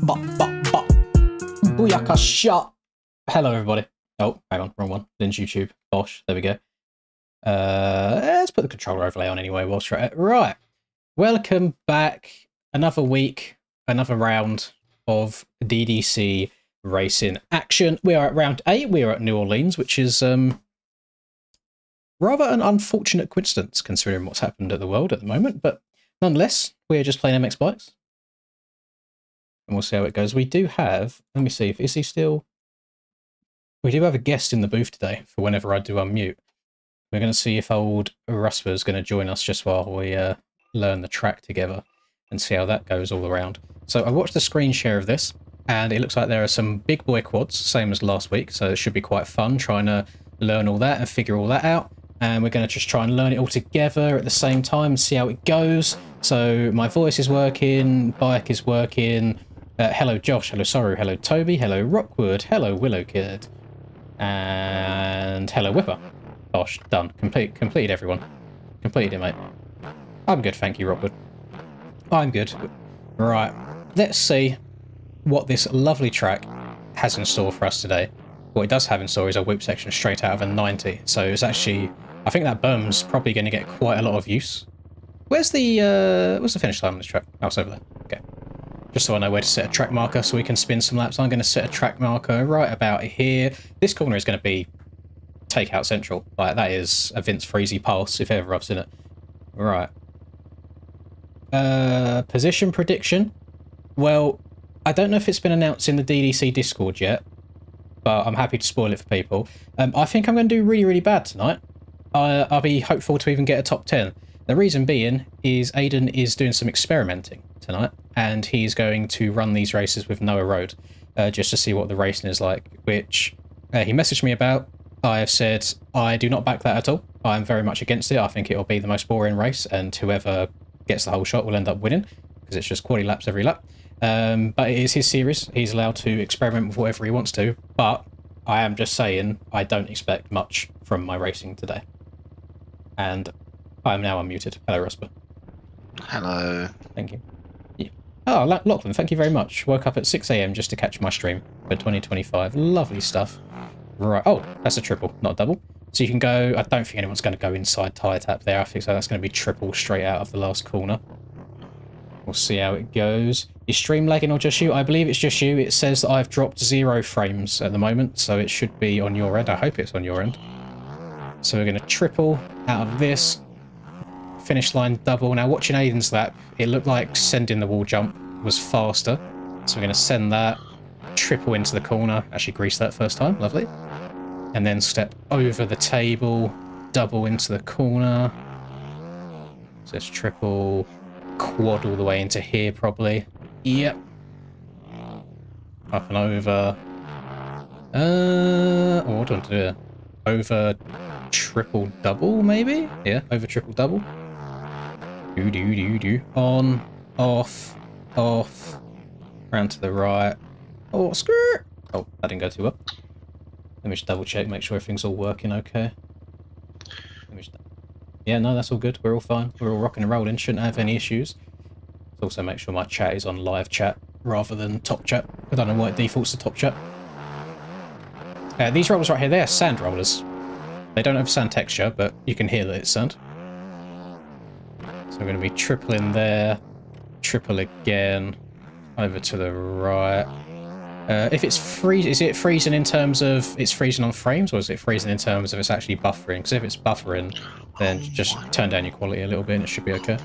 Ba. Booyaka shot. Hello, everybody. Oh, hang on, wrong one. Lin's YouTube. Gosh, there we go. Let's put the controller overlay on anyway whilst we're at it. Right. Welcome back. Another week, another round of DDC racing action. We are at round 8. We are at New Orleans, which is rather an unfortunate coincidence considering what's happened at the world at the moment. But nonetheless, we're just playing MX bikes. And we'll see how it goes. We do have, let me see, is he still... We do have a guest in the booth today for whenever I do unmute. We're going to see if old Rusper is going to join us just while we learn the track together and see how that goes all around. So I watched the screen share of this, and it looks like there are some big boy quads, same as last week, so it should be quite fun trying to learn all that and figure all that out. And we're going to just try and learn it all together at the same time and see how it goes. So my voice is working, bike is working. Hello Josh, hello Soru, hello Toby, hello Rockwood, hello Willow Kid, and hello Whipper. Gosh, done. Completed everyone. Completed it, mate. I'm good, thank you, Rockwood. I'm good. Right, let's see what this lovely track has in store for us today. What it does have in store is a whoop section straight out of a 90. So it's actually, I think that berm's probably going to get quite a lot of use. Where's the finish line on this track? Oh, it's over there. Okay. Just so I know where to set a track marker so we can spin some laps. I'm going to set a track marker right about here. This corner is going to be takeout central. Like, that is a Vince Freezy pass if ever I've seen it. Right. Position prediction. Well, I don't know if it's been announced in the DDC Discord yet, but I'm happy to spoil it for people. I think I'm going to do really, really bad tonight. I'll be hopeful to even get a top 10. The reason being is Aiden is doing some experimenting tonight, and he's going to run these races with Noah Road, just to see what the racing is like, which he messaged me about. I have said I do not back that at all. I'm very much against it. I think it will be the most boring race, and whoever gets the whole shot will end up winning, because it's just quality laps every lap. But it is his series. He's allowed to experiment with whatever he wants to, but I am just saying I don't expect much from my racing today. And I'm now unmuted. Hello, Rusper. Hello. Thank you. Yeah. Oh, Lachlan, thank you very much. Woke up at 6 AM just to catch my stream for 2025. Lovely stuff. Right. Oh, that's a triple, not a double. So you can go... I don't think anyone's going to go inside tyre tap there. I think so. That's going to be triple straight out of the last corner. We'll see how it goes. Is stream lagging or just you? I believe it's just you. It says that I've dropped 0 frames at the moment, so it should be on your end. I hope it's on your end. So we're going to triple out of this. Finish line double. Now, watching Aiden's lap, it looked like sending the wall jump was faster. So we're going to send that, triple into the corner. Actually grease that first time. Lovely. And then step over the table, double into the corner. So it's triple, quad all the way into here probably. Yep. Up and over. Oh, what do I want to do here? Over triple double, maybe? Yeah, over triple double. Do. On, off, round to the right. Oh, skirt! Oh, that didn't go too well. Let me just double check, make sure everything's all working okay. Yeah, no, that's all good. We're all fine. We're all rocking and rolling. Shouldn't have any issues. Also make sure my chat is on live chat rather than top chat. I don't know why it defaults to top chat. These rollers right here, they are sand rollers. They don't have sand texture, but you can hear that it's sand. So we're going to be tripling there, triple again, over to the right. If it's is it freezing in terms of it's freezing on frames, or is it freezing in terms of it's actually buffering? Because if it's buffering, then just turn down your quality a little bit and it should be okay.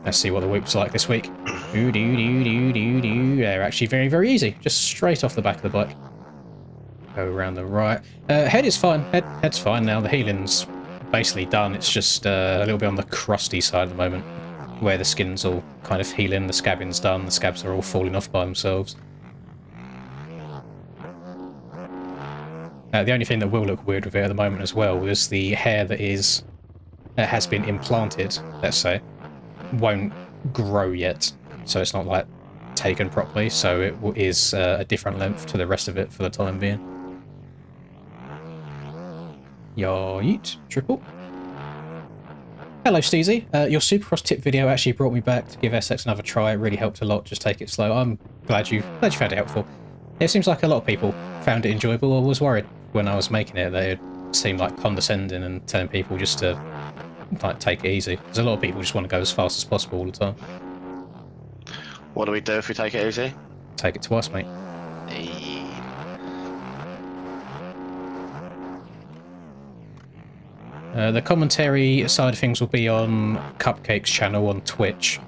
Let's see what the whoop's like this week. They're actually very, very easy. Just straight off the back of the bike. Go around the right. Head is fine. Head's fine now. The healing's basically done. It's just a little bit on the crusty side at the moment, where the skin's all kind of healing, the scabbing's done, the scabs are all falling off by themselves. The only thing that will look weird with it at the moment as well is the hair that has been implanted, let's say, won't grow yet, so it's not like taken properly, so it is a different length to the rest of it for the time being. Yeet, triple. Hello, Steezy. Your Supercross tip video actually brought me back to give SX another try. It really helped a lot. Just take it slow. I'm glad you found it helpful. It seems like a lot of people found it enjoyable. I was worried when I was making it that it seemed like condescending and telling people just to like take it easy. Because a lot of people just want to go as fast as possible all the time. What do we do if we take it easy? Take it twice, mate. The commentary side of things will be on Cupcake's channel on Twitch.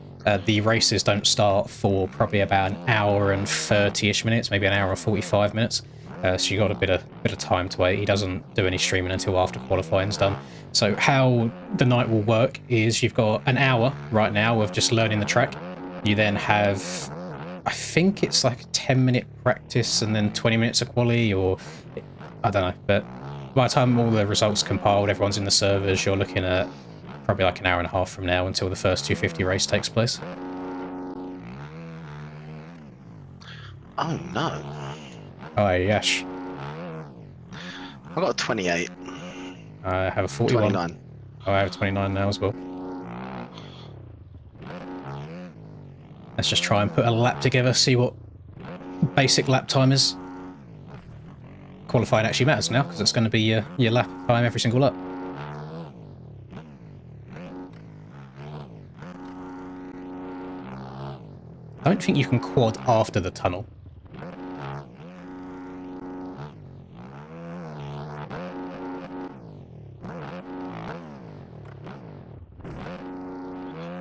The races don't start for probably about an hour and 30-ish minutes, maybe an hour and 45 minutes. So you got a bit of time to wait. He doesn't do any streaming until after qualifying's done. So how the night will work is you've got an hour right now of just learning the track. You then have, I think it's like a 10-minute practice and then 20 minutes of quali, or I don't know, but by the time all the results compiled, everyone's in the servers, you're looking at probably like an hour and a half from now until the first 250 race takes place. Oh no. Oh, yes. I got a 28. I have a 41. 29. Oh, I have a 29 now as well. Let's just try and put a lap together, see what basic lap time is. Qualifying actually matters now, because it's going to be your lap time every single lap. I don't think you can quad after the tunnel.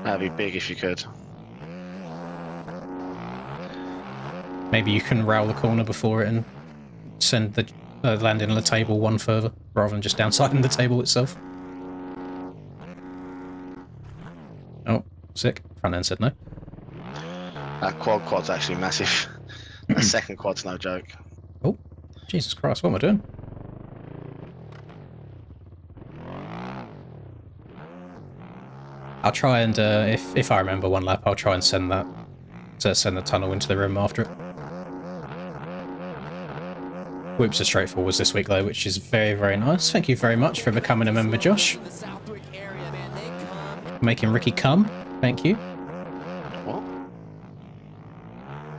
That'd be big if you could. Maybe you can rail the corner before it and send the landing on the table one further, rather than just downsiding the table itself. Oh, sick. Front end said no. That quad's actually massive. The second quad's no joke. Oh, Jesus Christ, what am I doing? I'll try and, if I remember one lap, I'll try and send the tunnel into the rim after it. Whoops are straightforward this week though, which is very, very nice. Thank you very much for becoming a member, Josh. Making Ricky come. Thank you. What?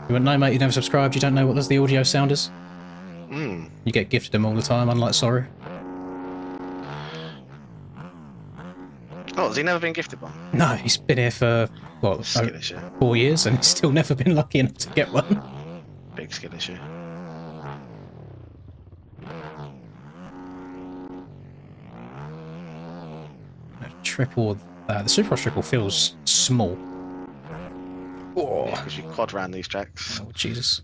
You wouldn't know, mate, you never subscribed, you don't know what the audio sound is? Hmm. You get gifted them all the time, unlike Sorry. Oh, has he never been gifted one? No, he's been here for, what, Skill issue. 4 years, and he's still never been lucky enough to get one. Big skill issue. Triple, the Supercross triple feels small. Oh, Yeah, because you quad round these tracks. oh Jesus.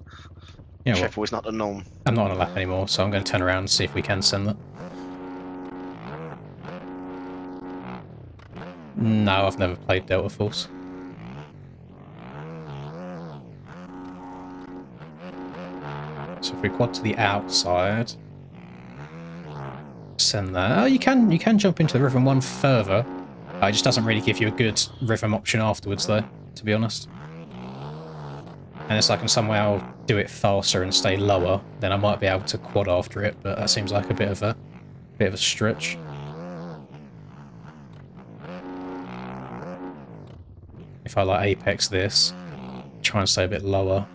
You know what? Triple is not the norm. I'm not on a lap anymore, so I'm going to turn around and see if we can send that. No, I've never played Delta Force. So if we quad to the outside, send that. Oh, you can jump into the rhythm one further. It just doesn't really give you a good rhythm option afterwards, though, to be honest. Unless I can somehow do it faster and stay lower, then I might be able to quad after it. But that seems like a bit of a stretch. If I like apex this, try and stay a bit lower.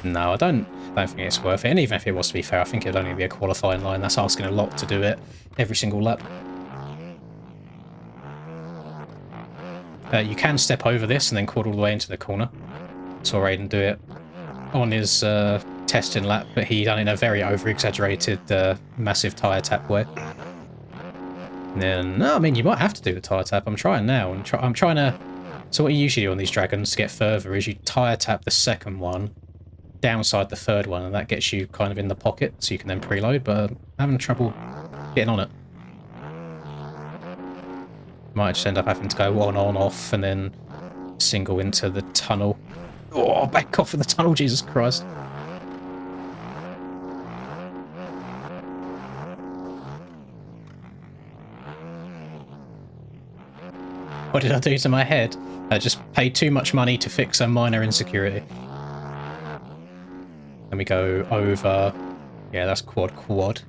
No, I don't think it's worth it. And even if it was to be fair, I think it'd only be a qualifying line. That's asking a lot to do it every single lap. You can step over this and then quad all the way into the corner. Saw Aiden do it on his testing lap, but he done it in a very over-exaggerated, massive tyre tap way. And then, no, I mean, you might have to do the tyre tap. I'm trying now. I'm trying to... So what you usually do on these dragons to get further is you tyre tap the second one, downside the third one, and that gets you kind of in the pocket, so you can then preload, but I'm having trouble getting on it. Might just end up having to go on, off, and then single into the tunnel. Oh, back off of the tunnel, Jesus Christ. What did I do to my head? I just paid too much money to fix a minor insecurity. Then we go over... Yeah, that's quad.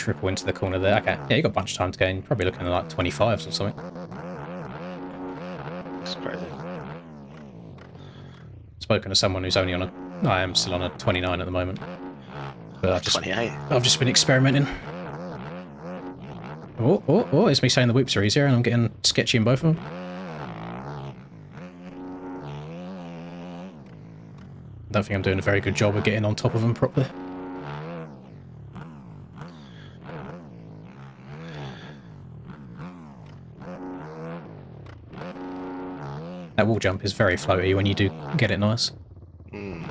triple into the corner there. Okay, yeah, you got a bunch of time to gain. Probably looking at like 25s or something. It's crazy. Spoken to someone who's only on a... I am still on a 29 at the moment. But 28. I've just been experimenting. Oh, it's me saying the whoops are easier and I'm getting sketchy in both of them. I don't think I'm doing a very good job of getting on top of them properly. That wall jump is very floaty when you do get it nice. Mm.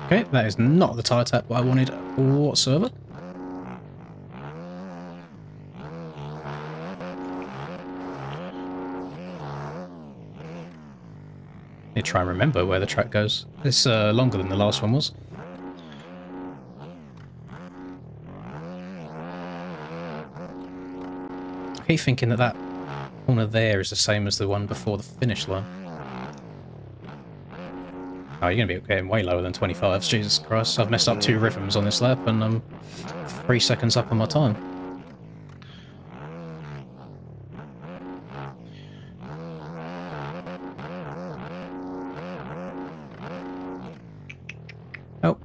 Okay, that is not the tire tap I wanted whatsoever. Need to try and remember where the track goes. It's longer than the last one was. I keep thinking that corner there is the same as the one before the finish line. Oh, you're going to be getting way lower than 25s. Jesus Christ, I've messed up 2 rhythms on this lap and I'm 3 seconds up on my time. Oh.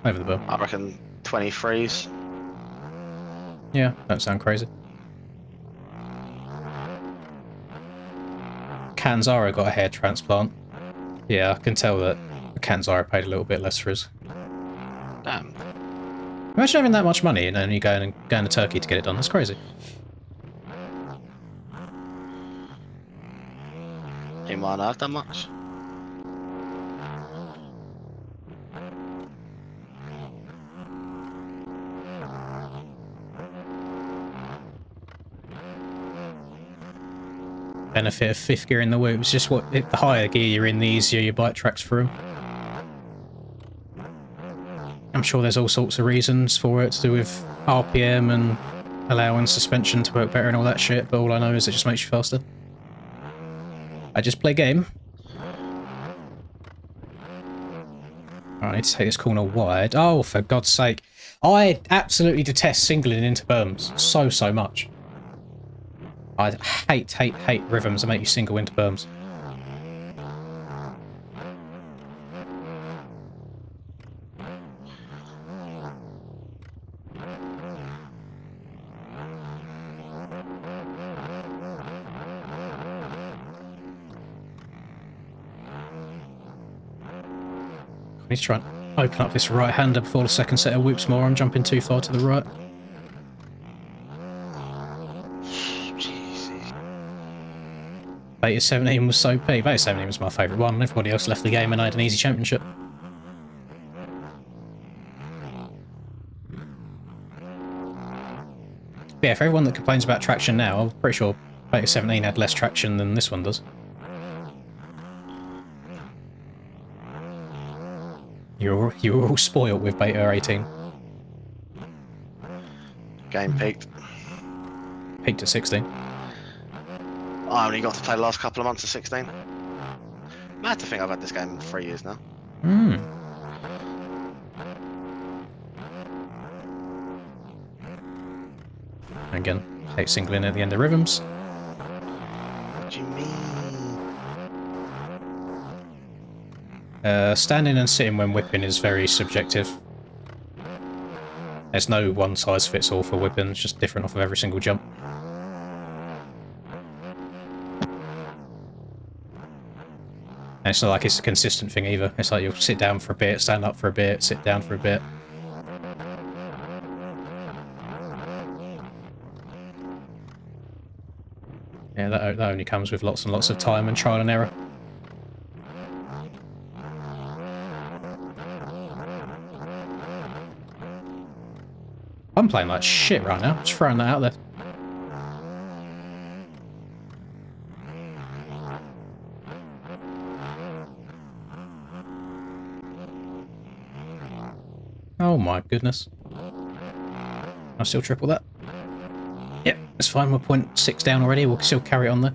Over the bell. I reckon 23s. Yeah, don't sound crazy. Canzara got a hair transplant. Yeah, I can tell that Canzara paid a little bit less for his. Damn. Imagine having that much money and then you going to Turkey to get it done. That's crazy. He might not have that much. Benefit of 5th gear in the whoops, just the higher gear you're in, the easier your bike tracks through. I'm sure there's all sorts of reasons for it to do with RPM and allowing suspension to work better and all that shit, but all I know is it just makes you faster. I just play game. I need to take this corner wide. Oh, for God's sake. I absolutely detest singling into berms so much. I hate rhythms that make you single into berms. I need to try and open up this right-hander before the second set of whoops more. I'm jumping too far to the right. Beta 17 was so P. Beta 17 was my favourite one. Everybody else left the game and I had an easy championship. But yeah, for everyone that complains about traction now, I'm pretty sure Beta 17 had less traction than this one does. You were all spoiled with Beta 18. Game peaked. Peaked at 16. I only got to play the last couple of months of 16. Mad to think I've had this game for 3 years now. Hmm. Again, hate singling at the end of rhythms. What do you mean? Standing and sitting when whipping is very subjective. There's no one size fits all for whipping, it's just different off of every single jump. And it's not like it's a consistent thing either. It's like you'll sit down for a bit, stand up for a bit, sit down for a bit. Yeah, that only comes with lots and lots of time and trial and error. I'm playing like shit right now, just throwing that out there. Oh my goodness. I'll still triple that. Yep, it's fine. We're 0.6 down already. We'll still carry it on there.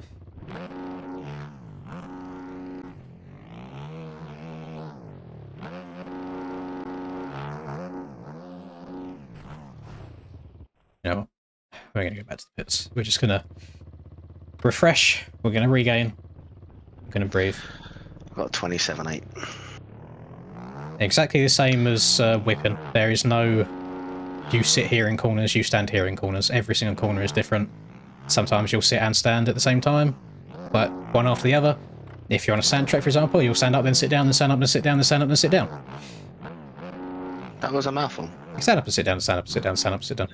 You know what? We're going to go back to the pits. We're just going to refresh. We're going to regain. We're going to breathe. I've got 27.8. Exactly the same as whipping. There is no you sit here in corners, you stand here in corners. Every single corner is different. Sometimes you'll sit and stand at the same time, but one after the other. If you're on a sand track, for example, you'll stand up, then sit down, then stand up, then sit down, then stand up, then sit down. That was a mouthful. Stand up and sit down, stand up, sit down, stand up, sit down.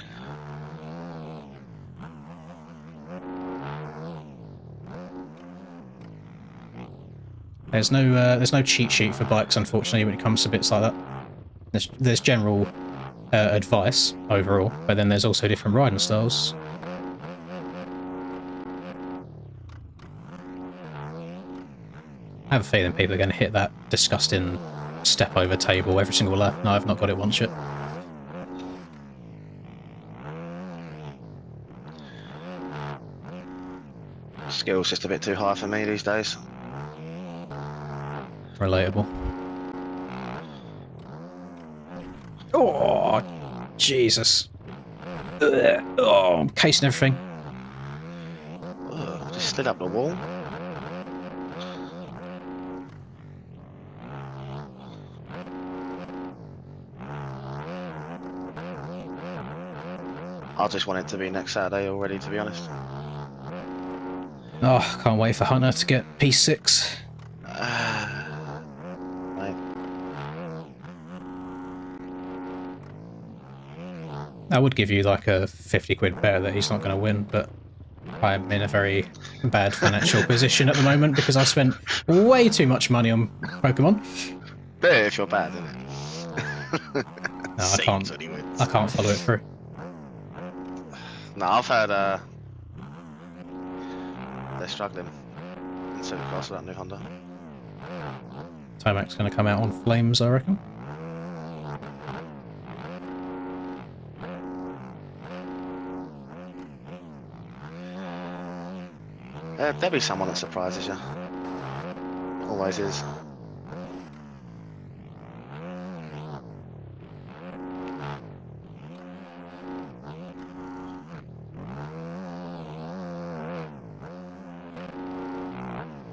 There's no cheat sheet for bikes, unfortunately, when it comes to bits like that. There's general advice overall, but then there's also different riding styles. I have a feeling people are going to hit that disgusting step over table every single lap. No, I've not got it once yet. Skill's just a bit too high for me these days. Relatable. Oh, Jesus. Ugh. Oh, I'm casing everything. Ugh, just slid up the wall. I just want it to be next Saturday already, to be honest. Oh, can't wait for Hunter to get P6. Mate. I would give you like a 50 quid better that he's not going to win, but I'm in a very bad financial position at the moment because I spent way too much money on Pokemon. But if you're bad, isn't it? No, I can't follow it through. No, I've heard they're struggling in Supercross with that new Honda. Tomac's going to come out on flames, I reckon. There'll be someone that surprises you. Always is.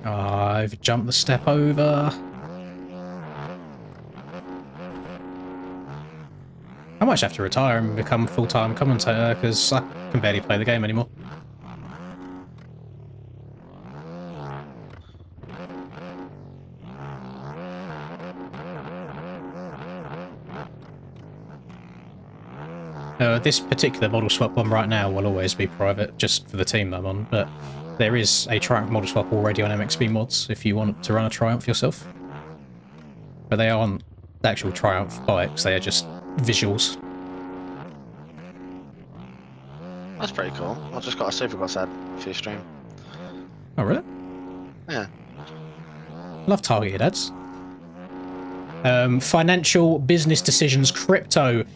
I've jumped the step over. I might have to retire and become full-time commentator because I can barely play the game anymore. This particular model swap one right now will always be private, just for the team that I'm on, but there is a Triumph model swap already on MXB mods if you want to run a Triumph yourself. But they aren't actual Triumph bikes, they are just visuals. That's pretty cool. I just got a Supercross ad for your stream. Oh, really? Yeah. Love targeted ads. Financial business decisions, crypto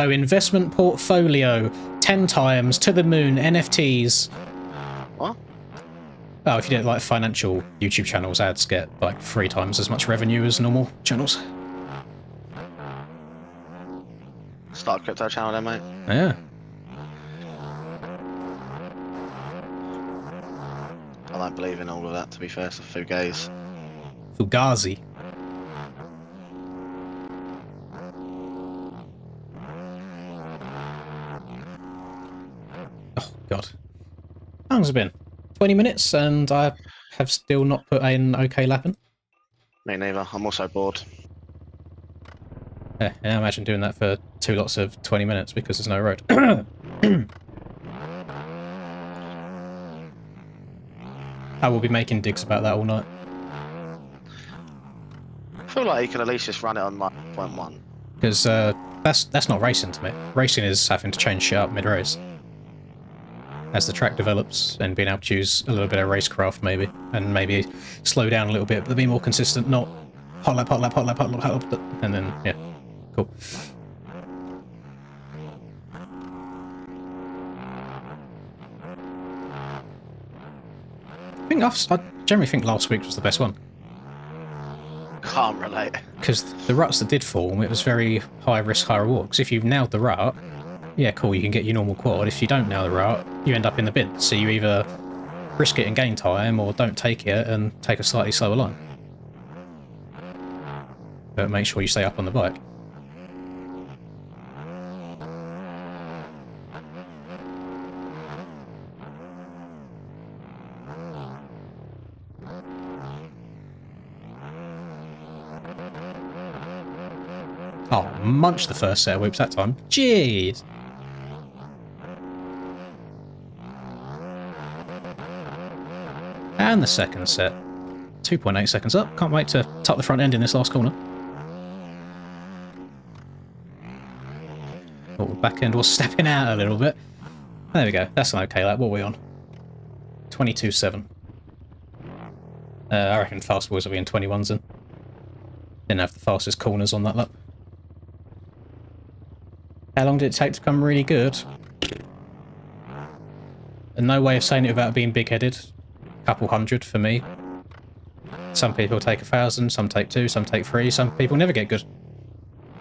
investment portfolio, 10 times, to the moon, NFTs. What? Oh, if you don't like financial YouTube channels, ads get like 3 times as much revenue as normal channels. Start a crypto channel then, mate. Yeah. I don't believe in all of that, to be fair. It's a fugazi. Fugazi. Oh, God. How long has it been? 20 minutes and I have still not put an okay lap in? Me neither. I'm also bored. Yeah, and I imagine doing that for 2 lots of 20 minutes because there's no road. I will be making digs about that all night. I feel like you could at least just run it on like 0.1. Because that's not racing to me. Racing is having to change shit up mid-race. As the track develops and being able to use a little bit of racecraft maybe, and maybe slow down a little bit, but be more consistent, not hot lap, hot lap, hot lap, hot lap, hot lap, and then, yeah, cool. I generally think last week was the best one. Can't relate. Because the ruts that did form, it was very high risk, high reward. Because if you've nailed the rut, yeah, cool, you can get your normal quad. If you don't nail the rut, you end up in the bin. So you either risk it and gain time, or don't take it and take a slightly slower line. But make sure you stay up on the bike. Oh, munch the first set of whips that time. Jeez! And the second set. 2.8 seconds up. Can't wait to tuck the front end in this last corner. Oh, back end was stepping out a little bit. There we go. That's an okay lap. What are we on? 22.7. I reckon fast boys will be in 21s then. Didn't have the fastest corners on that lap. How long did it take to become really good? And no way of saying it without being big-headed. Couple hundred for me. Some people take 1,000, some take 2, some take 3, some people never get good.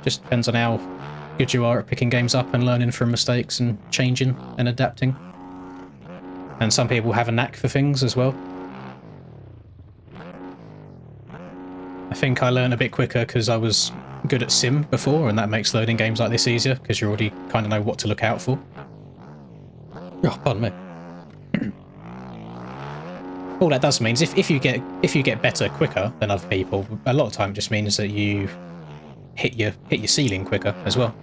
Just depends on how good you are at picking games up and learning from mistakes and changing and adapting. And some people have a knack for things as well. I think I learned a bit quicker because I was good at sim before, and that makes loading games like this easier because you already kind of know what to look out for. Oh, pardon me. All that does means if you get better quicker than other people, a lot of time it just means that you hit your ceiling quicker as well.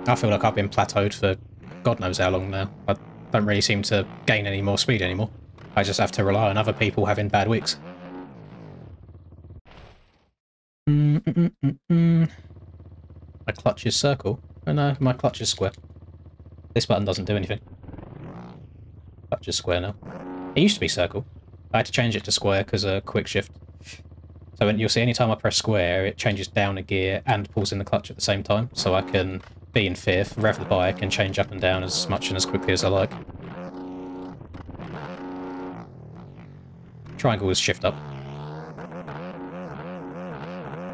I feel like I've been plateaued for God knows how long now. I don't really seem to gain any more speed anymore. I just have to rely on other people having bad weeks. My clutch is circle. Oh no, my clutch is square. This button doesn't do anything. Clutch is square now. It used to be circle. I had to change it to square because of quick shift. So you'll see anytime I press square, it changes down a gear and pulls in the clutch at the same time. So I can be in fifth, rev the bike, and change up and down as much and as quickly as I like. Triangle is shift up.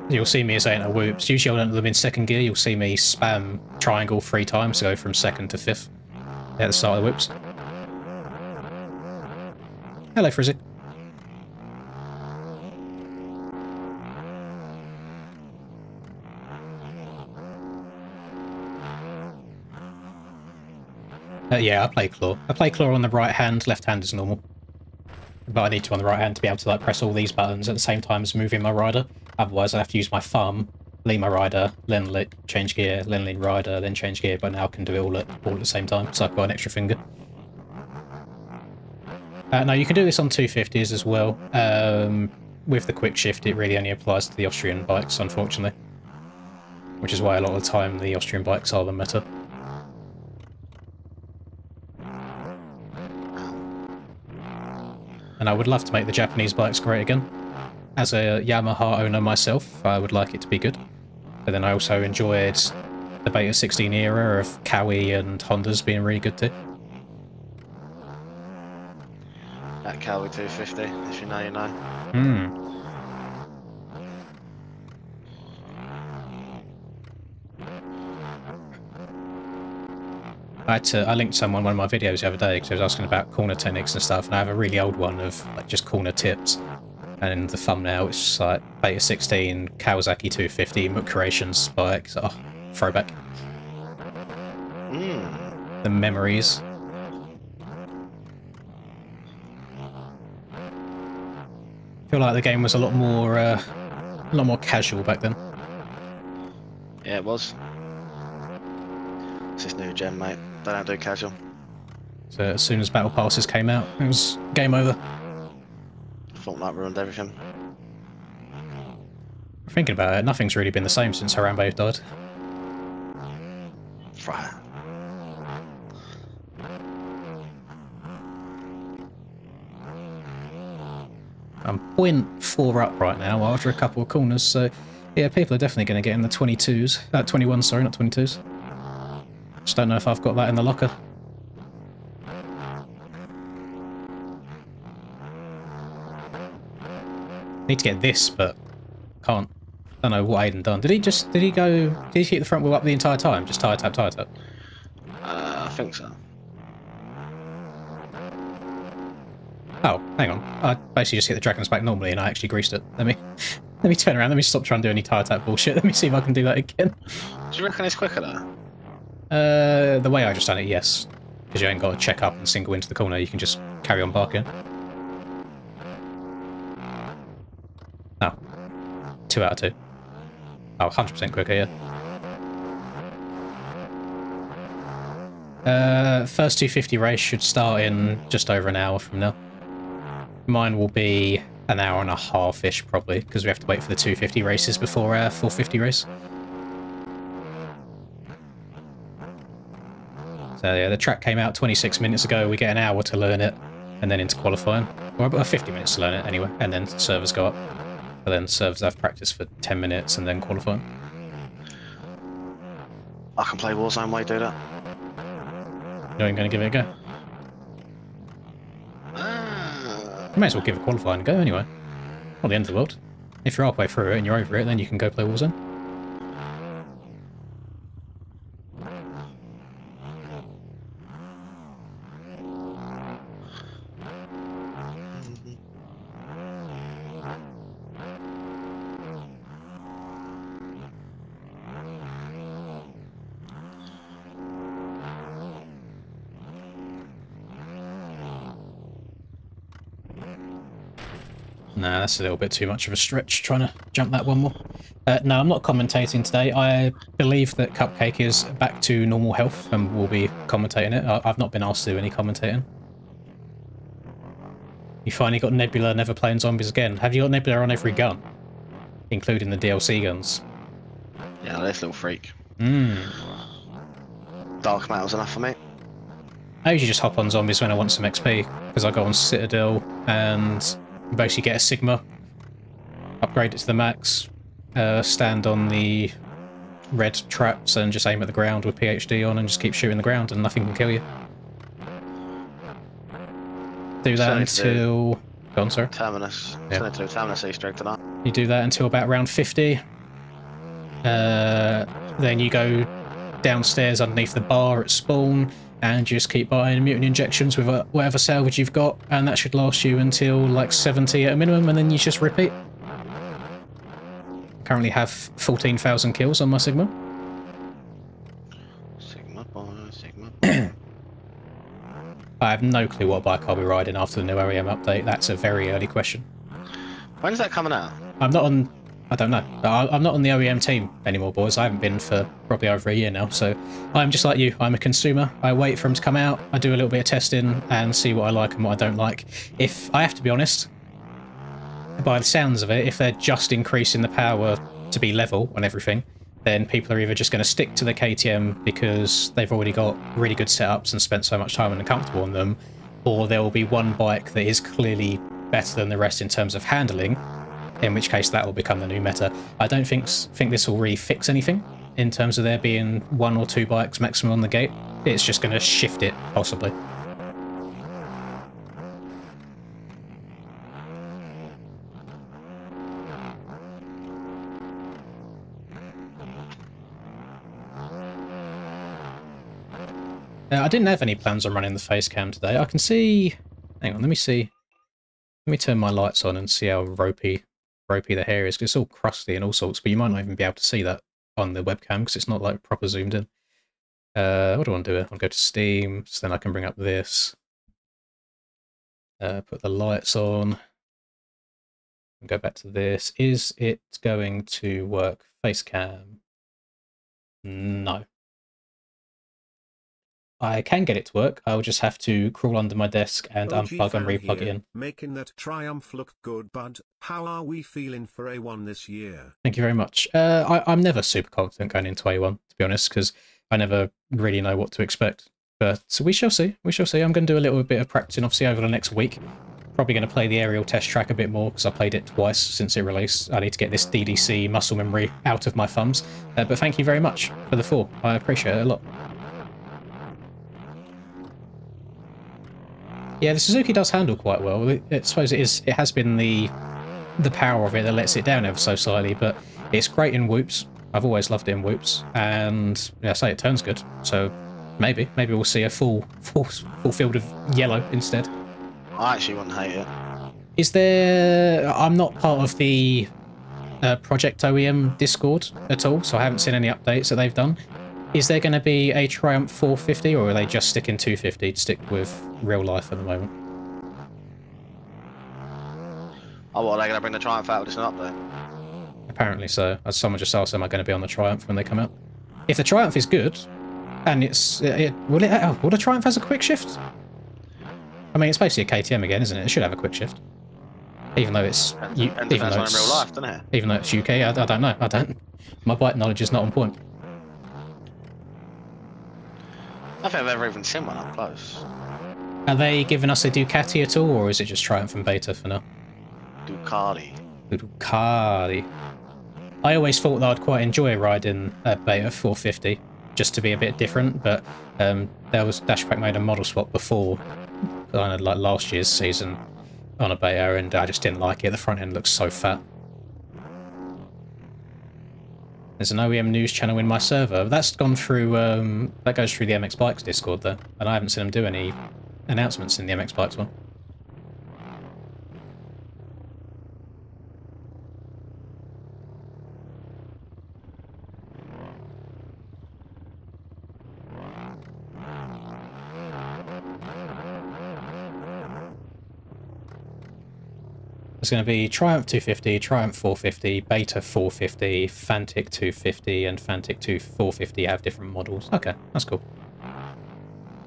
You'll see me saying a whoops. Usually I'll enter them in second gear. You'll see me spam triangle 3 times to go from second to fifth at the start of the whoops. Hello, Frizzy. Yeah, I play claw. I play claw on the right hand. Left hand is normal. But I need to on the right hand to be able to like press all these buttons at the same time as moving my rider. Otherwise, I have to use my thumb, lean my rider, then change gear, then lean rider, then change gear. But now I can do it all at the same time, so I've got an extra finger. No, you can do this on 250s as well. With the quick shift, it really only applies to the Austrian bikes, unfortunately. Which is why a lot of the time the Austrian bikes are the meta. And I would love to make the Japanese bikes great again. As a Yamaha owner myself, I would like it to be good. But then I also enjoyed the Beta 16 era of Kawi and Hondas being really good too. That Kawi 250, if you know, you know. Hmm. I linked someone one of my videos the other day because he was asking about corner techniques and stuff, and I have a really old one of like just corner tips. And in the thumbnail, it's just like Beta 16, Kawasaki 250, Mook Creations bike. So, oh, throwback. The memories. I feel like the game was a lot more casual back then. Yeah, it was. It's this new gen, mate. They don't do casual. So as soon as Battle Passes came out, it was game over. Fortnite ruined everything. Thinking about it, nothing's really been the same since Harambe died. Right. I'm 0.4 up right now after a couple of corners, so yeah, people are definitely going to get in the 22s. 21s, sorry, not 22s. Just don't know if I've got that in the locker. Need to get this, but can't. Don't know what Aiden done. Did he keep the front wheel up the entire time? Just tyre tap, tyre tap? I think so. Oh, hang on. I basically just hit the Dragon's back normally and I actually greased it. Let me turn around. Let me stop trying to do any tyre tap bullshit. Let me see if I can do that again. Do you reckon it's quicker though? The way I just done it, yes. Because you ain't got to check up and single into the corner. You can just carry on barking. Oh. 2 out of 2. Oh, 100% quicker, yeah. First 250 race should start in just over an hour from now. Mine will be an hour and a half-ish, probably, because we have to wait for the 250 races before our 450 race. So yeah, the track came out 26 minutes ago. We get an hour to learn it, and then into qualifying. Or about 50 minutes to learn it, anyway, and then servers go up. But then servers have practice for 10 minutes, and then qualifying. I can play Warzone while you do that. You ain't going to give it a go? You may as well give it qualifying a go anyway. Not the end of the world. If you're halfway through it and you're over it, then you can go play Warzone. Nah, that's a little bit too much of a stretch, trying to jump that one more. No, I'm not commentating today. I believe that Cupcake is back to normal health and will be commentating it. I've not been asked to do any commentating. You finally got Nebula never playing zombies again. Have you got Nebula on every gun? Including the DLC guns? Yeah, this little freak. Hmm. Dark matter's enough for me. I usually just hop on zombies when I want some XP, because I go on Citadel and basically get a Sigma, upgrade it to the max, stand on the red traps and just aim at the ground with PhD on and just keep shooting the ground and nothing can kill you. Do that until... Go on, sorry. Terminus. Yeah. To do Terminus Easter egg tonight. You do that until about round 50. Then you go downstairs underneath the bar at spawn and you just keep buying mutant injections with whatever salvage you've got, and that should last you until like 70 at a minimum, and then you just repeat. Currently have 14,000 kills on my Sigma. Sigma boy, Sigma. I have no clue what bike I'll be riding after the new OEM update. That's a very early question. When's that coming out? I'm not on... I don't know. I'm not on the OEM team anymore, boys. I haven't been for probably over a year now, so I'm just like you. I'm a consumer. I wait for them to come out, I do a little bit of testing and see what I like and what I don't like. If I have to be honest, by the sounds of it, if they're just increasing the power to be level on everything, then people are either just going to stick to the KTM because they've already got really good setups and spent so much time and are comfortable on them, or there will be one bike that is clearly better than the rest in terms of handling, in which case that will become the new meta. I don't think this will really fix anything in terms of there being 1 or 2 bikes maximum on the gate. It's just going to shift it, possibly. I didn't have any plans on running the face cam today. I can see... Hang on, let me see. Let me turn my lights on and see how ropey the hair is, because it's all crusty and all sorts, but you might not even be able to see that on the webcam because it's not like proper zoomed in. What do I want to do? I'll go to Steam, so then I can bring up this. Put the lights on. And go back to this. Is it going to work? Face cam. No. I can get it to work. I'll just have to crawl under my desk and unplug and replug it in. Making that Triumph look good, bud. How are we feeling for A1 this year? Thank you very much. I'm never super confident going into A1, to be honest, because I never really know what to expect. But we shall see. We shall see. I'm going to do a little bit of practicing, obviously, over the next week. Probably going to play the aerial test track a bit more, because I played it twice since it released. I need to get this DDC muscle memory out of my thumbs. But thank you very much for the 4. I appreciate it a lot. Yeah, the Suzuki does handle quite well. I suppose it has been the the power of it that lets it down ever so slightly, but it's great in whoops. I've always loved it in whoops, and yeah, I say it turns good. So maybe we'll see a full field of yellow instead. I actually wouldn't hate it. Is there? I'm not part of the Project OEM Discord at all, so I haven't seen any updates that they've done. Is there going to be a Triumph 450, or are they just sticking 250 to stick with real life at the moment? Oh, what, are they going to bring the Triumph out with this update? Apparently so. As someone just asked, am I going to be on the Triumph when they come out? If the Triumph is good, and will the Triumph has a quick shift? I mean, it's basically a KTM again, isn't it? It should have a quick shift. Even though it's Depends on in real life, doesn't it? Even though it's UK, I don't know. I don't. My bike knowledge is not on point. I don't think I've ever even seen one up close. Are they giving us a Ducati at all, or is it just Triumph and Beta for now? Ducati. The Ducati. I always thought that I'd quite enjoy riding a Beta 450, just to be a bit different, but Dashpack made a model swap before, kind of like last year's season, on a Beta, and I just didn't like it. The front end looks so fat. There's an OEM news channel in my server. That's gone through, that goes through the MX Bikes Discord though, and I haven't seen them do any announcements in the MX Bikes one. There's going to be Triumph 250, Triumph 450, Beta 450, Fantic 250, and Fantic 450 have different models. Okay, that's cool.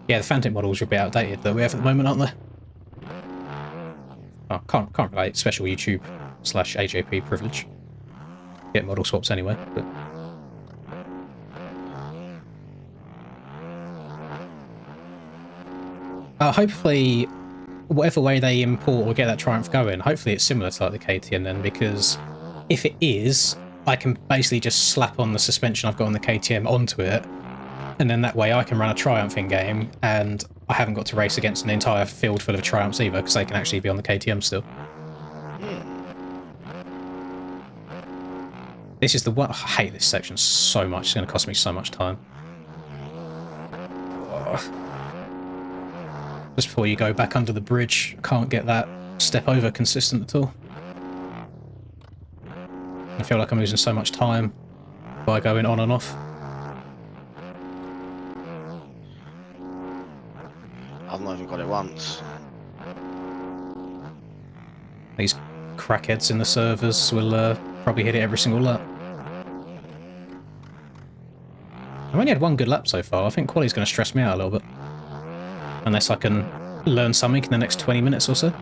Yeah, the Fantic models are a bit outdated that we have at the moment, aren't they? Oh, can't relate. Special YouTube / AJP privilege. Get model swaps anyway, but... hopefully, whatever way they import or get that Triumph going, hopefully it's similar to like the KTM then, because if it is, I can basically just slap on the suspension I've got on the KTM onto it, and then that way I can run a Triumph in game, and I haven't got to race against an entire field full of Triumphs either, because they can actually be on the KTM still. This is the one. I hate this section so much. It's going to cost me so much time. Just before you go back under the bridge, can't get that step over consistent at all. I feel like I'm losing so much time by going on and off. I've not even got it once. These crackheads in the servers will probably hit it every single lap. I've only had one good lap so far. I think quality's going to stress me out a little bit. Unless I can learn something in the next 20 minutes or so.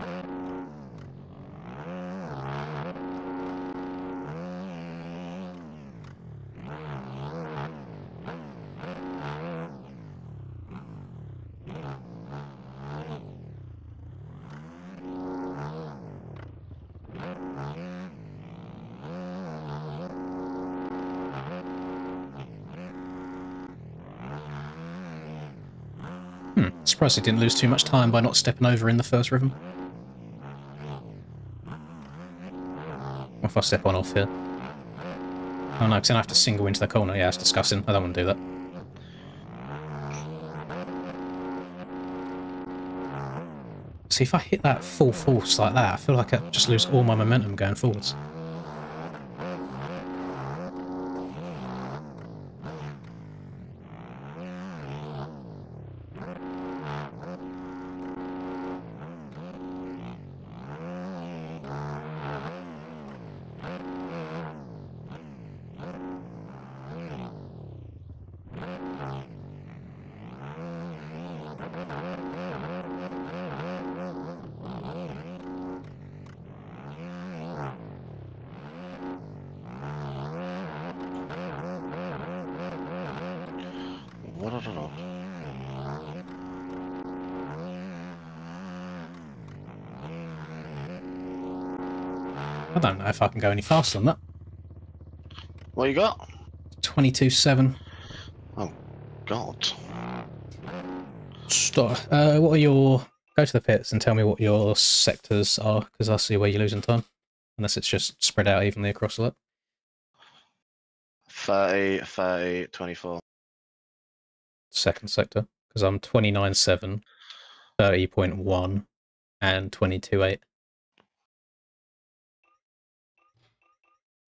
Surprised he didn't lose too much time by not stepping over in the first rhythm. What if I step on off here? Oh no, because then I have to single into the corner. Yeah, that's disgusting. I don't want to do that. See, if I hit that full force like that, I feel like I just lose all my momentum going forwards. I don't know if I can go any faster than that. What you got? 22.7. Oh, God. Stop. What are your... Go to the pits and tell me what your sectors are, because I'll see where you're losing time. unless it's just spread out evenly across a lot. 30, 30, 24. Second sector, because I'm 29.7, 30.1, and 22.8.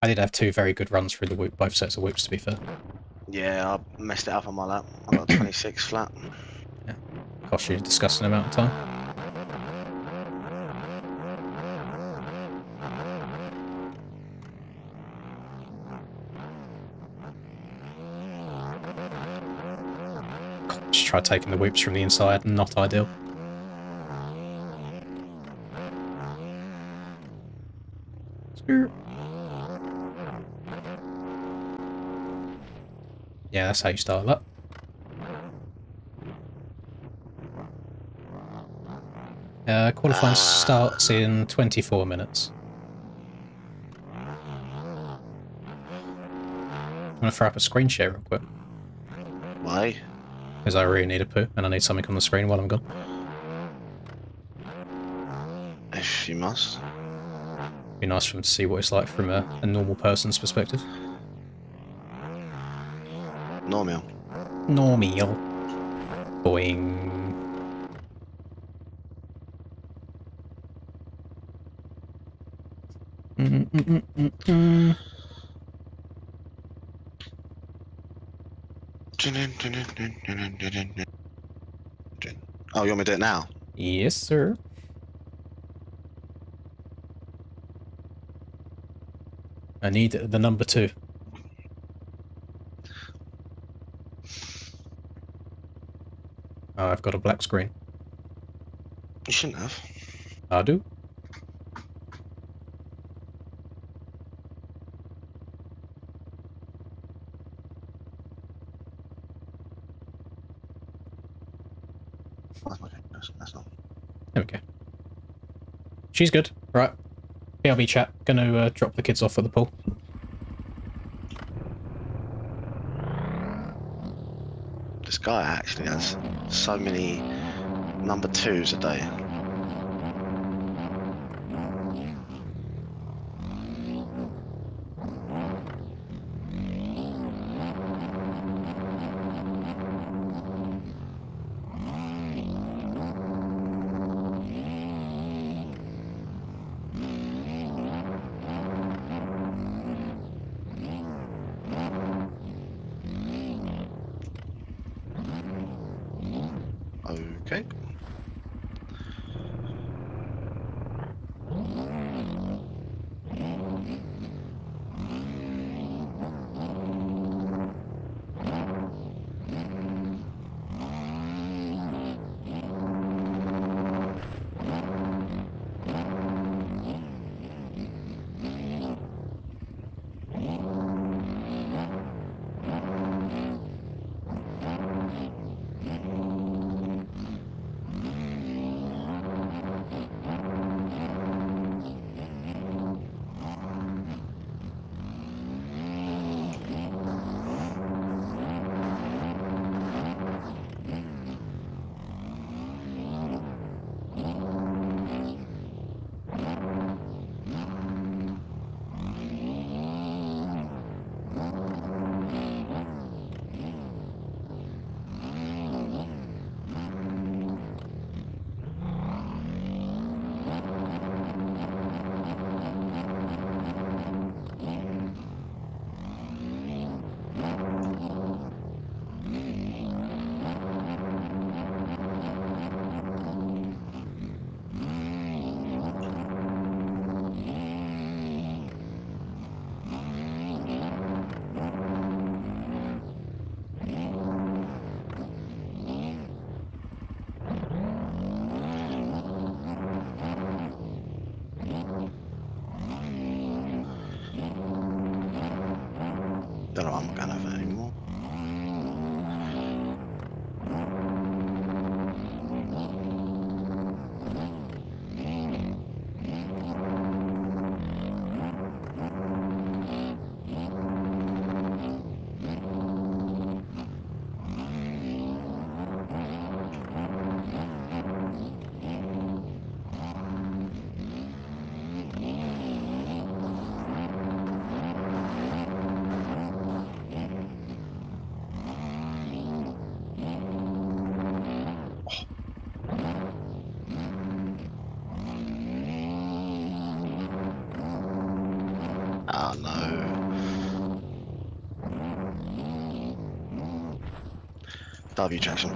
I did have 2 very good runs through the whoop, both sets of whoops, to be fair. Yeah, I messed it up on my lap. I got 26 flat. Yeah, cost you a disgusting amount of time. Just try taking the whoops from the inside, not ideal. Yeah, that's how you start that. Qualifying starts in 24 minutes. I'm going to throw up a screen share real quick. Why? Because I really need a poo, and I need something on the screen while I'm gone. If you must. Be nice for them to see what it's like from a normal person's perspective. Normal. Normal. Boing. Oh, you want me to do it now? Yes, sir. I need the number 2. Oh, I've got a black screen. You shouldn't have. I do. Okay, that's not. There we go. She's good. Right. BRB chat. Gonna drop the kids off at the pool. This guy actually has so many number 2s a day. Okay. W traction.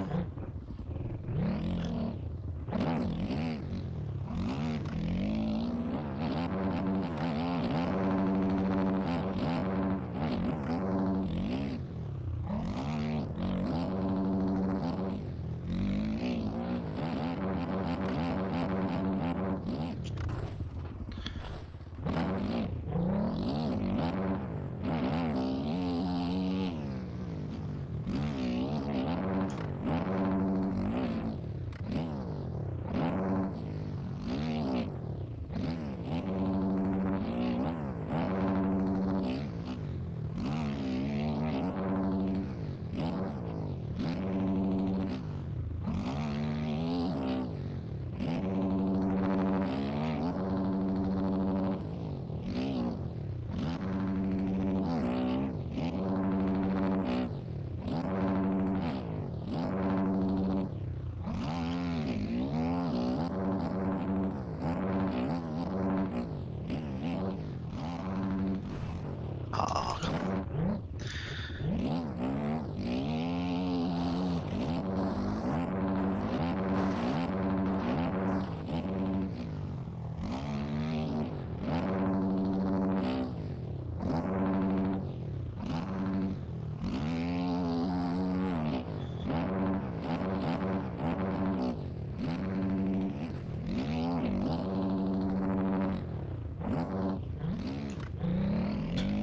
Oh, come on.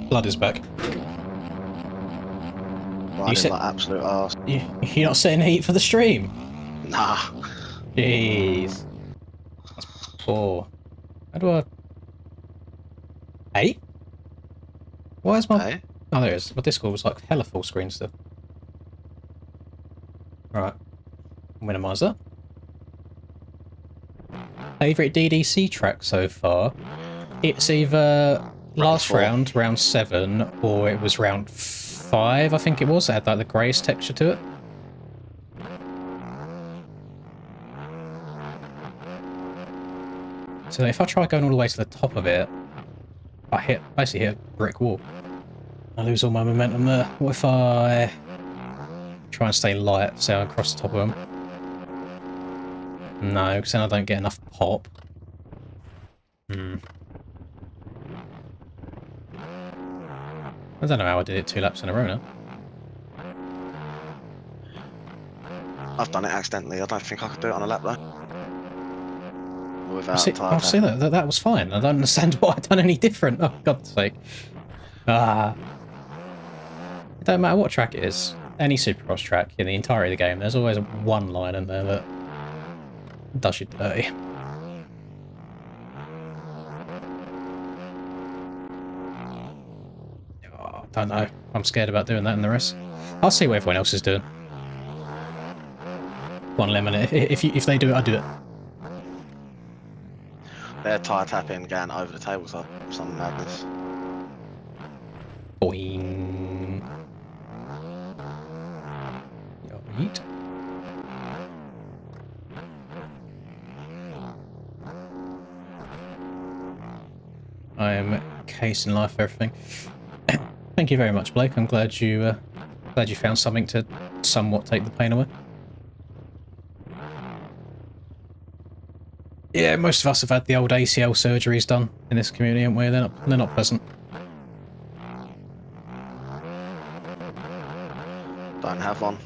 Blood is back. Riding like absolute arse. You're not setting heat for the stream? Nah. Jeez. That's poor. How do I... 8? Why is my... Hey? Oh, there it is. My Discord was like hella full screen still. Right. Minimise that. Favourite DDC track so far? It's either last round, round 7, or it was round 5, I think it was. It had like the greyish texture to it. So if I try going all the way to the top of it, I basically hit a brick wall. I lose all my momentum there. What if I try and stay light, so I cross the top of them? No, because then I don't get enough pop. I don't know how I did it 2 laps in a row now. I've done it accidentally. I don't think I could do it on a lap though. Without See, tyre see that was fine. I don't understand why I've done any different. Oh, God's sake. It don't matter what track it is. Any Supercross track in the entirety of the game, there's always one line in there that does you dirty. Oh, don't know. I'm scared about doing that in the rest. I'll see what everyone else is doing. One lemon. If they do it, I do it. They're tyre tapping, going over the tabletop. Some madness. Boing. Yeet. I am casing life for everything. Thank you very much, Blake. I'm glad you found something to somewhat take the pain away. Yeah, most of us have had the old ACL surgeries done in this community, haven't we? They're not pleasant. Don't have one.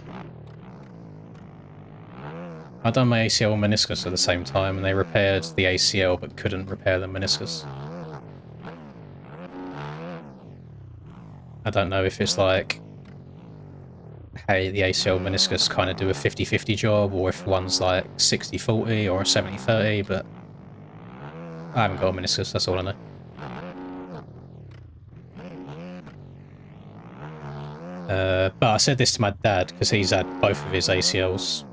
I done my ACL and meniscus at the same time, and they repaired the ACL but couldn't repair the meniscus. I don't know if it's like, hey, the ACL meniscus kind of do a 50-50 job, or if one's like 60-40 or a 70-30, but I haven't got a meniscus, that's all I know. But I said this to my dad, because he's had both of his ACLs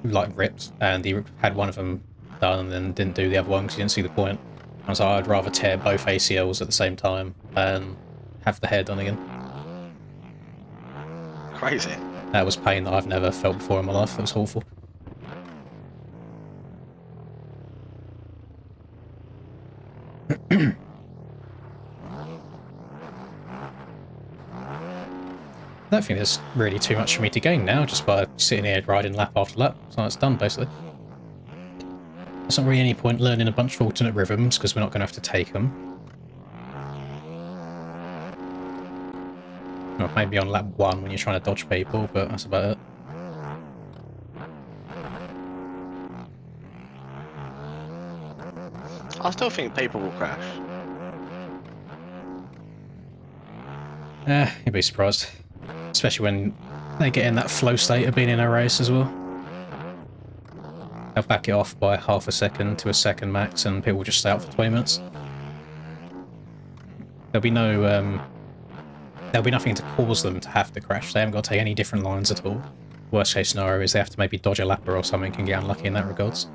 like ripped, and he had one of them done and then didn't do the other one because he didn't see the point. I was like, I'd rather tear both ACLs at the same time than have the hair done again. Crazy. That was pain that I've never felt before in my life. It was awful. don't think there's really too much for me to gain now, just by sitting here riding lap after lap. So it's done, basically. There's not really any point learning a bunch of alternate rhythms, because we're not going to have to take them. Well, maybe on lap 1 when you're trying to dodge people, but that's about it. I still think people will crash. You'd be surprised. Especially when they get in that flow state of being in a race as well. They'll back it off by half a second to a second max, and people will just stay out for 20 minutes. There'll be nothing to cause them to have to crash. They haven't got to take any different lines at all. Worst case scenario is they have to maybe dodge a lapper or something and get unlucky in that regards.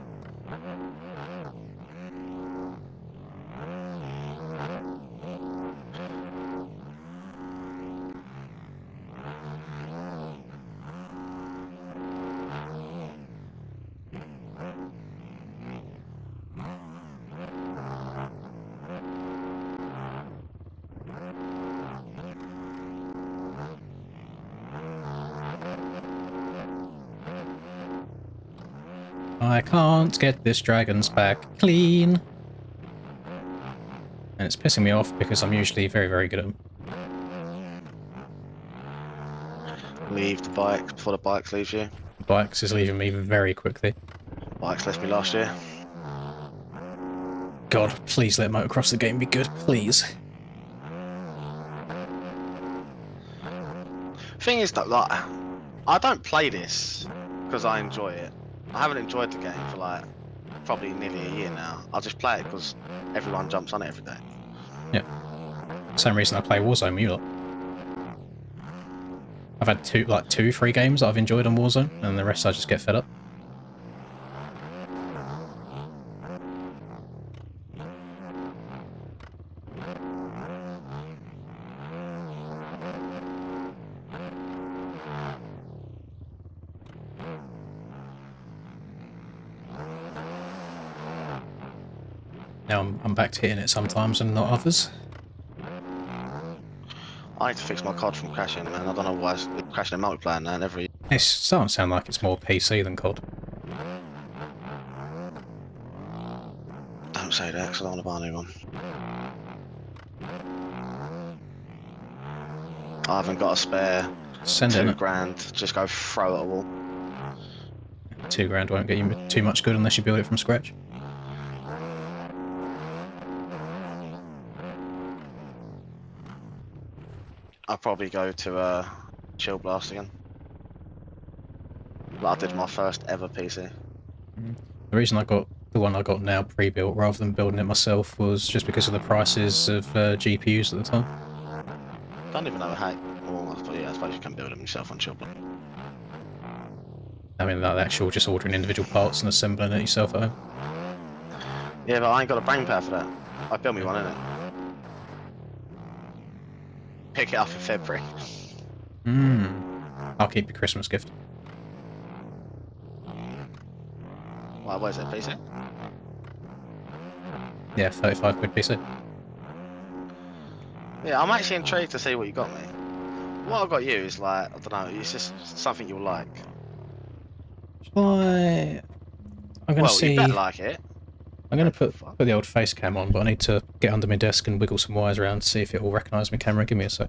I can't get this dragon's back clean. And it's pissing me off because I'm usually very, very good at them. Leave the bike before the bike leaves you. Bikes is leaving me very quickly. Bikes left me last year. God, please let motocross the game be good, please. Thing is that, like, I don't play this because I enjoy it. I haven't enjoyed the game for like probably nearly a year now. I'll just play it because everyone jumps on it every day. Yeah. Same reason I play Warzone with you lot. I've had two, 3 games that I've enjoyed on Warzone, and the rest I just get fed up. Now I'm back to hitting it sometimes and not others. I need to fix my COD from crashing, man. I don't know why it's crashing in multiplayer now every. It's starting to sound like it's more PC than COD. Don't say that because I don't want to buy a new one. I haven't got a spare. Send it. £2,000. Just go throw it at a wall. £2 won't get you too much good unless you build it from scratch. I'll probably go to Chill Blast again. Like I did my first ever PC. The reason I got the one I got now pre-built rather than building it myself was just because of the prices of GPUs at the time. Don't even know how. Well, yeah, I suppose you can build them yourself on Chill Blast. I mean, like the actual just ordering individual parts and assembling it yourself at home. Yeah, but I ain't got a brain power for that. I built me one, innit? Pick it up in February. I'll keep your Christmas gift. Why, what is it, PC? Yeah, 35 quid PC. Yeah, I'm actually intrigued to see what you got me. What I got you is like, I don't know, it's just something you'll like. I'm gonna see. You better like it. I'm gonna put the old face cam on, but I need to get under my desk and wiggle some wires around to see if it will recognise my camera. Give me a sec.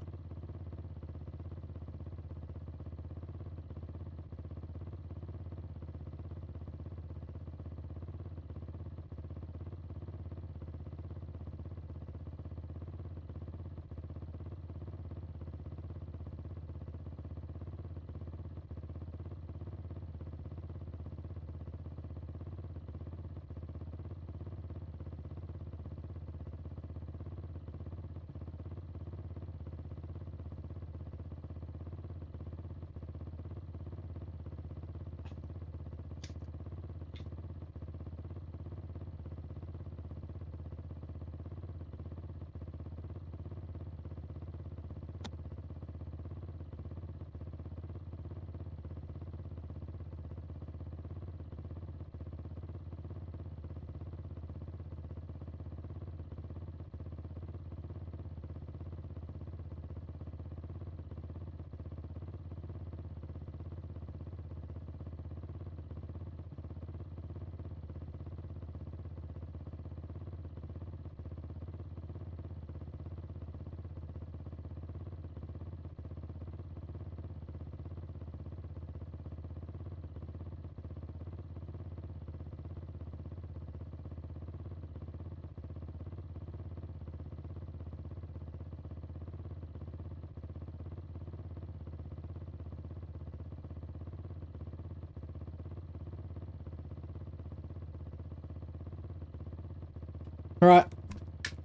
Right.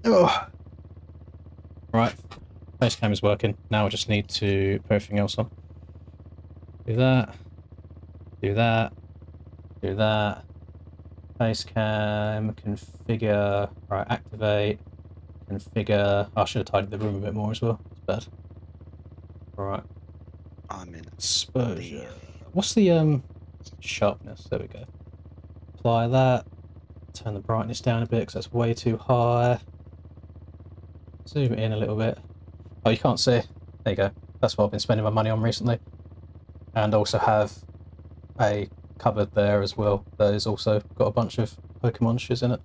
Oh. Right. Face cam is working. Now I just need to put everything else on. Do that. Do that. Do that. Face cam. Configure. Right. Activate. Configure. I should have tidied the room a bit more as well. It's bad. Right. I'm in. Exposure. What's the sharpness? There we go. Apply that. Turn the brightness down a bit because that's way too high. Zoom it in a little bit. Oh, you can't see. There you go. That's what I've been spending my money on recently. And also have a cupboard there as well that has also got a bunch of Pokemon shiz in it.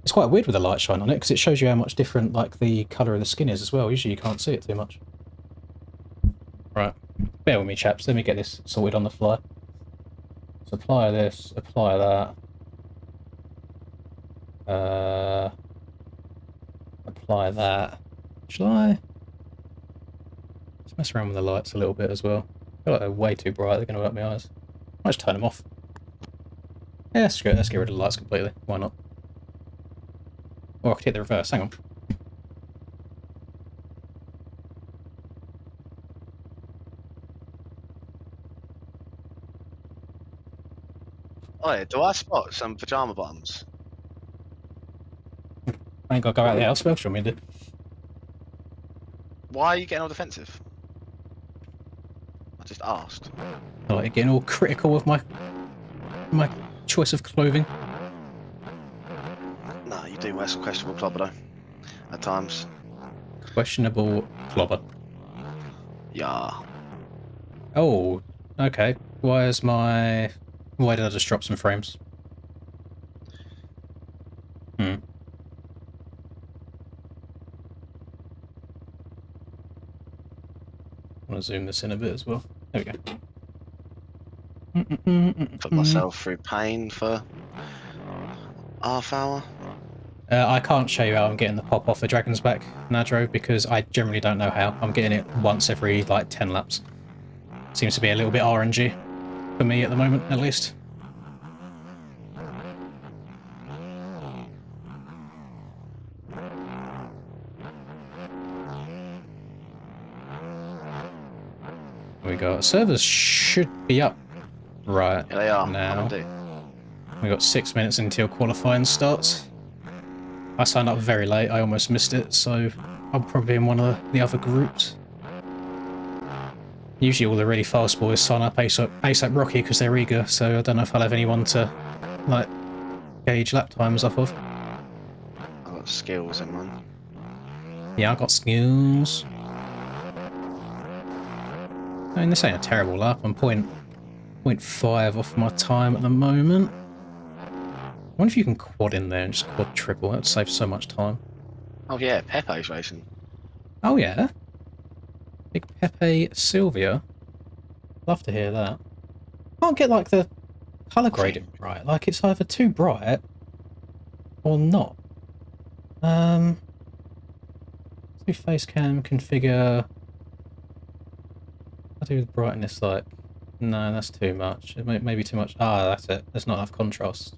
It's quite weird with the light shine on it because it shows you how much different like the colour of the skin is as well. Usually you can't see it too much. Right. Bear with me, chaps. Let me get this sorted on the fly. So apply this, apply that. Apply that. Shall I? Let's mess around with the lights a little bit as well. I feel like they're way too bright, they're going to hurt my eyes. I might just turn them off. Yeah, let's get rid of the lights completely. Why not? Or I could hit the reverse, hang on. Oh, yeah, do I spot some pajama bottoms? I ain't got to go out of the house, what else do you want me to do? Why are you getting all defensive? I just asked. I like getting all critical with my choice of clothing. No, you do wear some questionable clobber though. At times. Questionable clobber. Yeah. Oh, okay. Why did I just drop some frames? Hmm. I want to zoom this in a bit as well. There we go. Put myself through pain for half hour. I can't show you how I'm getting the pop off the Dragon's Back Nadro because I generally don't know how. I'm getting it once every like 10 laps. Seems to be a little bit RNG for me at the moment, at least. We got servers should be up right Yeah, they are. now. We got 6 minutes until qualifying starts. I signed up very late. I almost missed it, so I'll probably be in one of the other groups. Usually all the really fast boys sign up ASAP Rocky because they're eager, so I don't know if I'll have anyone to like gauge lap times off of. I've got skills in mind. Yeah, I got skills. I mean, this ain't a terrible lap. I'm 0.5 off my time at the moment. I wonder if you can quad in there and just quad triple. That would save so much time. Oh yeah, Pepe's racing. Oh yeah? Big Pepe Sylvia. Love to hear that. Can't get like the colour grading right. Like it's either too bright or not. Let's do face cam, configure. I'll do the brightness like, no, that's too much. It may be too much. Ah, that's it. There's not enough contrast.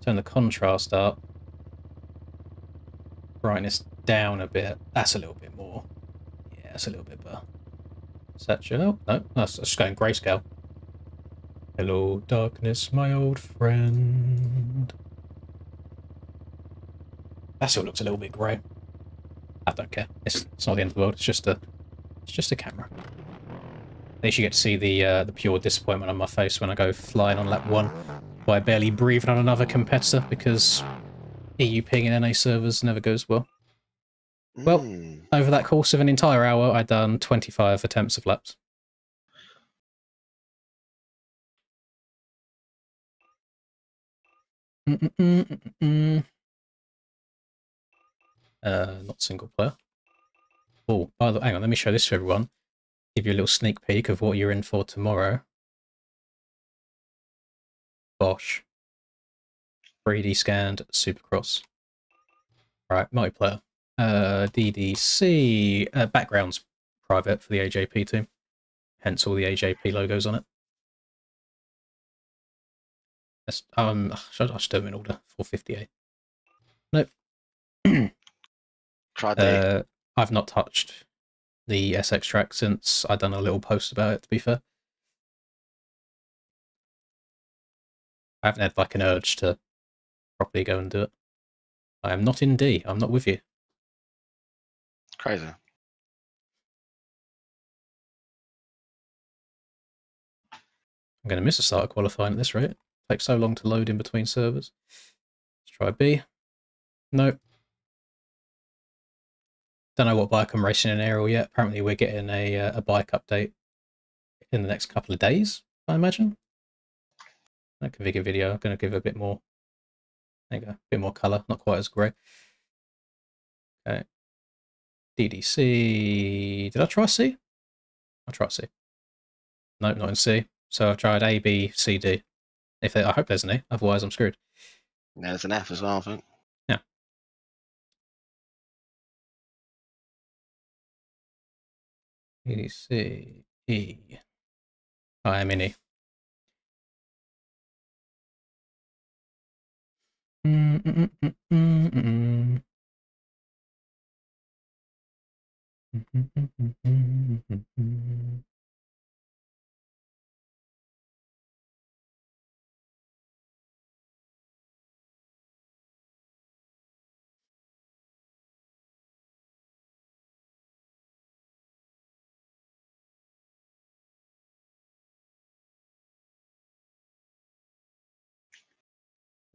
Turn the contrast up. Brightness down a bit. That's a little bit more. Yeah, that's a little bit better. Saturate. Oh, no, that's just going grayscale. Hello, darkness, my old friend. That still looks a little bit grey. I don't care. It's not the end of the world. It's just a camera. At least you get to see the pure disappointment on my face when I go flying on lap 1 by barely breathing on another competitor because EU ping in NA servers never goes well. Well, over that course of an entire hour, I'd done 25 attempts of laps. Not single player. Oh, by the way, hang on, let me show this to everyone. Give you a little sneak peek of what you're in for tomorrow. Bosch. 3D scanned Supercross. Right, multiplayer. DDC. Background's private for the AJP team. Hence all the AJP logos on it. That's, I should do them in order. 458. Nope. Try D. I've not touched the SX track since I've done a little post about it, to be fair. I haven't had like an urge to properly go and do it. I am not in D. I'm not with you. Crazy. I'm going to miss a start of qualifying at this rate. It takes so long to load in between servers. Let's try B. Nope. Don't know what bike I'm racing in Aerial yet. Apparently we're getting a bike update in the next couple of days, I imagine. That configure video. I'm going to give it a bit more, there you go, a bit more colour, not quite as grey. Okay. DDC. Did I try C? I'll try C. Nope, not in C. So I've tried A, B, C, D. I hope there's an A, otherwise I'm screwed. Yeah, there's an F as well, I think. Yeah. DDC, E. I am in E.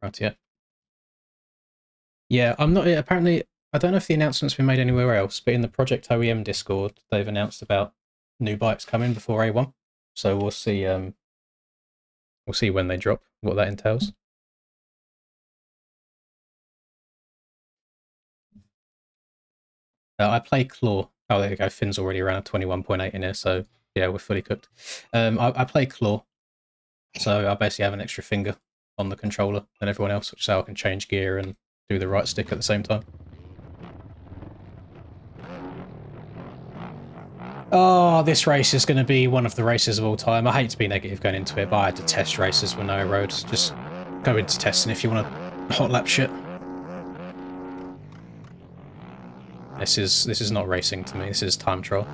Right, yeah. Yeah, I'm not. Apparently, I don't know if the announcement's been made anywhere else, but in the Project OEM Discord, they've announced about new bikes coming before A1. So we'll see. We'll see when they drop, what that entails. I play Claw. Oh, there you go. Finn's already around 21.8 in here, so yeah, we're fully cooked. I play Claw, so I basically have an extra finger on the controller than everyone else, which is how I can change gear and do the right stick at the same time. Oh, this race is going to be one of the races of all time. I hate to be negative going into it, but I had to test races with no roads. Just go into testing if you want to hot lap shit. This is not racing to me. This is time trial.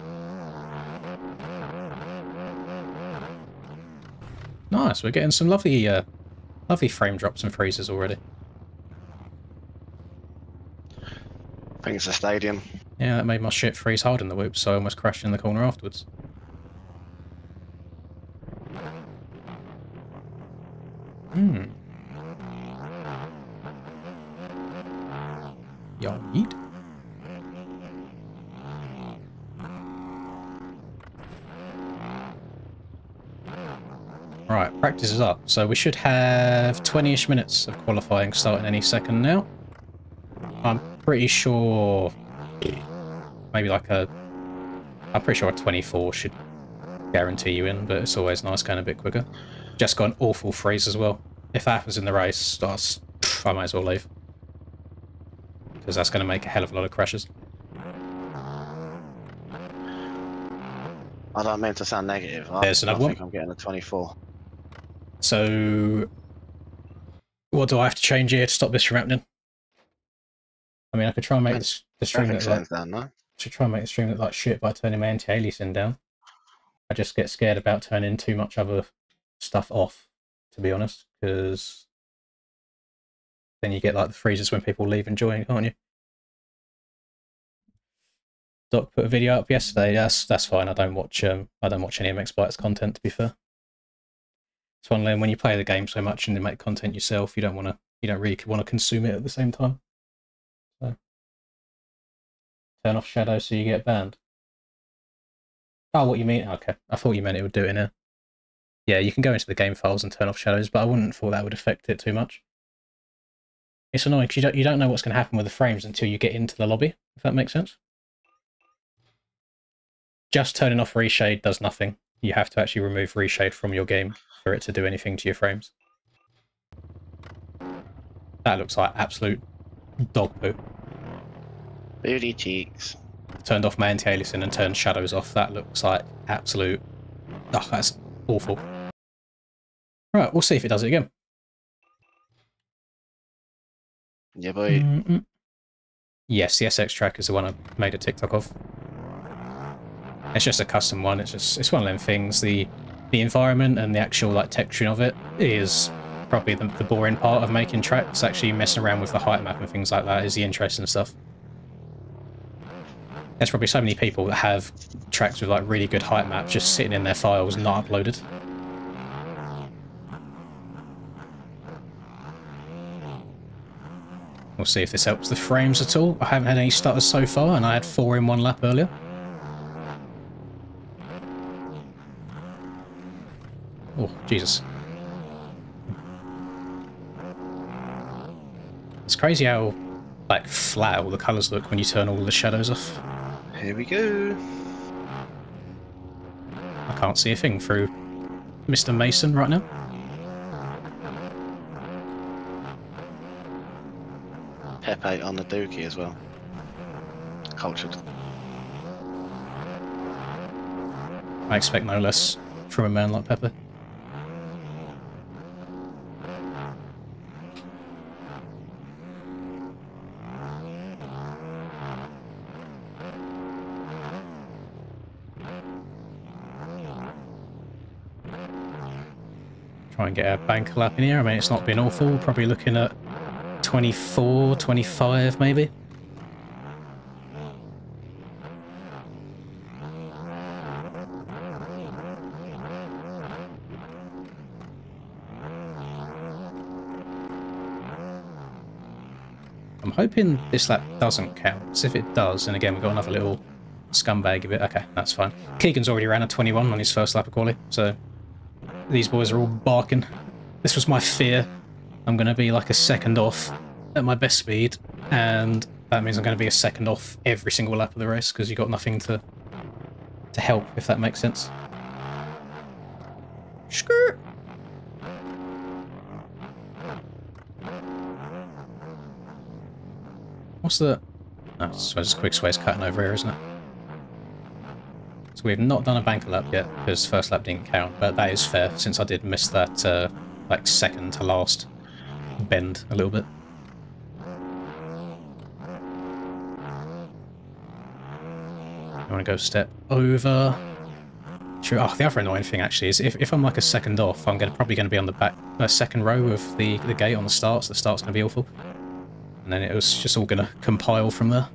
Nice. We're getting some lovely, lovely frame drops and freezes already. I think it's a stadium. Yeah, that made my shit freeze hard in the whoop, so I almost crashed in the corner afterwards. Y'all eat? Right, practice is up, so we should have 20-ish minutes of qualifying starting any second now. I'm pretty sure maybe like I'm pretty sure a 24 should guarantee you in, but it's always nice going a bit quicker. Just got an awful freeze as well. If that happens in the race, I might as well leave. Because that's going to make a hell of a lot of crashes. I don't mean to sound negative. There's another I one. think I'm getting a 24. So, what do I have to change here to stop this from happening? I mean, I could try and make the stream look like, down, no? should try and make the stream look like shit by turning my anti-aliasing down. I just get scared about turning too much other stuff off, to be honest, because then you get like the freezes when people leave and join, can't you? Doc put a video up yesterday. That's fine. I don't watch any MX Bytes content, to be fair. It's one of them, when you play the game so much and you make content yourself, you don't really want to consume it at the same time. So turn off shadows so you get banned. Oh, what you mean? Okay, I thought you meant it would do it in here. Yeah, you can go into the game files and turn off shadows, but I wouldn't thought that would affect it too much. It's annoying because you don't know what's going to happen with the frames until you get into the lobby, if that makes sense. Just turning off reshade does nothing. You have to actually remove reshade from your game for it to do anything to your frames. That looks like absolute dog poo. Booty cheeks. Turned off my anti-aliasing and turned shadows off. That looks like absolute... Oh, that's awful. Right, we'll see if it does it again. Yeah, boy. Yes, the SX track is the one I made a TikTok of. It's just a custom one. It's one of them things. The environment and the actual like texturing of it is probably the boring part of making tracks. Actually messing around with the height map and things like that is the interesting stuff. There's probably so many people that have tracks with like really good height maps just sitting in their files, not uploaded. We'll see if this helps the frames at all. I haven't had any stutters so far, and I had 4 in one lap earlier. Oh, Jesus. It's crazy how, like, flat all the colours look when you turn all the shadows off. Here we go. I can't see a thing through Mr. Mason right now. Pepe on the dookie as well. Cultured. I expect no less from a man like Pepper. Try and get a bank lap in here. I mean, it's not been awful. Probably looking at 24, 25 maybe. I'm hoping this lap doesn't count. So if it does, and again we've got another little scumbag of it. Okay, that's fine. Keegan's already ran a 21 on his first lap of quali, so these boys are all barking. This was my fear. I'm going to be like a second off at my best speed, and that means I'm going to be a second off every single lap of the race because you've got nothing to help, if that makes sense. Skirt. What's the... Oh, it's just quick sway's cutting over here, isn't it? So we've not done a banker lap yet because first lap didn't count, but that is fair since I did miss that like second to last bend a little bit. I want to go step over. Sure. Oh, the other annoying thing actually is if I'm like a second off, I'm probably going to be on the back second row of the gate on the start, so the start's going to be awful. And then it was just all going to compile from there.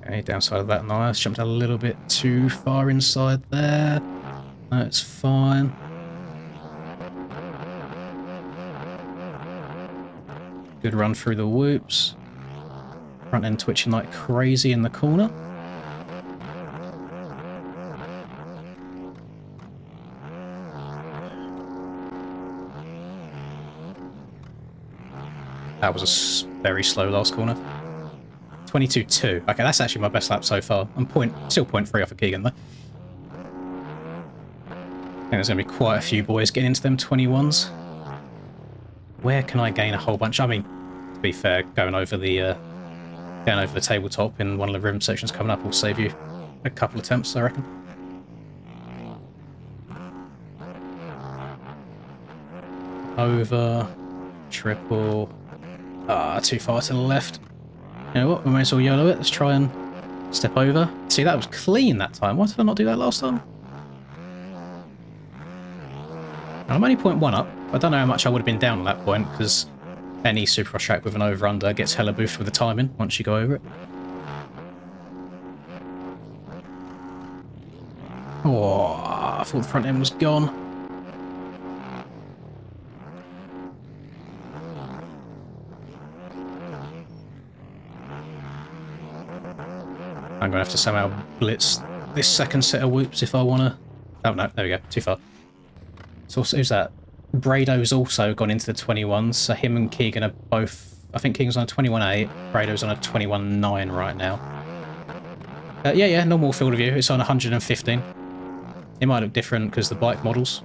Okay, downside of that, nice. Jumped a little bit too far inside there. That's fine. Good run through the whoops. Front end twitching like crazy in the corner. That was a very slow last corner. 22.2. Okay, that's actually my best lap so far. I'm still 0.3 off of Keegan though. I think there's going to be quite a few boys getting into them 21s. Where can I gain a whole bunch? I mean, to be fair, going over the tabletop in one of the rim sections coming up will save you a couple attempts, I reckon. Over, triple. Ah, too far to the left. You know what, we may as well YOLO it. Let's try and step over. See, that was clean that time. Why did I not do that last time? I'm only 0.1 up. I don't know how much I would have been down at that point, because any Supercross track with an over-under gets hella boofed with the timing once you go over it. Oh, I thought the front end was gone. I'm going to have to somehow blitz this second set of whoops if I want to... Oh no, there we go, too far. So who's that? Brado's also gone into the 21s, so him and Keegan are both I think King's on a 21.8, Brado's on a 21.9 right now. Yeah, normal field of view. It's on 115. It might look different because the bike models.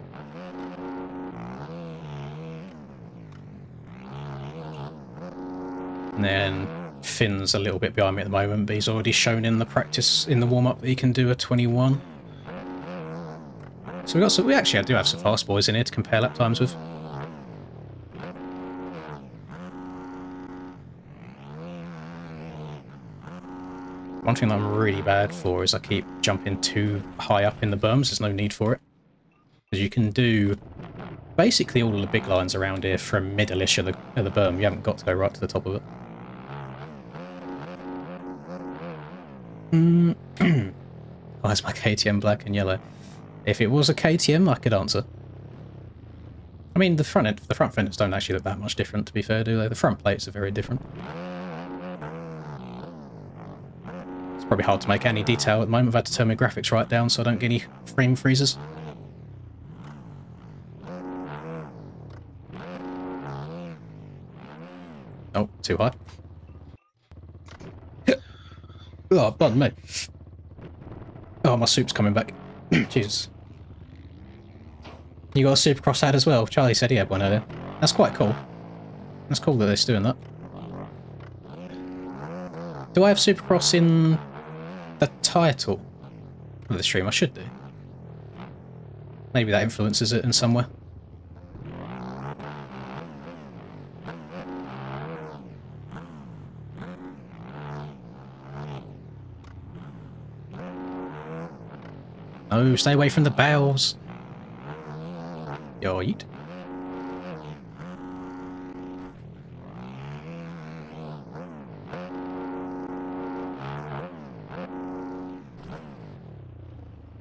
And then Finn's a little bit behind me at the moment, but he's already shown in the practice, in the warm-up, that he can do a 21. So we actually do have some fast boys in here to compare lap times with. One thing that I'm really bad for is I keep jumping too high up in the berms. There's no need for it. Because you can do basically all of the big lines around here from middle-ish of the berm. You haven't got to go right to the top of it. Why is my KTM black and yellow? If it was a KTM, I could answer. I mean, the front fenders don't actually look that much different, to be fair, do they? The front plates are very different. It's probably hard to make any detail at the moment. I've had to turn my graphics right down so I don't get any frame freezes. Oh, too high. Oh, pardon me. Oh, my soup's coming back. Jesus. You got a Supercross ad as well? Charlie said he had one earlier. That's quite cool. That's cool that they're doing that. Do I have Supercross in the title of the stream? I should do. Maybe that influences it in some way. No, stay away from the bales. Yoit.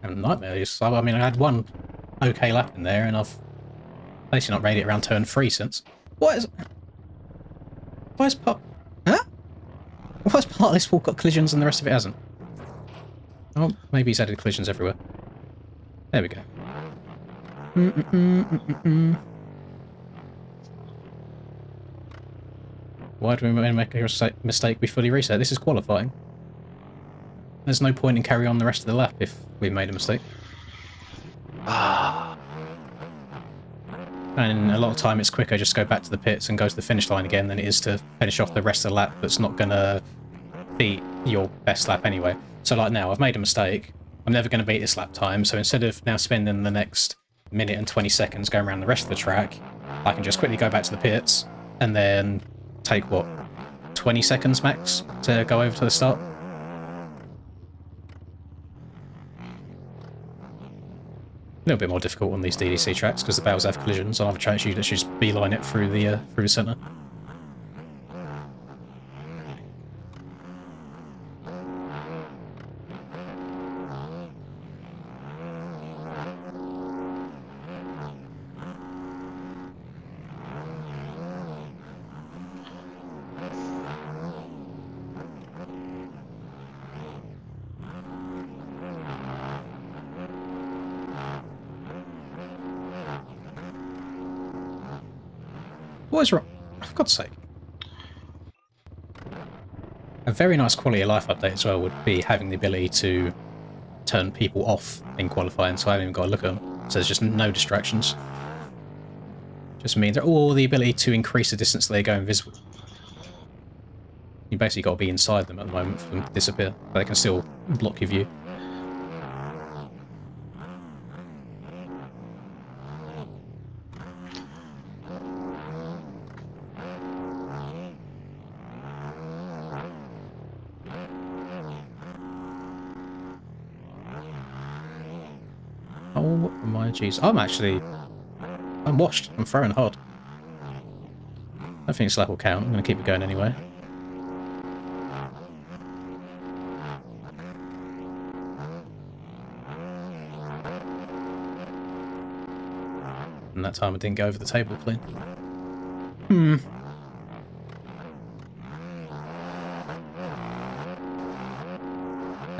Nightmares. I mean, I had one okay lap in there, and I've basically not made it around turn 3 since. What is? Why is part? Huh? Why has part of this wall got collisions and the rest of it hasn't? Oh, maybe he's added collisions everywhere. There we go. Why do we make a mistake? We fully reset. This is qualifying. There's no point in carry on the rest of the lap if we made a mistake. And a lot of time it's quicker just go back to the pits and go to the finish line again than it is to finish off the rest of the lap that's not going to beat your best lap anyway. So like now, I've made a mistake. I'm never going to beat this lap time, so instead of now spending the next minute and 20 seconds going around the rest of the track, I can just quickly go back to the pits and then take, what, 20 seconds max to go over to the start? A little bit more difficult on these DDC tracks because the bales have collisions. On other tracks you literally just beeline it through the centre. What is wrong? For God's sake. A very nice quality of life update as well would be having the ability to turn people off in qualifying, so I haven't even got to look at them. So there's just no distractions. Just means the ability to increase the distance they go invisible. You basically got to be inside them at the moment for them to disappear, but they can still block your view. Oh my jeez. I'm washed. I'm throwing hard. I think this lap will count. I'm going to keep it going anyway. And that time I didn't go over the table clean.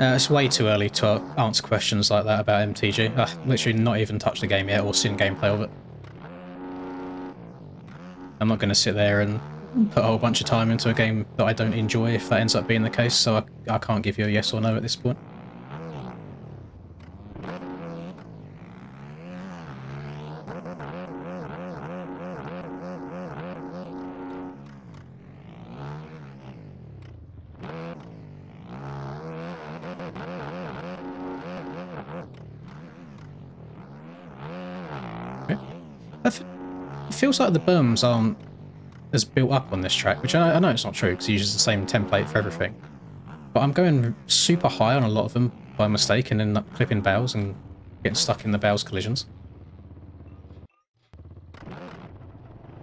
It's way too early to answer questions like that about MTG. I've literally not even touched the game yet or seen gameplay of it. I'm not going to sit there and put a whole bunch of time into a game that I don't enjoy if that ends up being the case, so I can't give you a yes or no at this point. It feels like the berms aren't as built up on this track, which I know it's not true because it uses the same template for everything. But I'm going super high on a lot of them by mistake and then clipping bales and getting stuck in the bales collisions.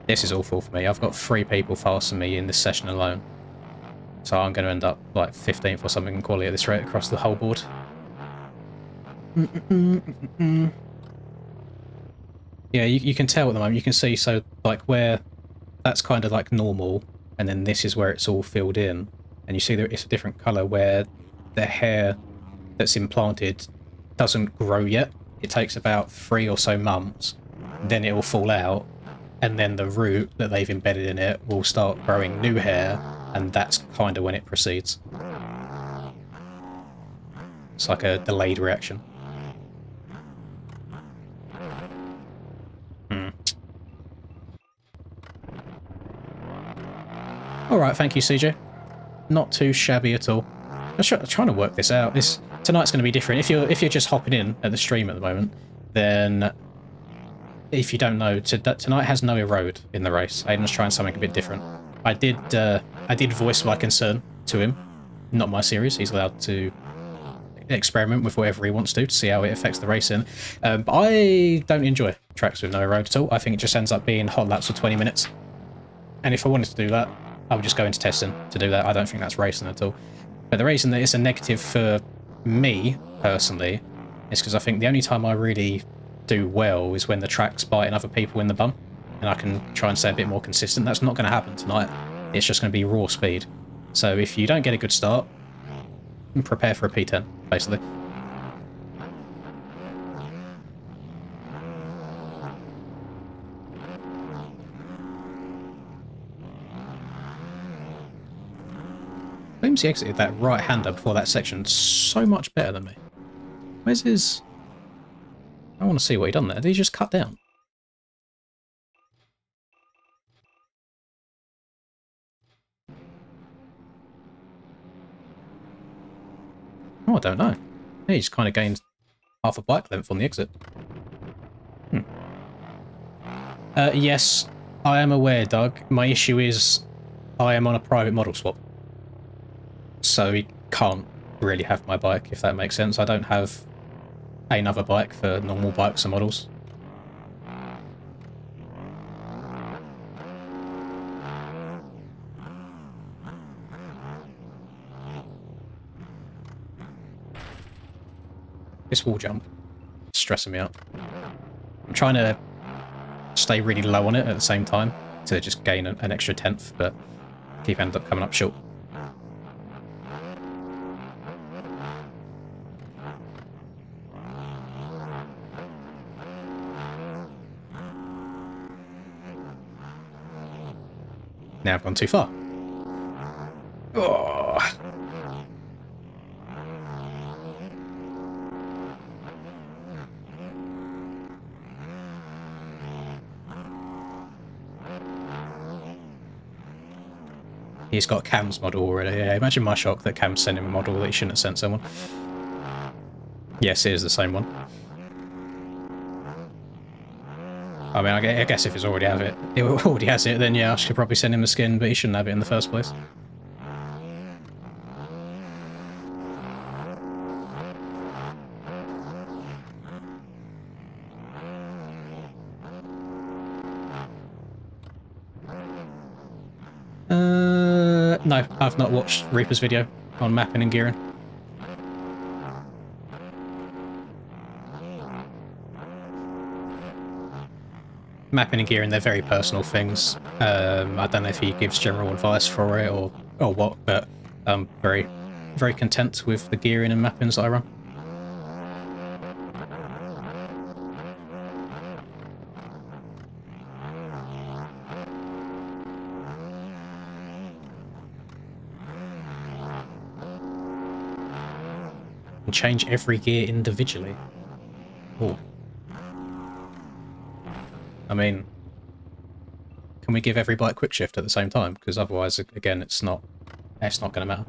This is awful for me. I've got 3 people faster than me in this session alone. So I'm going to end up like 15th or something in quality at this rate across the whole board. Yeah, you can tell at the moment. You can see, so like where that's kind of like normal, and then this is where it's all filled in. And you see that it's a different colour where the hair that's implanted doesn't grow yet. It takes about 3 or so months, then it will fall out, and then the root that they've embedded in it will start growing new hair, and that's kind of when it proceeds. It's like a delayed reaction. Alright, thank you, CJ. Not too shabby at all. I'm trying to work this out. Tonight's going to be different. If you're just hopping in at the stream at the moment, then if you don't know, tonight has no erode in the race. Aiden's trying something a bit different. I did voice my concern to him. Not my series. He's allowed to experiment with whatever he wants to see how it affects the racing. But I don't enjoy tracks with no erode at all. I think it just ends up being hot laps for 20 minutes. And if I wanted to do that, I would just go into testing to do that. I don't think that's racing at all. But the reason that it's a negative for me, personally, is because I think the only time I really do well is when the track's biting other people in the bum. And I can try and stay a bit more consistent. That's not going to happen tonight. It's just going to be raw speed. So if you don't get a good start, prepare for a P10, basically. He exited that right-hander before that section so much better than me. Where's his... I want to see what he done there. Did he just cut down? Oh, I don't know. He's kind of gained half a bike length on the exit. Yes, I am aware, Doug. My issue is I am on a private model swap. So he can't really have my bike, if that makes sense. I don't have another bike for normal bikes and models. This wall jump is stressing me out. I'm trying to stay really low on it at the same time to just gain an extra 10th, but keep end up coming up short. Now I've gone too far. Oh. He's got Cam's model already. Yeah, imagine my shock that Cam sent him a model that he shouldn't have sent someone. Yes, it is the same one. I mean, I guess if it's already has it, then yeah, I should probably send him the skin, but he shouldn't have it in the first place. No, I've not watched Reaper's video on mapping and gearing. Mapping and gearing, they're very personal things. I don't know if he gives general advice for it or what, but I'm very, very content with the gearing and mappings that I run. And change every gear individually. Oh. I mean, can we give every bike quick shift at the same time? Because otherwise, again, it's not going to matter.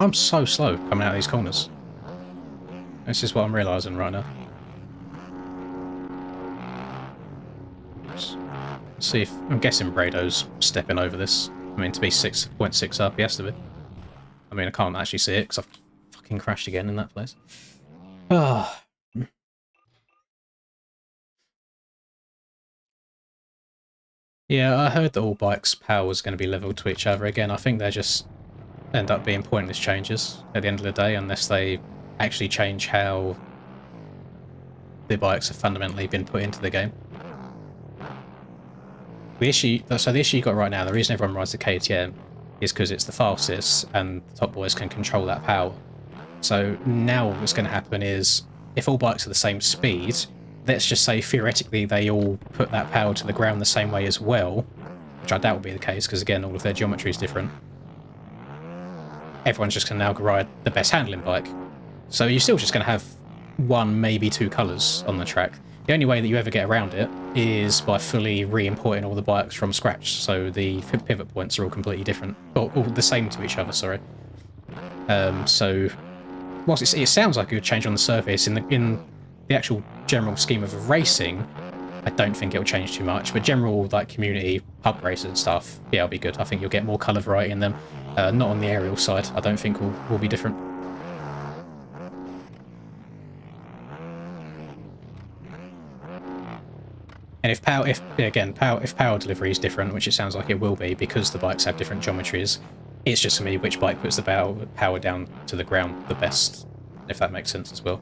I'm so slow coming out of these corners. This is what I'm realising right now. Let's see if... I'm guessing Brado's stepping over this. I mean, to be 6.6 up, he has to be. I mean, I can't actually see it because I've fucking crashed again in that place. Ah. Yeah, I heard that all bikes' power was going to be level to each other again. I think they're just end up being pointless changes at the end of the day unless they actually change how the bikes have fundamentally been put into the game. The issue you got right now, the reason everyone rides the KTM is because it's the fastest and the top boys can control that power. So now what's going to happen is if all bikes are the same speed, let's just say theoretically they all put that power to the ground the same way as well, which I doubt will be the case because again all of their geometry is different. Everyone's just going to now ride the best handling bike. So you're still just going to have one, maybe two colours on the track. The only way that you ever get around it is by fully re-importing all the bikes from scratch. So the pivot points are all completely different, or all the same to each other, sorry. So whilst it sounds like a good change on the surface, in the actual general scheme of racing, I don't think it'll change too much. But general like community pub races and stuff, yeah, it'll be good. I think you'll get more colour variety in them. Not on the aerial side. I don't think will be different. And if power delivery is different, which it sounds like it will be because the bikes have different geometries, it's just for me which bike puts the power down to the ground the best, if that makes sense as well.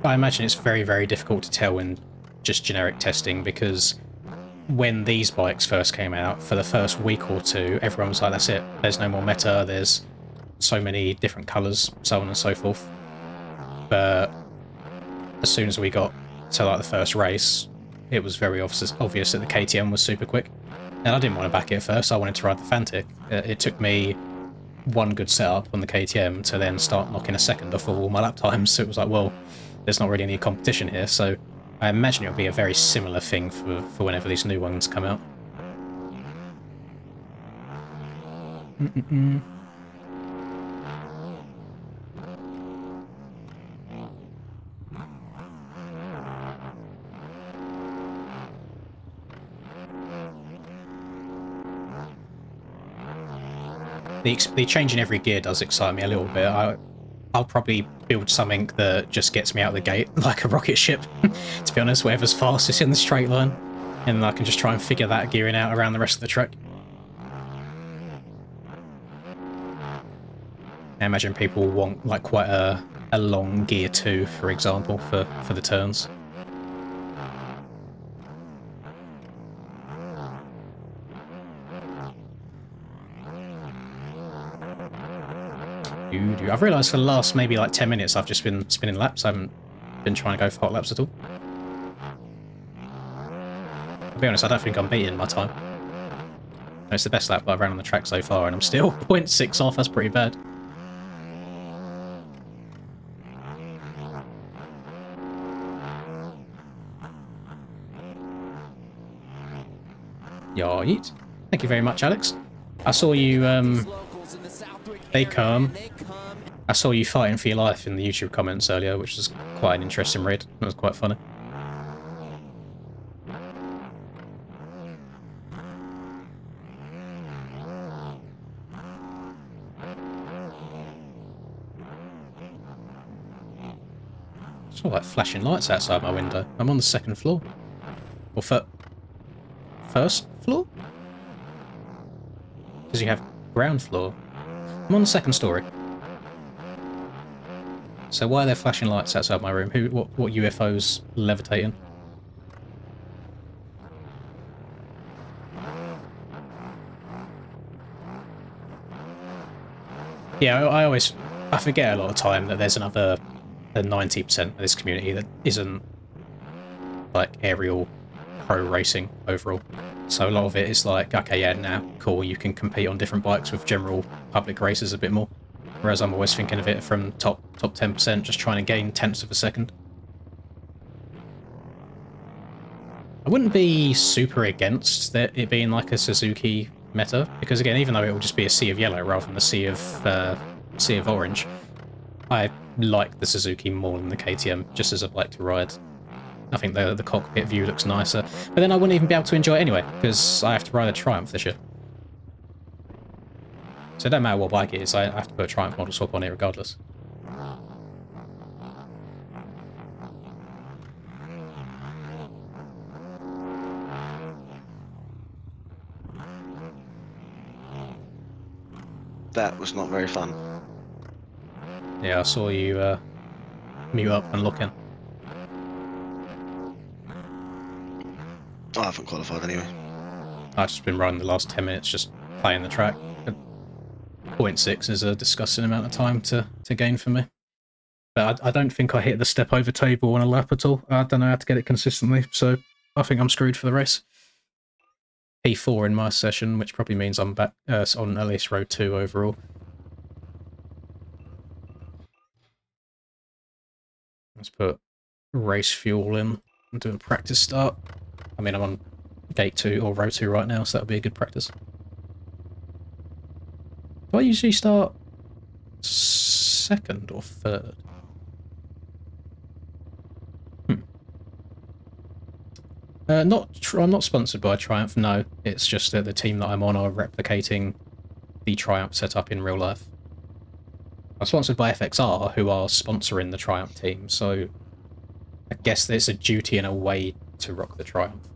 I imagine it's very, very difficult to tell in just generic testing because when these bikes first came out, for the first week or two, everyone was like, that's it, there's no more meta, there's so many different colours, so on and so forth. But as soon as we got to like the first race, it was very obvious that the KTM was super quick. And I didn't want to back it at first, I wanted to ride the Fantic. It took me one good setup on the KTM to then start knocking a second off all my lap times, so it was like, well, there's not really any competition here, so I imagine it'll be a very similar thing for whenever these new ones come out. The change in every gear does excite me a little bit. I'll probably build something that just gets me out of the gate like a rocket ship, to be honest, whatever's fastest in the straight line. And I can just try and figure that gearing out around the rest of the track. I imagine people want like quite a long gear 2, for example, for the turns. I've realised for the last maybe like 10 minutes I've just been spinning laps. I haven't been trying to go for hot laps at all. To be honest, I don't think I'm beating my time. It's the best lap I've ran on the track so far and I'm still 0.6 off, that's pretty bad. Yeet. Thank you very much, Alex. I saw you, they come. I saw you fighting for your life in the YouTube comments earlier, which was quite an interesting read. It was quite funny. It's all like flashing lights outside my window. I'm on the second floor. Or first floor? Because you have ground floor. I'm on the second story. So why are there flashing lights outside my room? What UFO's levitating? Yeah, I forget a lot of time that there's another 90% of this community that isn't like aerial pro racing overall. So a lot of it is like, okay, yeah, now cool, you can compete on different bikes with general public races a bit more. Whereas I'm always thinking of it from top 10%, just trying to gain tenths of a second. I wouldn't be super against it being like a Suzuki meta, because again, even though it will just be a sea of yellow rather than a sea of orange, I like the Suzuki more than the KTM, just as a bike to ride. I think the cockpit view looks nicer, but then I wouldn't even be able to enjoy it anyway, because I have to ride a Triumph this year. So it don't matter what bike it is, I have to put a Triumph model swap on it regardless. That was not very fun. Yeah, I saw you mute up and look in. I haven't qualified anyway. I've just been riding the last 10 minutes just playing the track. 0.6 is a disgusting amount of time to gain for me. But I don't think I hit the step over table on a lap at all. I don't know how to get it consistently, so I think I'm screwed for the race. P4 in my session, which probably means I'm back on at least road 2 overall. Let's put race fuel in and do a practice start. I mean, I'm on gate 2 or row 2 right now, so that'll be a good practice. Do I usually start second or third? I'm not sponsored by Triumph, no. It's just that the team that I'm on are replicating the Triumph setup in real life. I'm sponsored by FXR, who are sponsoring the Triumph team, so I guess there's a duty in a way to rock the Triumph.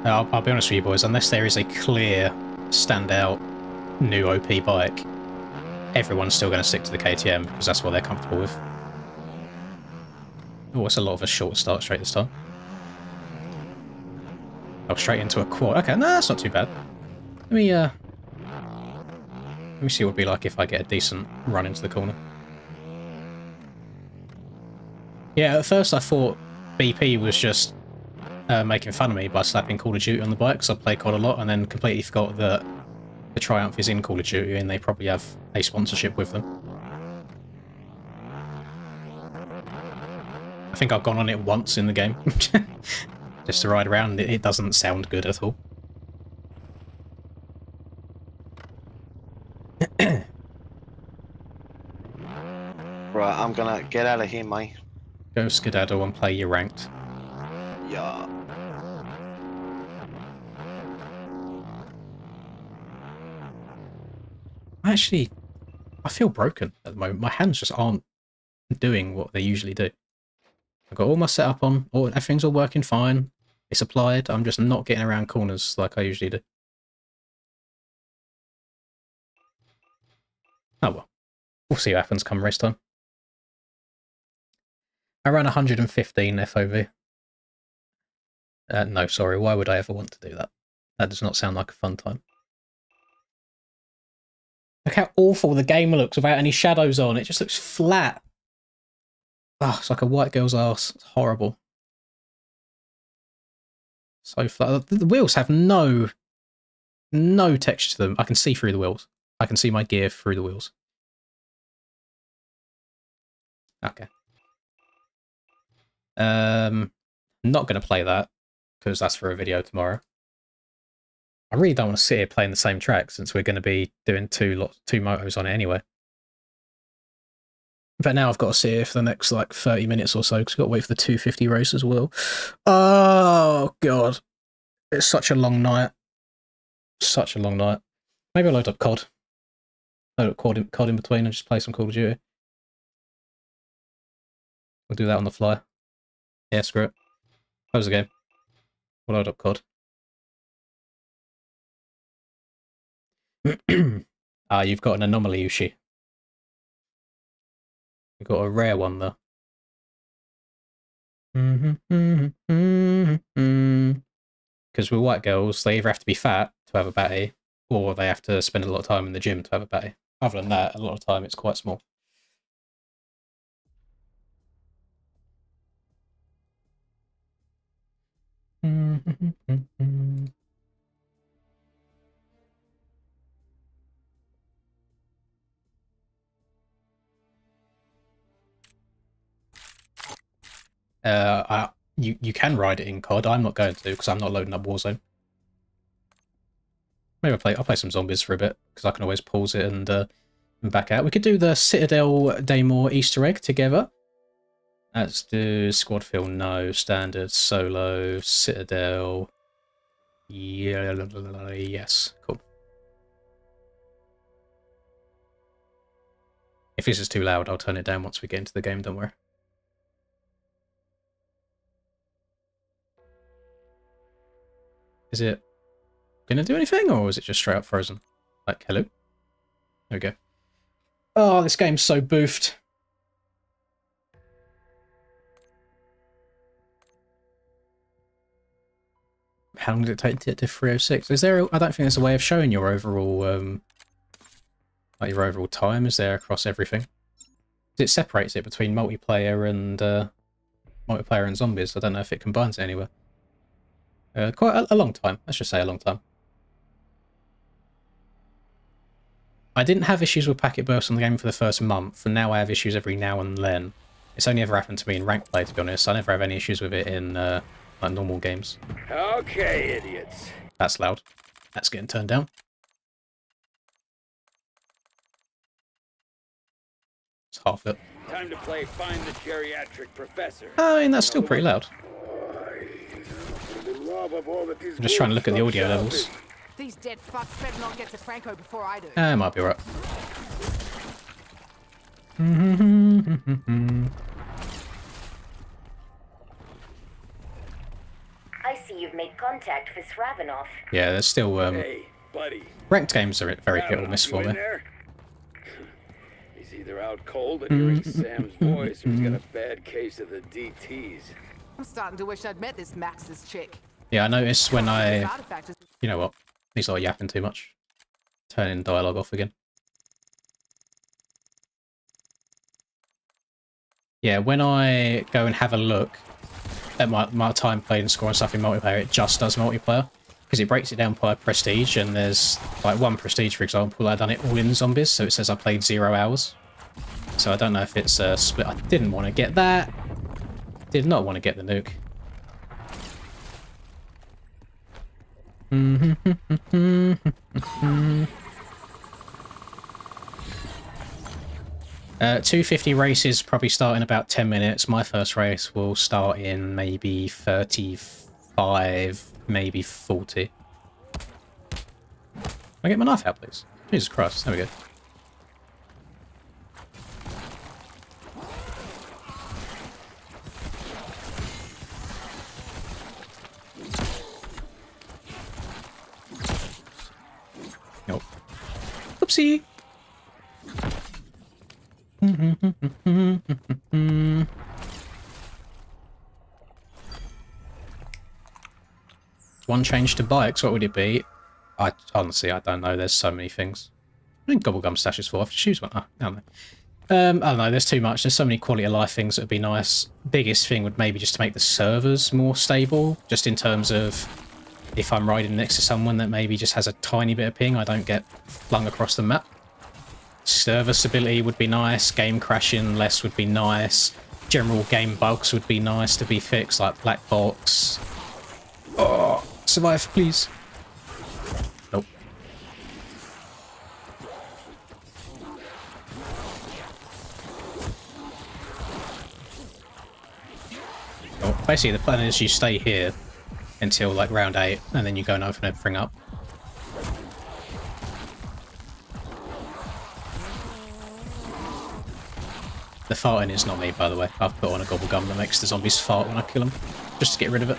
I'll be honest with you boys, unless there is a clear, standout, new OP bike, everyone's still going to stick to the KTM, because that's what they're comfortable with. Oh, it's a lot of a short start straight this time. Oh, straight into a quad. Okay, no, that's not too bad. Let me see what it'd be like if I get a decent run into the corner. Yeah, at first I thought BP was just making fun of me by slapping Call of Duty on the bike, because I play COD a lot, and then completely forgot that the Triumph is in Call of Duty and they probably have a sponsorship with them. I think I've gone on it once in the game, just to ride around. It doesn't sound good at all. Right, I'm gonna get out of here, mate. Go skedaddle and play your ranked. Yeah. Actually, I feel broken at the moment. My hands just aren't doing what they usually do. I've got all my setup on, everything's all working fine. It's applied, I'm just not getting around corners like I usually do. Oh well. We'll see what happens come race time. I ran 115 FOV. No, sorry, why would I ever want to do that? That does not sound like a fun time. Look how awful the game looks without any shadows on. It just looks flat. Oh, it's like a white girl's arse. It's horrible. So flat. The wheels have no texture to them. I can see through the wheels. I can see my gear through the wheels. Okay. Not going to play that, because that's for a video tomorrow. I really don't want to sit here playing the same track, since we're going to be doing two motos on it anyway. But now I've got to sit here for the next like 30 minutes or so, because I've got to wait for the 250 race as well. Oh god, it's such a long night. Such a long night. Maybe I'll load up COD. Load up COD in between and just play some Call of Duty. We'll do that on the fly. Yeah, screw it. Close the game. We'll load up COD. You've got an anomaly, Ushi. You've got a rare one, though. Because with white girls, they either have to be fat to have a batty, or they have to spend a lot of time in the gym to have a batty. Other than that, a lot of time it's quite small. You can ride it in COD. I'm not going to because I'm not loading up Warzone. Maybe I'll play some zombies for a bit because I can always pause it and back out. We could do the Citadel Daymore Easter egg together. Let's do squad feel, no, standard, solo, Citadel. Yeah, yes, cool. If this is too loud, I'll turn it down once we get into the game, don't worry. Is it going to do anything, or is it just straight up frozen? Like, hello? There we go. Oh, this game's so boofed. How long did it take to get to 306? Is there? I don't think there's a way of showing your overall, like your overall time. Is there across everything? It separates it between multiplayer and zombies. I don't know if it combines it anywhere. Quite a long time. Let's just say a long time. I didn't have issues with packet bursts on the game for the first month, and now I have issues every now and then. It's only ever happened to me in ranked play, to be honest. I never have any issues with it in like normal games. Okay, idiots. That's loud. That's getting turned down. It's half it. Time to play Find the Geriatric Professor. I mean, that's still pretty loud. I'm just trying to look at the audio levels. These dead fucks better not get to Franco before I do. It might be right. I see you've made contact with Ravenov. Yeah, there's still Hey, buddy. ranked games are very hit or miss for me. He's either out cold and hearing Sam's voice, or he's got a bad case of the DTs. I'm starting to wish I'd met this Max's chick. Yeah, I noticed when I... This artifact is... You know what? These are yapping too much. Turning dialogue off again. Yeah, when I go and have a look at my time played and score and stuff in multiplayer, it just does multiplayer. Because it breaks it down by prestige, and there's like one prestige, for example, I've done it all in zombies, so it says I played 0 hours. So I don't know if it's a split. I didn't want to get that. Did not want to get the nuke. 250 races probably start in about 10 minutes. My first race will start in maybe 35, maybe 40. Can I get my knife out, please? Jesus Christ, there we go. Nope. Oopsie. One change to bikes, what would it be? Honestly, I don't know. There's so many things. I think Gobblegum stash is for. I have to choose one. Oh, I don't know. I don't know. There's too much. There's so many quality of life things that would be nice. Biggest thing would maybe just to make the servers more stable, just in terms of if I'm riding next to someone that maybe just has a tiny bit of ping, I don't get flung across the map. Server stability would be nice. Game crashing less would be nice. General game bugs would be nice to be fixed, like black box. Oh, survive, please. Nope. Oh, basically, the plan is you stay here until like round 8, and then you go and open everything up. The farting is not me, by the way. I've put on a gobble gum that makes the zombies fart when I kill them, just to get rid of it.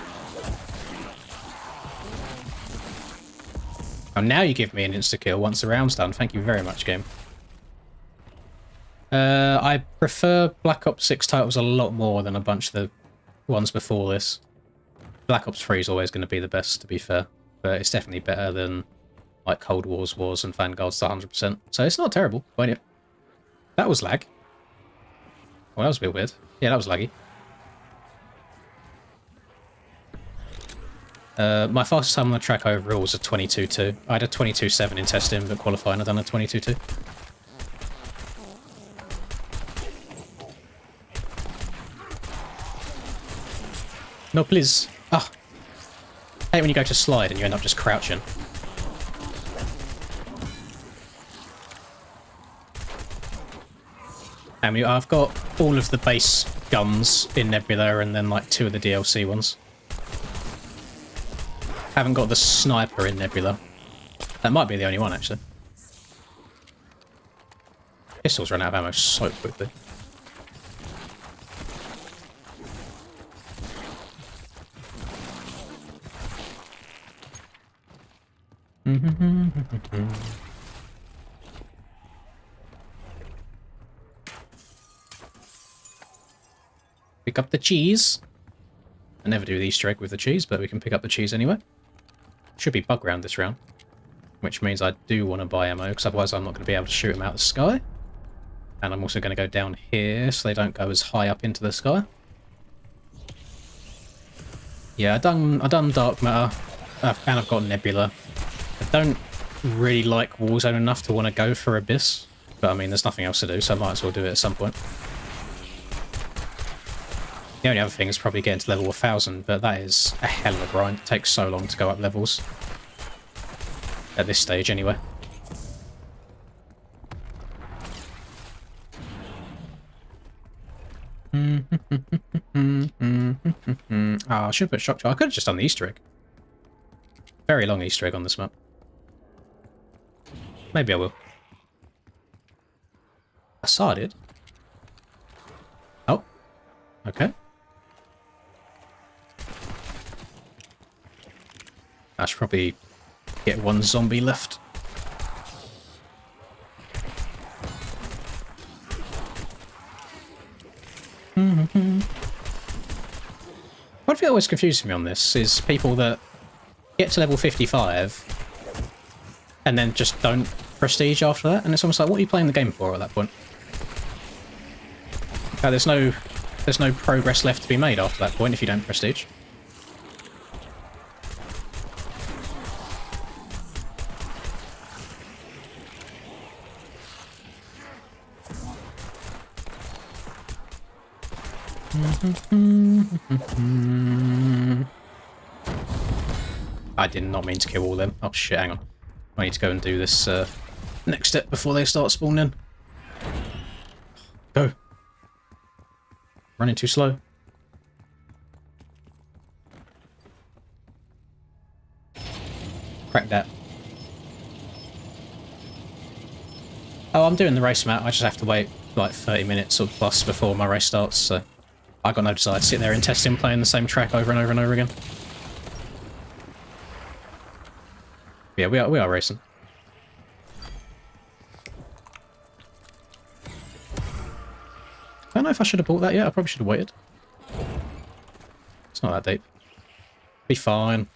Oh, now you give me an insta-kill once the round's done. Thank you very much, game. I prefer Black Ops 6 titles a lot more than a bunch of the ones before this. Black Ops 3 is always going to be the best, to be fair. But it's definitely better than, like, Cold Wars was and Vanguard's 100%. So it's not terrible, won't it? That was lag. Well, that was a bit weird. Yeah, that was laggy. My fastest time on the track overall was a 22.2. I had a 22.7 in testing, but qualifying I'd done a 22.2. No, please. Ah. I hate when you go to slide and you end up just crouching. I mean, I've got all of the base guns in Nebula and then like 2 of the DLC ones. Haven't got the sniper in Nebula. That might be the only one, actually. Pistols run out of ammo so quickly. Pick up the cheese. I never do the Easter egg with the cheese, but we can pick up the cheese anyway. Should be bug round this round, which means I do want to buy ammo, because otherwise I'm not going to be able to shoot them out of the sky. And I'm also going to go down here, so they don't go as high up into the sky. Yeah, I done Dark Matter, and I've got Nebula. I don't really like Warzone enough to want to go for Abyss, but I mean, there's nothing else to do, so I might as well do it at some point. The only other thing is probably getting to level 1000, but that is a hell of a grind. It takes so long to go up levels. At this stage, anyway. I should put shock charge. I could have just done the Easter egg. Very long Easter egg on this map. Maybe I will. I saw it. Oh. Okay. I should probably get one zombie left. One thing that always confuses me on this is people that get to level 55 and then just don't prestige after that, and it's almost like, what are you playing the game for at that point? There's no progress left to be made after that point if you don't prestige. I did not mean to kill all of them. Oh shit, hang on. I need to go and do this next step before they start spawning. Go. Running too slow. Crack that. Oh, I'm doing the race map. I just have to wait like 30 minutes or plus before my race starts, so I got no desire to sit there and test him playing the same track over and over and over again. Yeah, we are racing. I don't know if I should have bought that yet. I probably should have waited. It's not that deep. Be fine.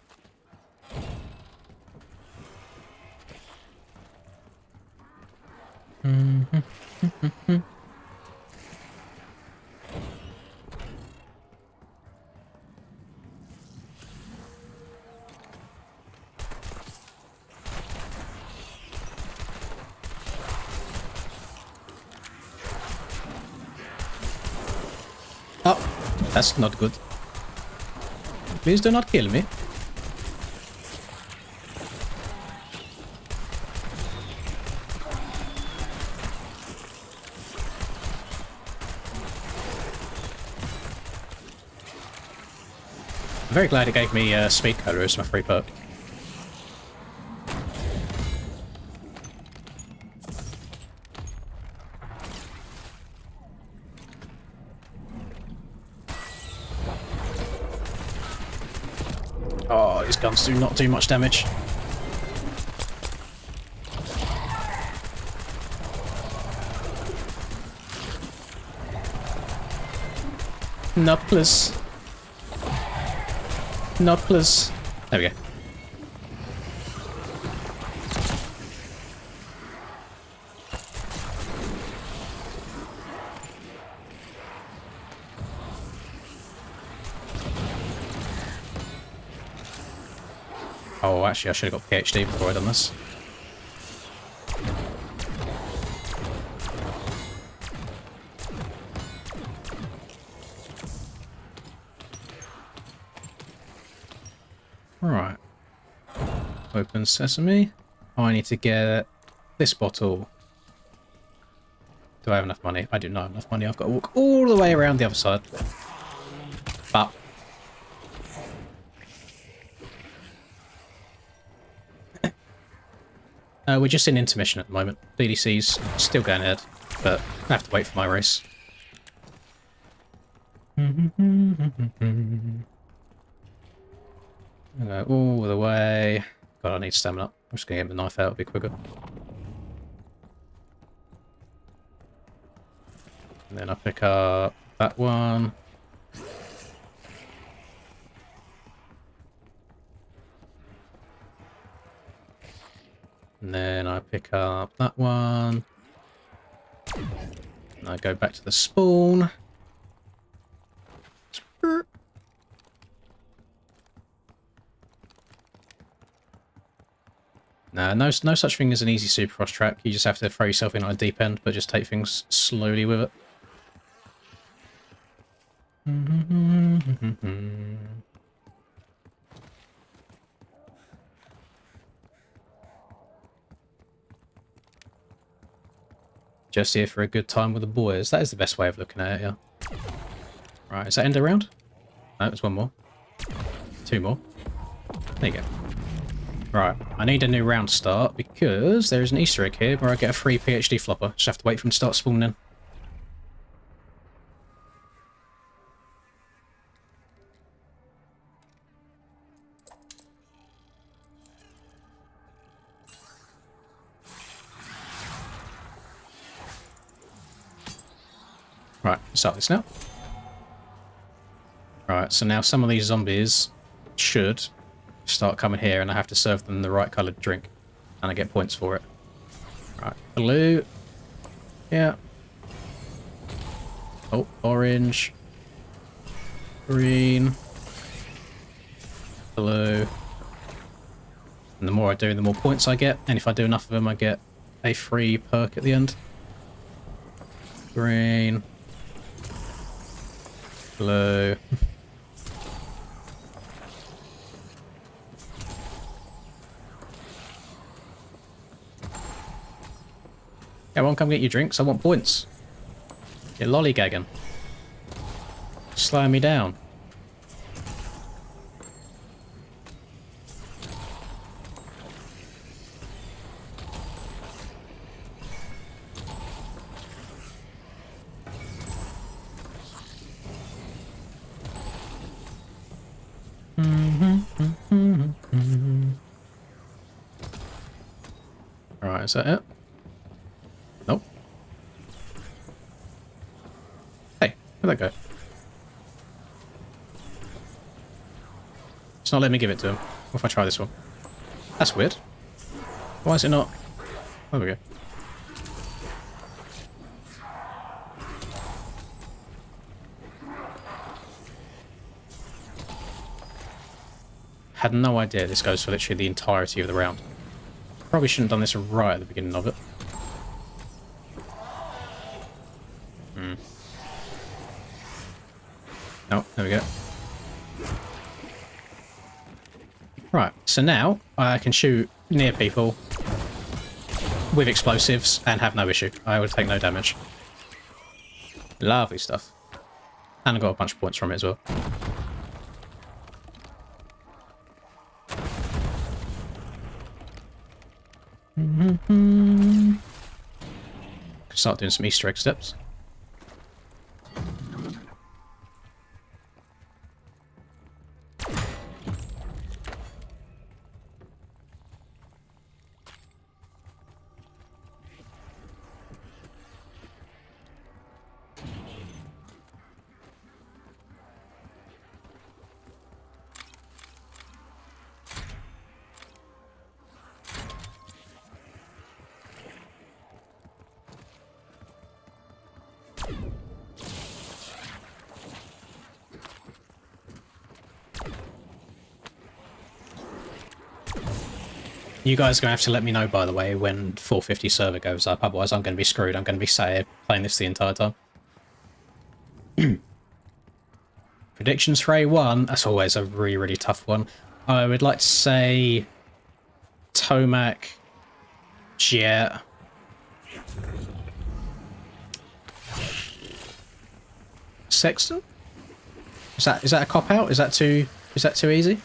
Oh, that's not good. Please do not kill me. I'm very glad it gave me speed cola as my free perk. Oh, these guns do not do much damage. Not plus. Not plus. There we go. Oh, actually, I should have got PhD before I'd done this. Right. Open sesame. I need to get this bottle. Do I have enough money? I do not have enough money. I've got to walk all the way around the other side. But we're just in intermission at the moment. DDC's still going ahead, but I have to wait for my race. Go all the way. God, I need stamina. I'm just going to get the knife out a bit quicker. And then I pick up that one. And then I pick up that one. And I go back to the spawn. Nah, no such thing as an easy supercross track. You just have to throw yourself in on a deep end, but just take things slowly with it. Just here for a good time with the boys. That is the best way of looking at it, yeah. Right, is that end of round? No, there's one more. Two more. There you go. Right, I need a new round start because there is an Easter egg here where I get a free PhD flopper. Just have to wait for him to start spawning in. Right, start this now. Right, so now some of these zombies should start coming here and I have to serve them the right coloured drink. And I get points for it. Right, blue. Yeah. Oh, orange. Green. Blue. And the more I do, the more points I get. And if I do enough of them, I get a free perk at the end. Green. Blue. Everyone come get your drinks, I want points. You're lollygagging. Slowing me down. Alright, is that it? Nope. Hey, where'd that go? It's not letting me give it to him. What if I try this one? That's weird. Why is it not? There we go. Had no idea this goes for literally the entirety of the round. Probably shouldn't have done this right at the beginning of it. Oh, there we go. Right, so now I can shoot near people with explosives and have no issue. I would take no damage. Lovely stuff. And I got a bunch of points from it as well. Start doing some Easter egg steps. You guys are going to have to let me know, by the way, when 450 server goes up. Otherwise, I'm going to be screwed. I'm going to be sat here playing this the entire time. Predictions for A1. That's always a really, really tough one. I would like to say Tomac, Jet, Sexton. Is that a cop out? Is that too easy?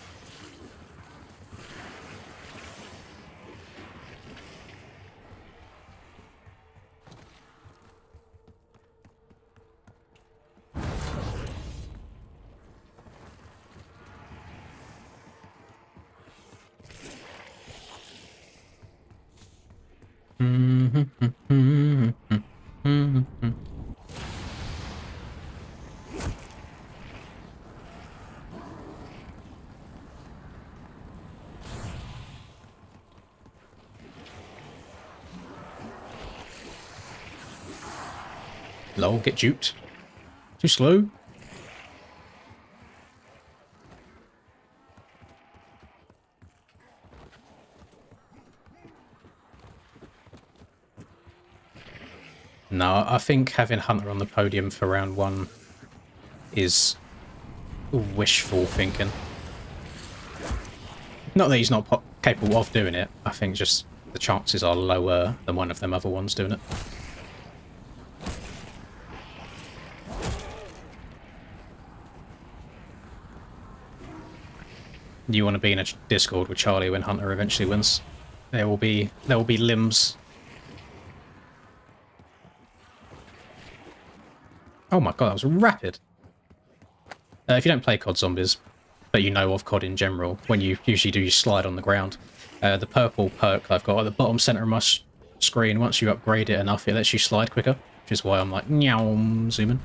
Lol, get duped. Too slow. No, I think having Hunter on the podium for round 1 is wishful thinking. Not that he's not capable of doing it, I think just the chances are lower than one of them other ones doing it. You want to be in a Discord with Charlie when Hunter eventually wins. There will be limbs. Oh my god, that was rapid. If you don't play COD Zombies, but you know of COD in general, when you usually do, you slide on the ground. The purple perk I've got at the bottom center of my screen, once you upgrade it enough, it lets you slide quicker, which is why I'm like, meow, zooming.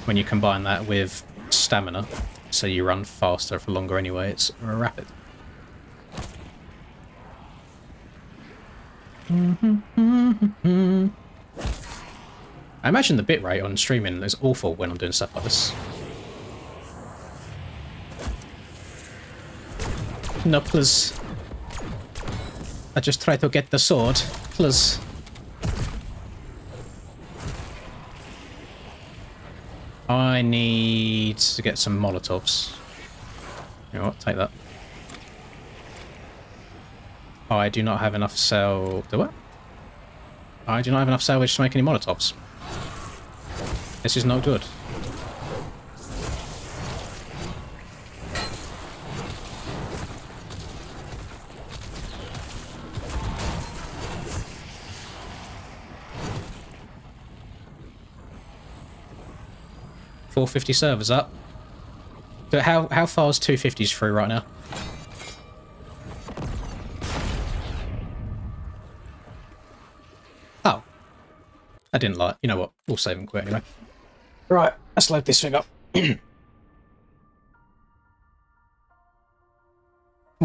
When you combine that with stamina, so you run faster for longer anyway, it's rapid. I imagine the bitrate on streaming is awful when I'm doing stuff like this. No, please. I just try to get the sword, please. I need to get some Molotovs. You know what? Take that. I do not have enough do I? I do not have enough salvage to make any Molotovs. This is not good. .450 servers up. So how far is 250s through right now? Oh. I didn't like. You know what? We'll save and quit anyway. Right, let's load this thing up. We'll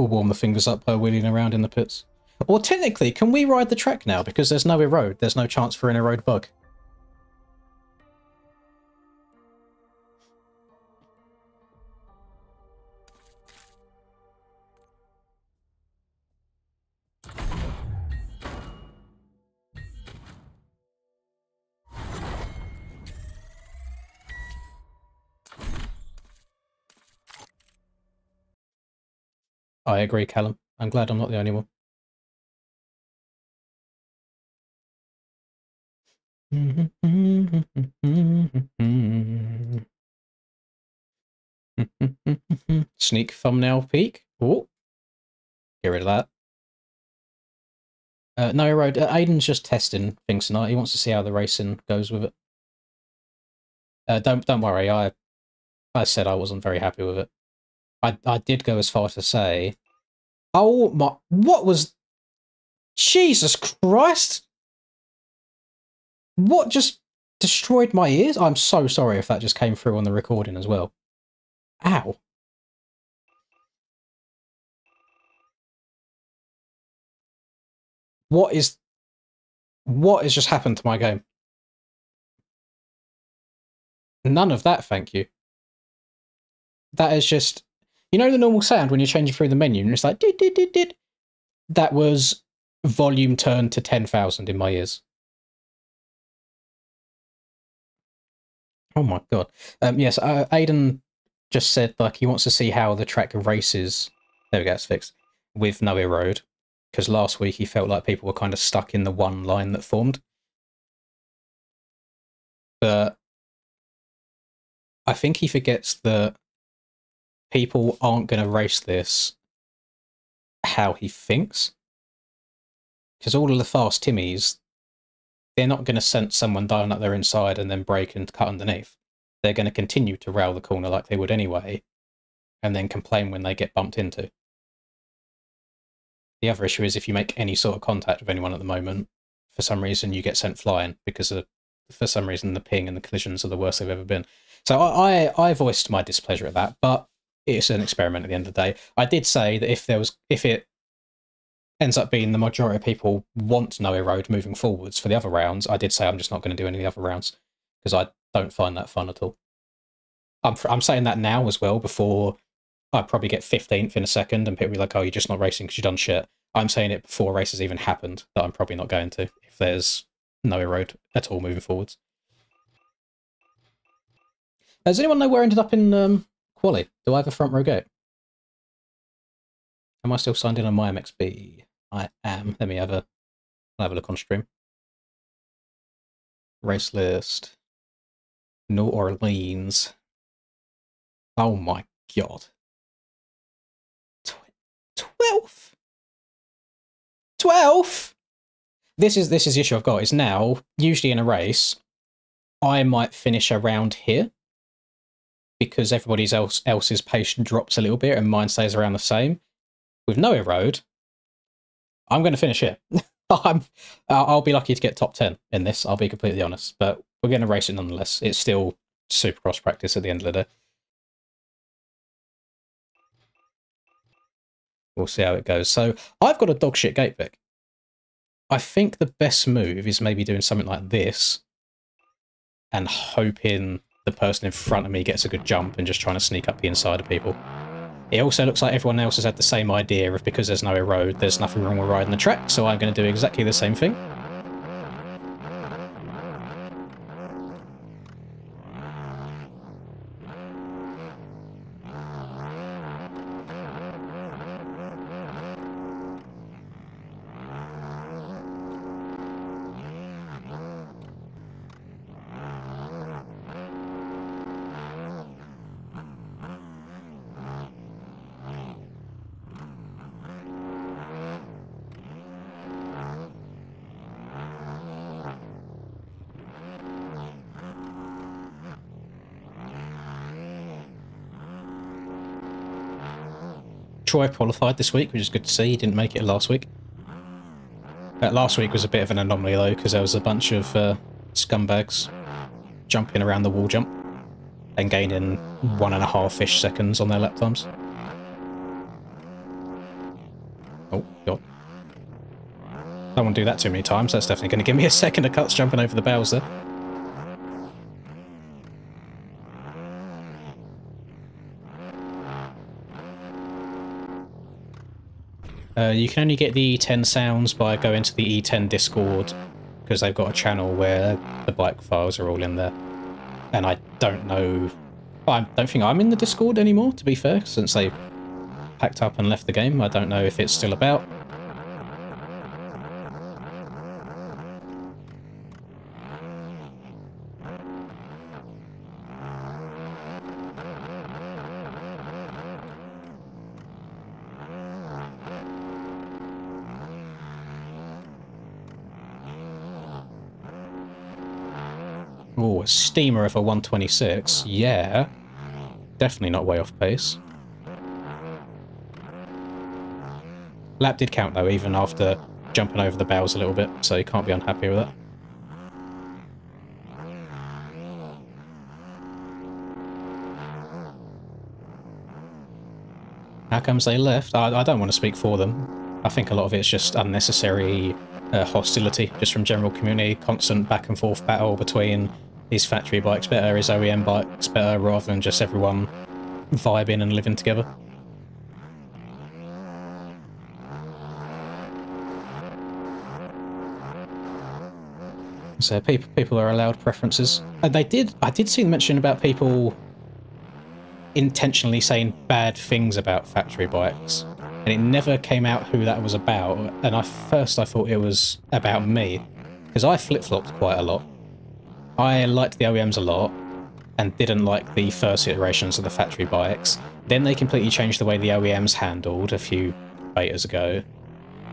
warm the fingers up by wheeling around in the pits. Or technically, can we ride the track now? Because there's no erode. There's no chance for an erode bug. I agree, Callum. I'm glad I'm not the only one. Sneak thumbnail peek. Oh, get rid of that. No road. Aiden's just testing things tonight. He wants to see how the racing goes with it. Don't worry. I said I wasn't very happy with it. I did go as far to say, oh my, what was, Jesus Christ, what just destroyed my ears? I'm so sorry if that just came through on the recording as well. Ow. What has just happened to my game? None of that, thank you. That is just, you know the normal sound when you're changing through the menu and it's like, did. That was volume turned to 10,000 in my ears. Oh my god. Yes, Aiden just said like he wants to see how the track races. There we go, it's fixed. With Nowhere Road. Because last week he felt like people were kind of stuck in the one line that formed. But I think he forgets that people aren't going to race this how he thinks. Because all of the fast Timmies, they're not going to sense someone dying up their inside and then brake and cut underneath. They're going to continue to rail the corner like they would anyway, and then complain when they get bumped into. The other issue is if you make any sort of contact with anyone at the moment, for some reason you get sent flying because for some reason the ping and the collisions are the worst they've ever been. So I voiced my displeasure at that, but it's an experiment at the end of the day. I did say that if it ends up being the majority of people want Nowhere Road moving forwards for the other rounds, I did say I'm just not going to do any of the other rounds because I don't find that fun at all. I'm saying that now as well before I probably get 15th in a second and people be like, oh, you're just not racing because you've done shit. I'm saying it before races even happened that I'm probably not going to if there's Nowhere Road at all moving forwards. Does anyone know where I ended up in Quali? Do I have a front row gate? Am I still signed in on my MXB? I am. Let me have a look on stream. Race list. New Orleans. Oh my god. 12th? 12th? This is the issue I've got, is now, usually in a race, I might finish around here because everybody else's pace drops a little bit and mine stays around the same. With Nowhere Road, I'm going to finish here. I'll be lucky to get top 10 in this, I'll be completely honest, but we're going to race it nonetheless. It's still Supercross practice at the end of the day. We'll see how it goes. So I've got a dogshit gate pick. I think the best move is maybe doing something like this and hoping the person in front of me gets a good jump and just trying to sneak up the inside of people. It also looks like everyone else has had the same idea of because there's no road, there's nothing wrong with riding the track, so I'm going to do exactly the same thing. Troy qualified this week, which is good to see. He didn't make it last week. Last week was a bit of an anomaly though, because there was a bunch of scumbags jumping around the wall jump and gaining 1.5-ish seconds on their lap times. Oh, God. Don't want to do that too many times. That's definitely going to give me a second of cuts jumping over the bales there. You can only get the E10 sounds by going to the E10 Discord, because they've got a channel where the bike files are all in there. And I don't know... I don't think I'm in the Discord anymore, to be fair, since they packed up and left the game. I don't know if it's still about. Oh, a steamer of a 126. Yeah. Definitely not way off pace. Lap did count though, even after jumping over the bales a little bit, so you can't be unhappy with that. How comes they left? I don't want to speak for them. I think a lot of it's just unnecessary hostility, just from general community, constant back and forth battle between his factory bikes better, his OEM bikes better, rather than just everyone vibing and living together. So people are allowed preferences. I did see them mention about people intentionally saying bad things about factory bikes, and it never came out who that was about. And I thought it was about me, because I flip-flopped quite a lot. I liked the OEMs a lot, and didn't like the first iterations of the factory bikes. Then they completely changed the way the OEMs handled a few betas ago,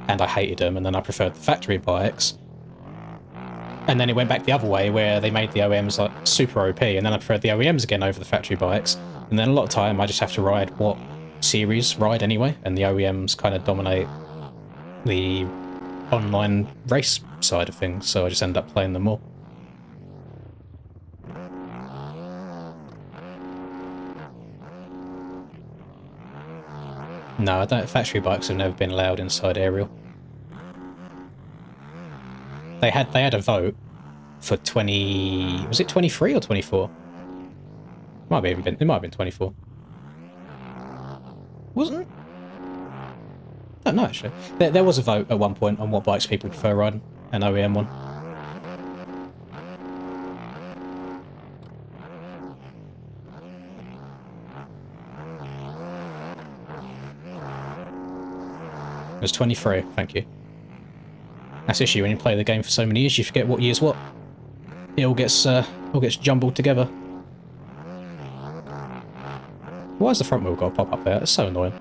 and I hated them, and then I preferred the factory bikes. And then it went back the other way, where they made the OEMs like super OP, and then I preferred the OEMs again over the factory bikes. And then a lot of time I just have to ride what series ride anyway, and the OEMs kind of dominate the online race side of things, so I just end up playing them more. No, factory bikes have never been allowed inside Aerial. They had a vote for 20... Was it 23 or 24? It might have been 24. Wasn't it? Oh, no, actually. There was a vote at one point on what bikes people prefer riding, an OEM one. It was 23, thank you. That's the issue when you play the game for so many years, you forget what year's what. It all gets jumbled together. Why has the front wheel got to pop up there? It's so annoying.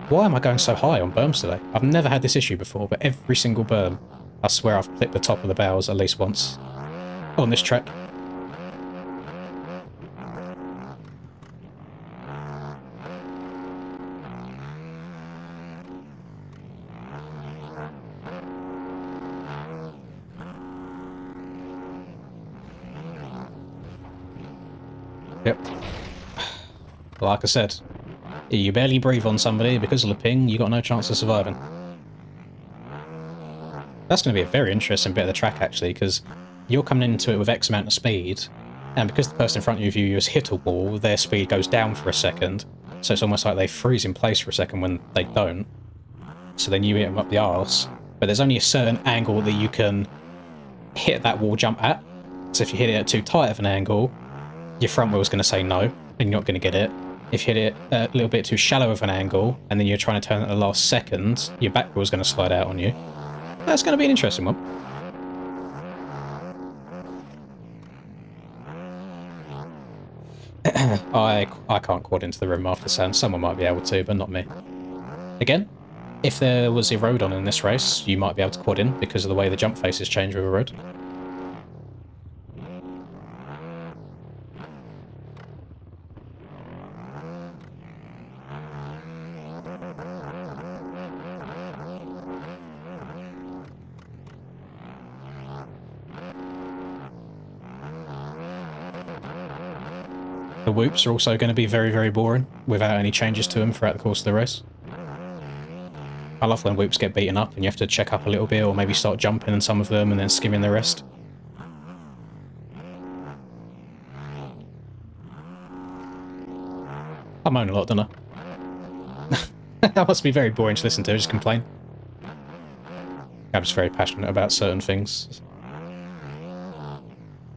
Why am I going so high on berms today? I've never had this issue before, but every single berm, I swear I've clipped the top of the barrels at least once on this track. Yep. Like I said, you barely breathe on somebody because of the ping, you got no chance of surviving. That's going to be a very interesting bit of the track, actually, because you're coming into it with X amount of speed, and because the person in front of you has hit a wall, their speed goes down for a second, so it's almost like they freeze in place for a second when they don't. So then you hit them up the arse, but there's only a certain angle that you can hit that wall jump at. So if you hit it at too tight of an angle, your front wheel's going to say no, and you're not going to get it. If you hit it a little bit too shallow of an angle, and then you're trying to turn at the last second, your back wheel's going to slide out on you. That's going to be an interesting one. I can't quad into the rim after sand. Someone might be able to, but not me. Again, if there was a road on in this race, you might be able to quad in because of the way the jump faces change with a road. The whoops are also going to be very, very boring without any changes to them throughout the course of the race. I love when whoops get beaten up and you have to check up a little bit or maybe start jumping in some of them and then skimming the rest. I moan a lot, don't I? That must be very boring to listen to, just complain. I'm just very passionate about certain things.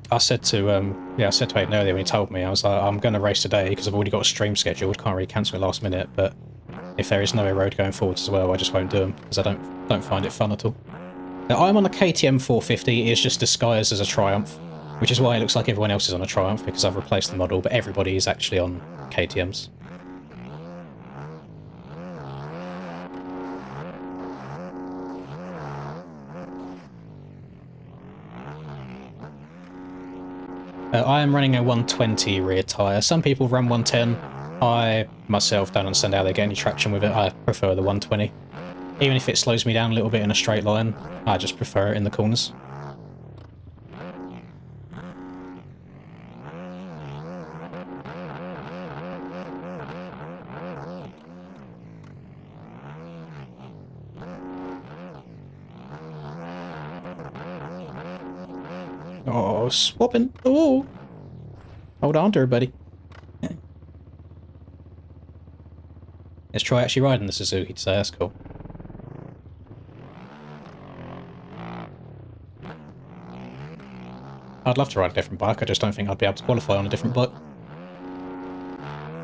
I said to Aiden earlier when he told me, I was like, I'm going to race today because I've already got a stream scheduled, can't really cancel it last minute, but if there is no road going forwards as well, I just won't do them because I don't find it fun at all. Now, I'm on a KTM 450, it's just disguised as a Triumph, which is why it looks like everyone else is on a Triumph because I've replaced the model, but everybody is actually on KTMs. I am running a 120 rear tyre. Some people run 110. I, myself, don't understand how they get any traction with it. I prefer the 120. Even if it slows me down a little bit in a straight line, I just prefer it in the corners. Oh, swapping. Oh. Hold on to her, buddy. Let's try actually riding the Suzuki today, that's cool. I'd love to ride a different bike, I just don't think I'd be able to qualify on a different bike.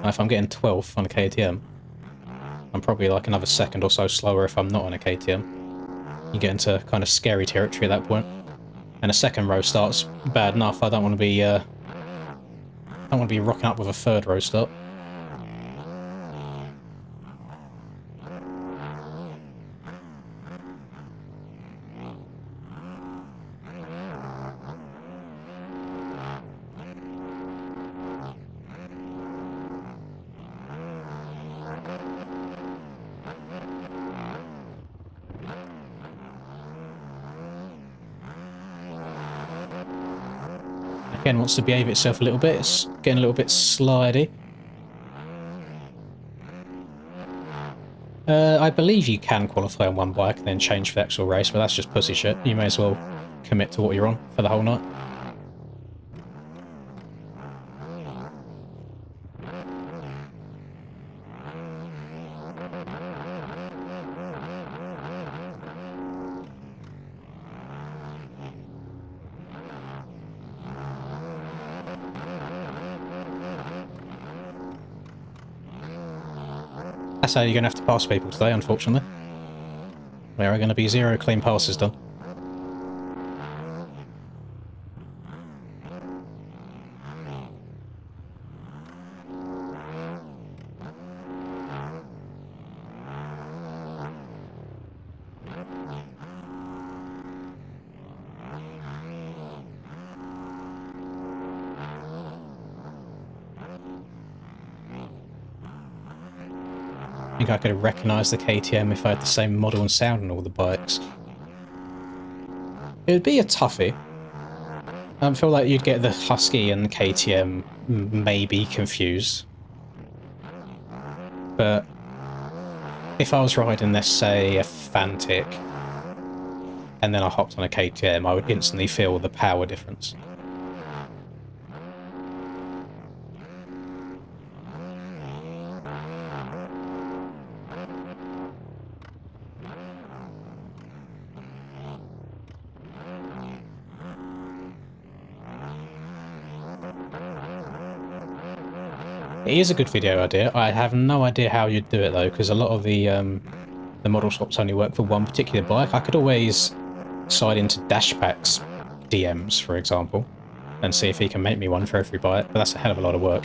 Now, if I'm getting 12th on a KTM, I'm probably like another second or so slower if I'm not on a KTM. You get into kind of scary territory at that point. And a second row start's bad enough, I don't want to be rocking up with a third row start. Again, wants to behave itself a little bit. It's getting a little bit slidey. I believe you can qualify on one bike and then change for the actual race, but that's just pussy shit. You may as well commit to what you're on for the whole night. That's how you're going to have to pass people today, unfortunately. There are going to be 0 clean passes done. I think I could have recognised the KTM if I had the same model and sound on all the bikes. It would be a toughie. I feel like you'd get the Husky and the KTM maybe confused. But if I was riding, let's say, a Fantic, and then I hopped on a KTM, I would instantly feel the power difference. It is a good video idea. I have no idea how you'd do it though, because a lot of the model swaps only work for one particular bike. I could always slide into Dashpack's DMs, for example, and see if he can make me one for every bike, but that's a hell of a lot of work.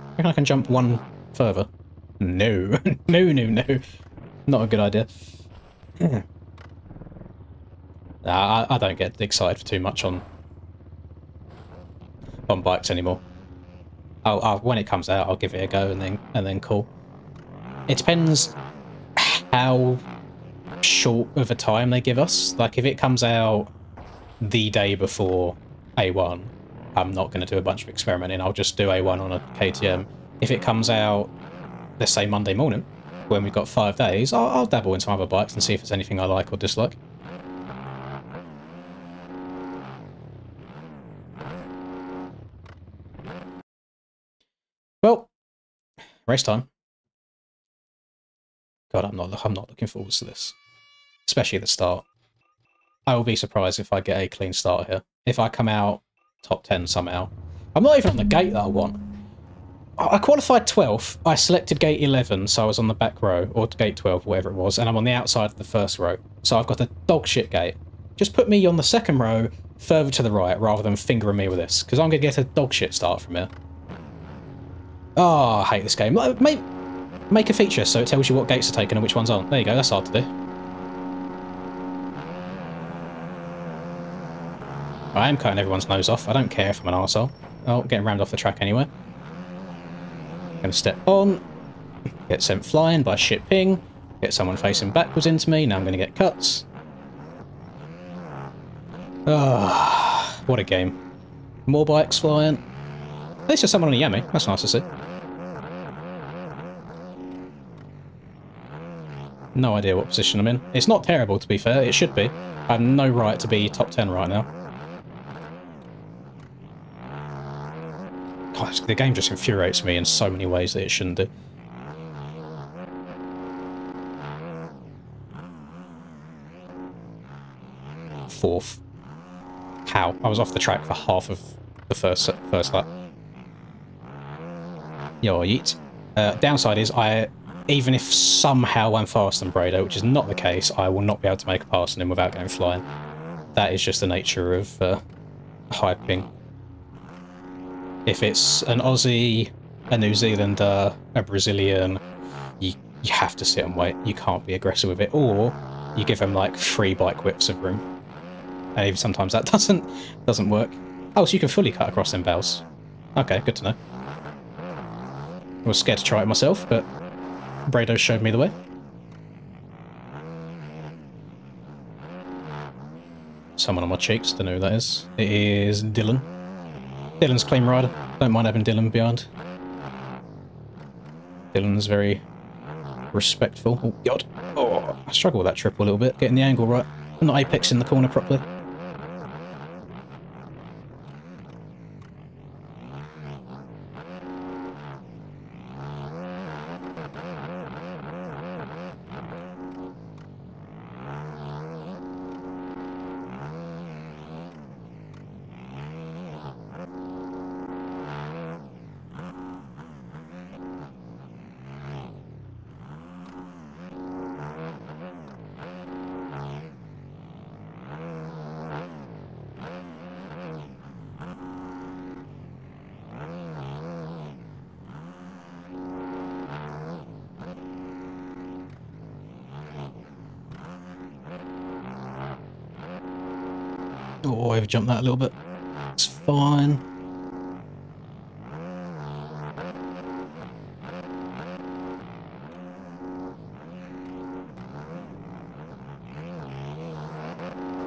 I reckon I can jump one further. No. No. Not a good idea. I don't get excited for too much on bikes anymore. When it comes out, I'll give it a go and then call. It depends how short of a time they give us. Like if it comes out the day before A1, I'm not going to do a bunch of experimenting. I'll just do A1 on a KTM. If it comes out, let's say Monday morning, when we've got 5 days, I'll dabble in some other bikes and see if there's anything I like or dislike. Well, race time. God, I'm not looking forward to this, especially at the start. I will be surprised if I get a clean start here. If I come out top 10 somehow. I'm not even on the gate that I want. I qualified 12th. I selected gate 11, so I was on the back row, or gate 12, whatever it was, and I'm on the outside of the first row. So I've got a dog shit gate. Just put me on the second row, further to the right, rather than fingering me with this, because I'm going to get a dog shit start from here. Oh, I hate this game. Make a feature so it tells you what gates are taken and which ones aren't. There you go, that's hard to do. I am cutting everyone's nose off. I don't care if I'm an arsehole. Oh, getting rammed off the track anyway. Gonna step on. Get sent flying by shit ping. Get someone facing backwards into me. Now I'm gonna get cuts. Ah, what a game. More bikes flying. At least there's someone on a Yami. That's nice to see. No idea what position I'm in. It's not terrible, to be fair. It should be. I have no right to be top 10 right now. the game just infuriates me in so many ways that it shouldn't do. Fourth. How? I was off the track for half of the first lap. Yo, yeet. Downside is even if somehow I'm faster than Brado, which is not the case, I will not be able to make a pass on him without going flying. That is just the nature of hyping. If it's an Aussie, a New Zealander, a Brazilian, you have to sit and wait. You can't be aggressive with it, or you give them like 3 bike whips of room. And even sometimes that doesn't work. Oh, so you can fully cut across them bells. Okay, good to know. I was scared to try it myself, but Brado showed me the way. Someone on my cheeks, don't know who that is. It is Dylan. Dylan's clean rider. Don't mind having Dylan behind. Dylan's very respectful. Oh, God. Oh, I struggle with that triple a little bit, getting the angle right. I'm not apexing the corner properly. Oh, I overjumped that a little bit. It's fine.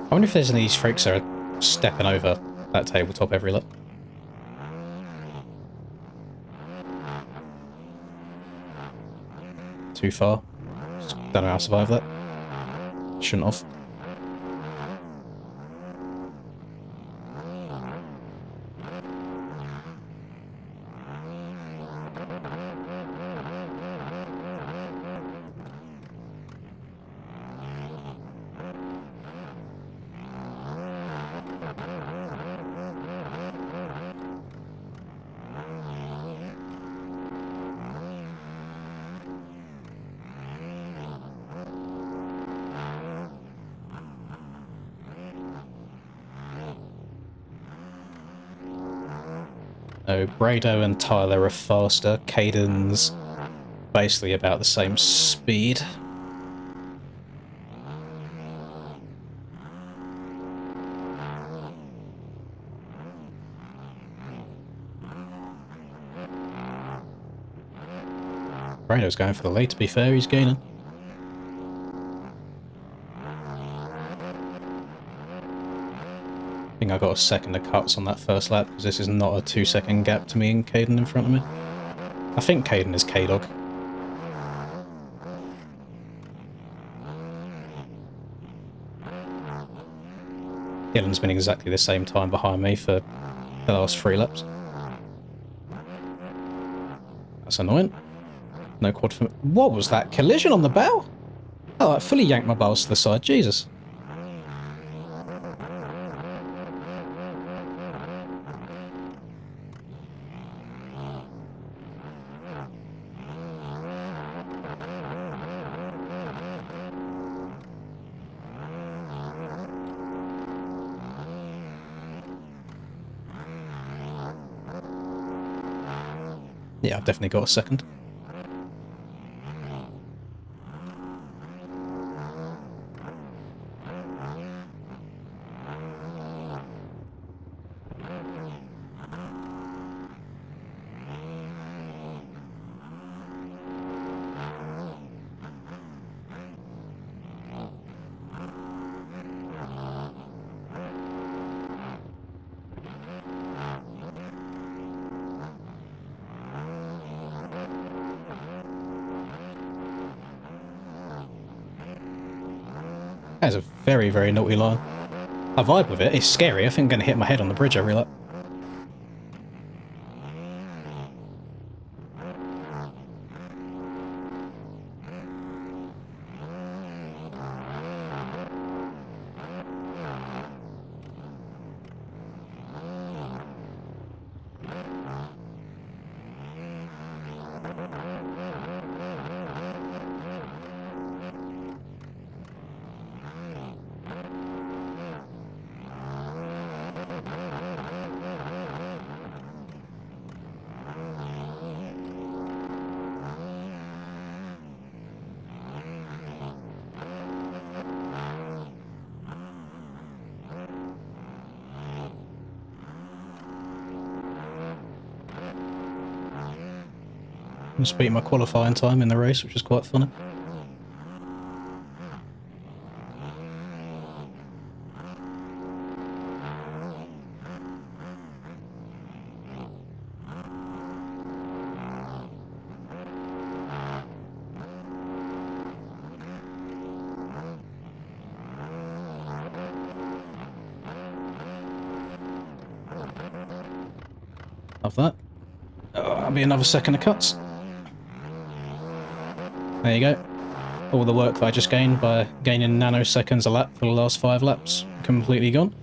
I wonder if there's any of these freaks that are stepping over that tabletop every lap. Too far. Don't know how to survive that. Shouldn't have. So Brado and Tyler are faster. Caden's basically about the same speed. Brado's going for the lead, to be fair, he's gaining. I think I got a second of cuts on that first lap, because this is not a 2-second gap to me and Caden in front of me. I think Caden is K-Dog. Dylan's been exactly the same time behind me for the last 3 laps. That's annoying. No quad for me. What was that? Collision on the bow? Oh, I fully yanked my bars to the side. Jesus. Yeah, I've definitely got a second. That is a very, very naughty line. I vibe with it. It's scary. I think I'm going to hit my head on the bridge every lap. Just beat my qualifying time in the race, which was quite funny. Love that. Oh, that'll be another second of cuts. There you go. All the work that I just gained by gaining nanoseconds a lap for the last 5 laps, completely gone.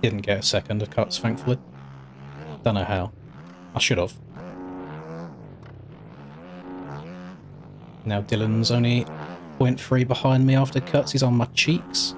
Didn't get a second of cuts, thankfully. Don't know how. I should have. Now Dylan's only 0.3 behind me after cuts. He's on my cheeks.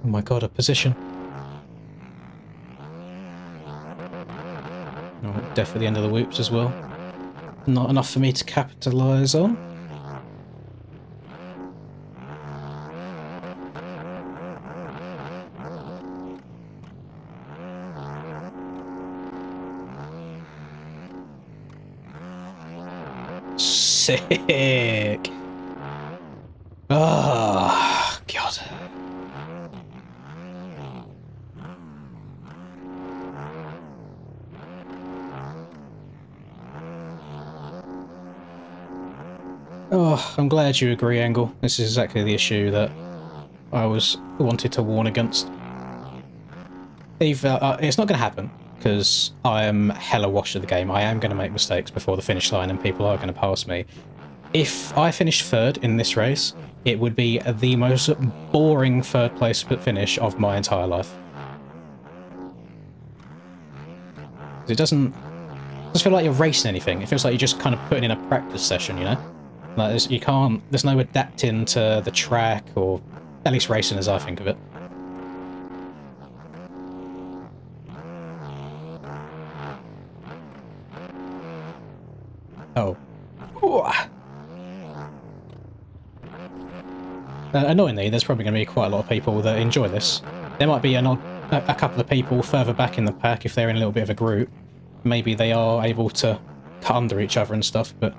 Oh my god, a position. Oh, death at the end of the whoops as well. Not enough for me to capitalise on. Sick! Ah, God. Oh, I'm glad you agree, Angle. This is exactly the issue that I wanted to warn against. It's not going to happen, because I am hella washed at the game. I am going to make mistakes before the finish line, and people are going to pass me. If I finished third in this race, it would be the most boring third place finish of my entire life. It doesn't feel like you're racing anything. It feels like you're just kind of putting in a practice session, you know? Like there's no adapting to the track, or at least racing as I think of it. Oh. Annoyingly, there's probably going to be quite a lot of people that enjoy this. There might be a couple of people further back in the pack if they're in a little bit of a group. Maybe they are able to cut under each other and stuff, but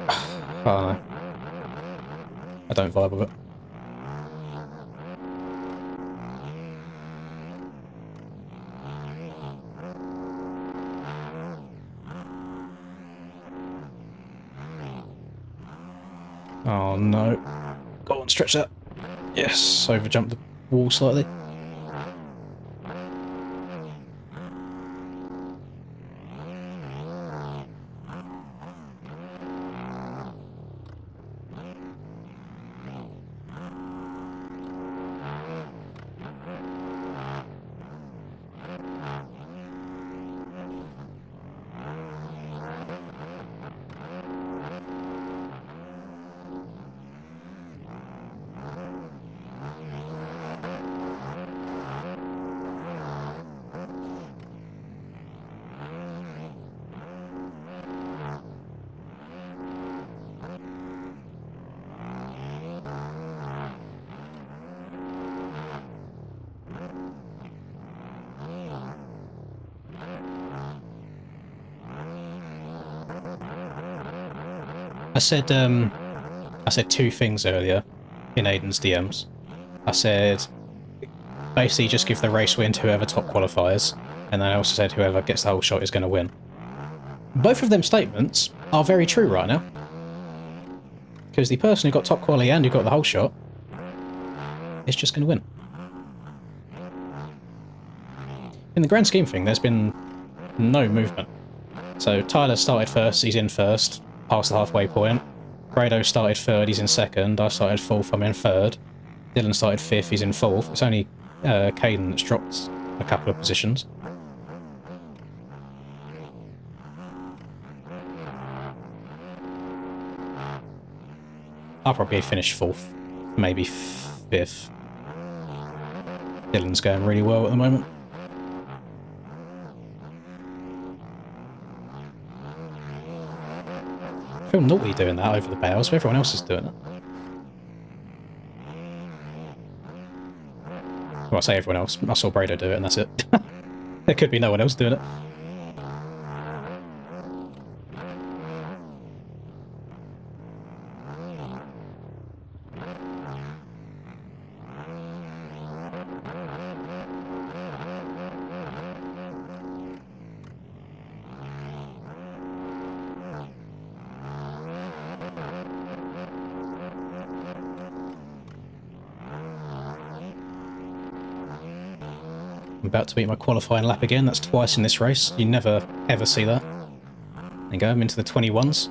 I don't know. I don't vibe with it. Oh no. Go on, stretch that. Yes, overjumped the wall slightly. I said two things earlier in Aiden's DMs. I said basically just give the race win to whoever top qualifies, and then I also said whoever gets the whole shot is going to win. Both of them statements are very true right now, because the person who got top quality and who got the whole shot is just going to win. In the grand scheme of things, there's been no movement. So Tyler started first, he's in first, past the halfway point. Grado started third, he's in second. I started fourth, I'm in third. Dylan started fifth, he's in fourth. It's only Caden that's dropped a couple of positions. I'll probably finish fourth, maybe fifth. Dylan's going really well at the moment. I feel naughty doing that over the bales, but everyone else is doing it. Well, I say everyone else. I saw Brado do it, and that's it. There could be no one else doing it. I'm about to beat my qualifying lap again. That's twice in this race. You never ever see that. There you go, I'm into the 21s.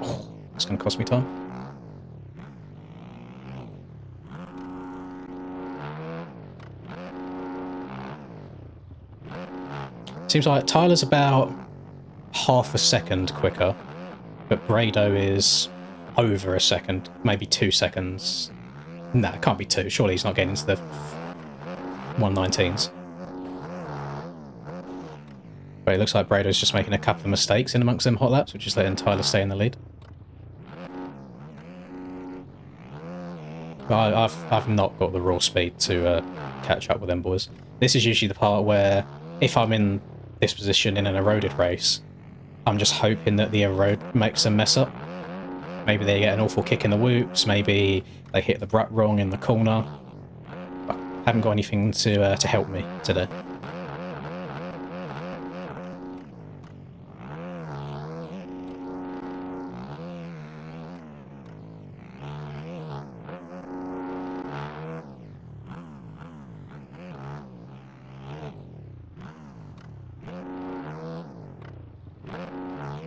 Oh, it's going to cost me time. Seems like Tyler's about half a second quicker, but Brado is over a second, maybe 2 seconds. Nah, it can't be 2. Surely he's not getting into the 119s. But it looks like Brado's just making a couple of mistakes in amongst them hot laps, which is letting Tyler stay in the lead. But I've not got the raw speed to catch up with them boys. This is usually the part where if I'm in this position in an eroded race, I'm just hoping that the erode makes them mess up. Maybe they get an awful kick in the whoops, maybe they hit the rut wrong in the corner. But I haven't got anything to help me today.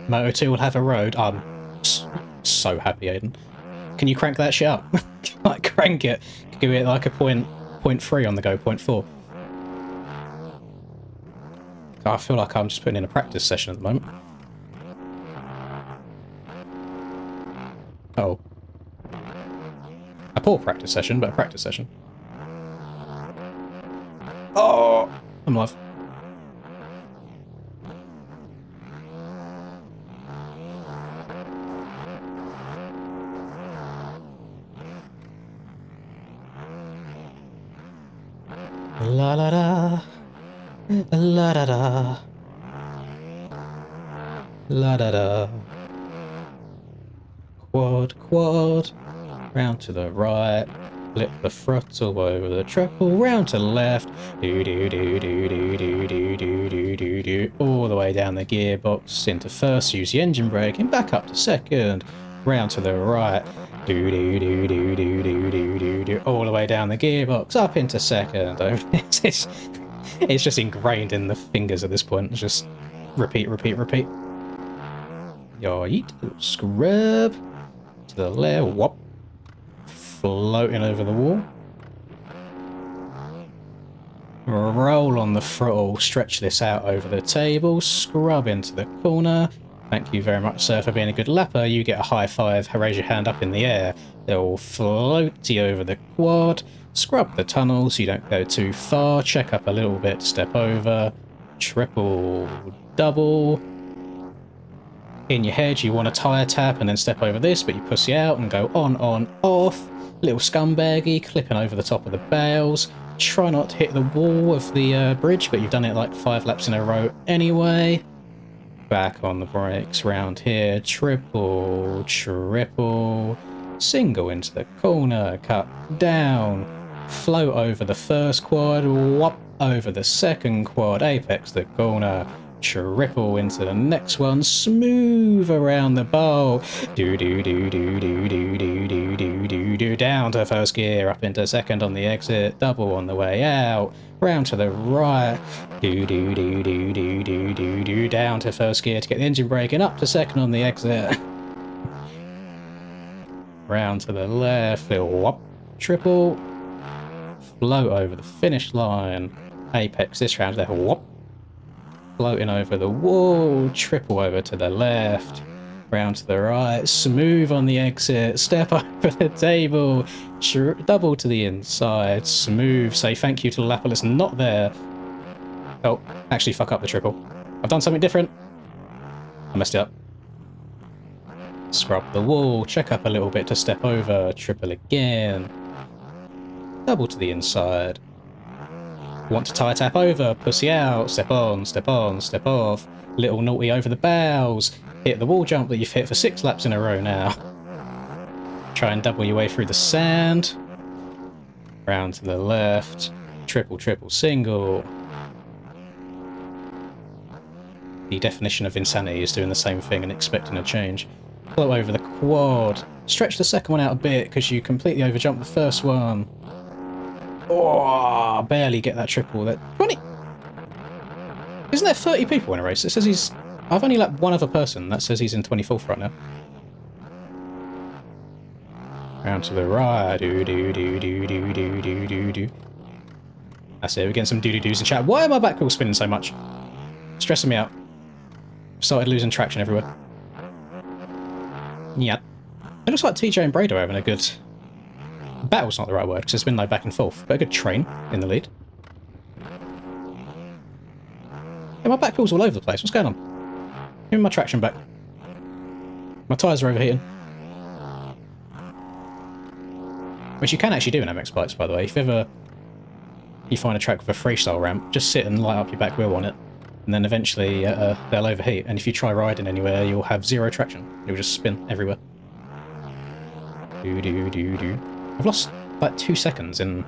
Moto 2 will have a road. I'm so happy, Aiden. Can you crank that shit up? Like, crank it. Give it like a point 3 on the go, 0.4. I feel like I'm just putting in a practice session at the moment. Oh. A poor practice session, but a practice session. Oh! I'm alive. La la da, la da da, la da da. Quad, quad, round to the right, flip the throttle over the triple, round to the left, do do do do do do do do do do do, all the way down the gearbox into first, use the engine brake, and back up to second, round to the right. Do do do do do do do do do, all the way down the gearbox, up into second. It's just ingrained in the fingers at this point. It's just repeat, repeat, repeat. Yeet, scrub to the left, whop, floating over the wall. Roll on the throttle, stretch this out over the table, scrub into the corner. Thank you very much, sir, for being a good lapper. You get a high five, raise your hand up in the air. They'll float you over the quad, scrub the tunnel so you don't go too far, check up a little bit, step over, triple, double. In your head, you want to tyre tap and then step over this, but you pussy out and go on, off. Little scumbaggy, clipping over the top of the bales. Try not to hit the wall of the bridge, but you've done it like 5 laps in a row anyway. Back on the brakes round here. Triple, triple. Single into the corner, cut down. Float over the first quad, whop over the second quad, apex the corner. Triple into the next one, smooth around the bowl. Do do do do do do do do do do do. Down to first gear, up into second on the exit, double on the way out. Round to the right. Do do do do do do do do. Down to first gear to get the engine braking, up to second on the exit. Round to the left, little whop. Triple. Float over the finish line. Apex this round there, whop. Floating over the wall, triple over to the left, round to the right, smooth on the exit, step over the table, double to the inside, smooth, say thank you to the lapper that's not there. Oh, actually fuck up the triple. I've done something different. I messed it up. Scrub the wall, check up a little bit to step over, triple again. Double to the inside. Want to tyre tap over, pussy out, step on, step on, step off. Little naughty over the bows. Hit the wall jump that you've hit for 6 laps in a row now. Try and double your way through the sand. Round to the left. Triple, triple, single. The definition of insanity is doing the same thing and expecting a change. Float over the quad. Stretch the second one out a bit because you completely overjumped the first one. Oh, barely get that triple. That 20. Isn't there 30 people in a race? It says he's. I've only lapped one other person that says he's in 24th right now. Round to the right. Do do do do do do do do do. That's it. We're getting some doo doo doos in chat. Why are my back wheels spinning so much? Stressing me out. Started losing traction everywhere. Yeah. It looks like TJ and Brado are having a good. Battle's not the right word because there's been no back and forth, but a good train in the lead. Yeah, my back wheel's all over the place. What's going on? Give me my traction back. My tyres are overheating. Which you can actually do in MX bikes, by the way. If ever you find a track with a freestyle ramp, just sit and light up your back wheel on it, and then eventually they'll overheat. And if you try riding anywhere, you'll have 0 traction. You'll just spin everywhere. Do do do do. I've lost like 2 seconds in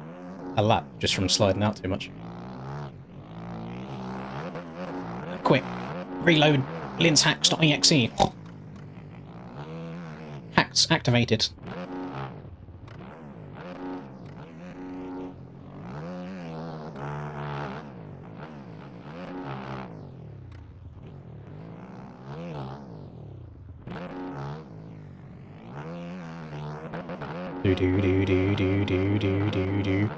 a lap just from sliding out too much. Quick, reload Lin's hacks.exe. Hacks activated. Do do do do do do do do do.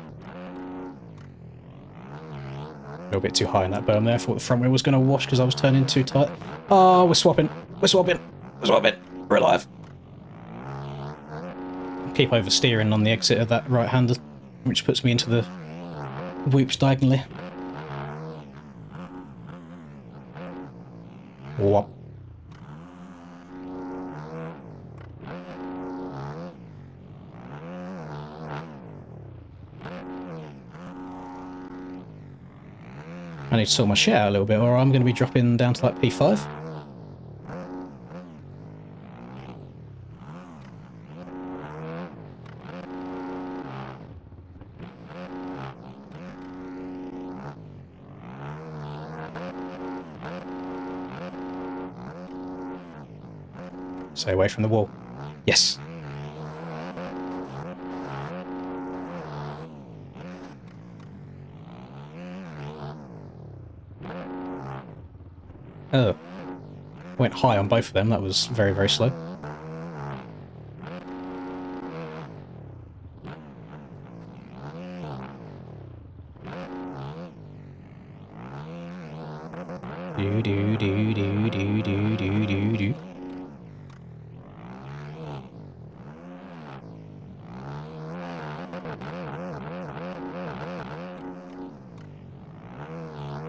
A little bit too high in that berm there. I thought the front wheel was going to wash because I was turning too tight. Oh, we're swapping. We're swapping. We're swapping. We're alive. Keep oversteering on the exit of that right-hander, which puts me into the whoops diagonally. Whop. I need to sort my shit out a little bit, or I'm going to be dropping down to like P5. Stay away from the wall. Yes. Oh. Went high on both of them. That was very, very slow. Do do do do do do do do do.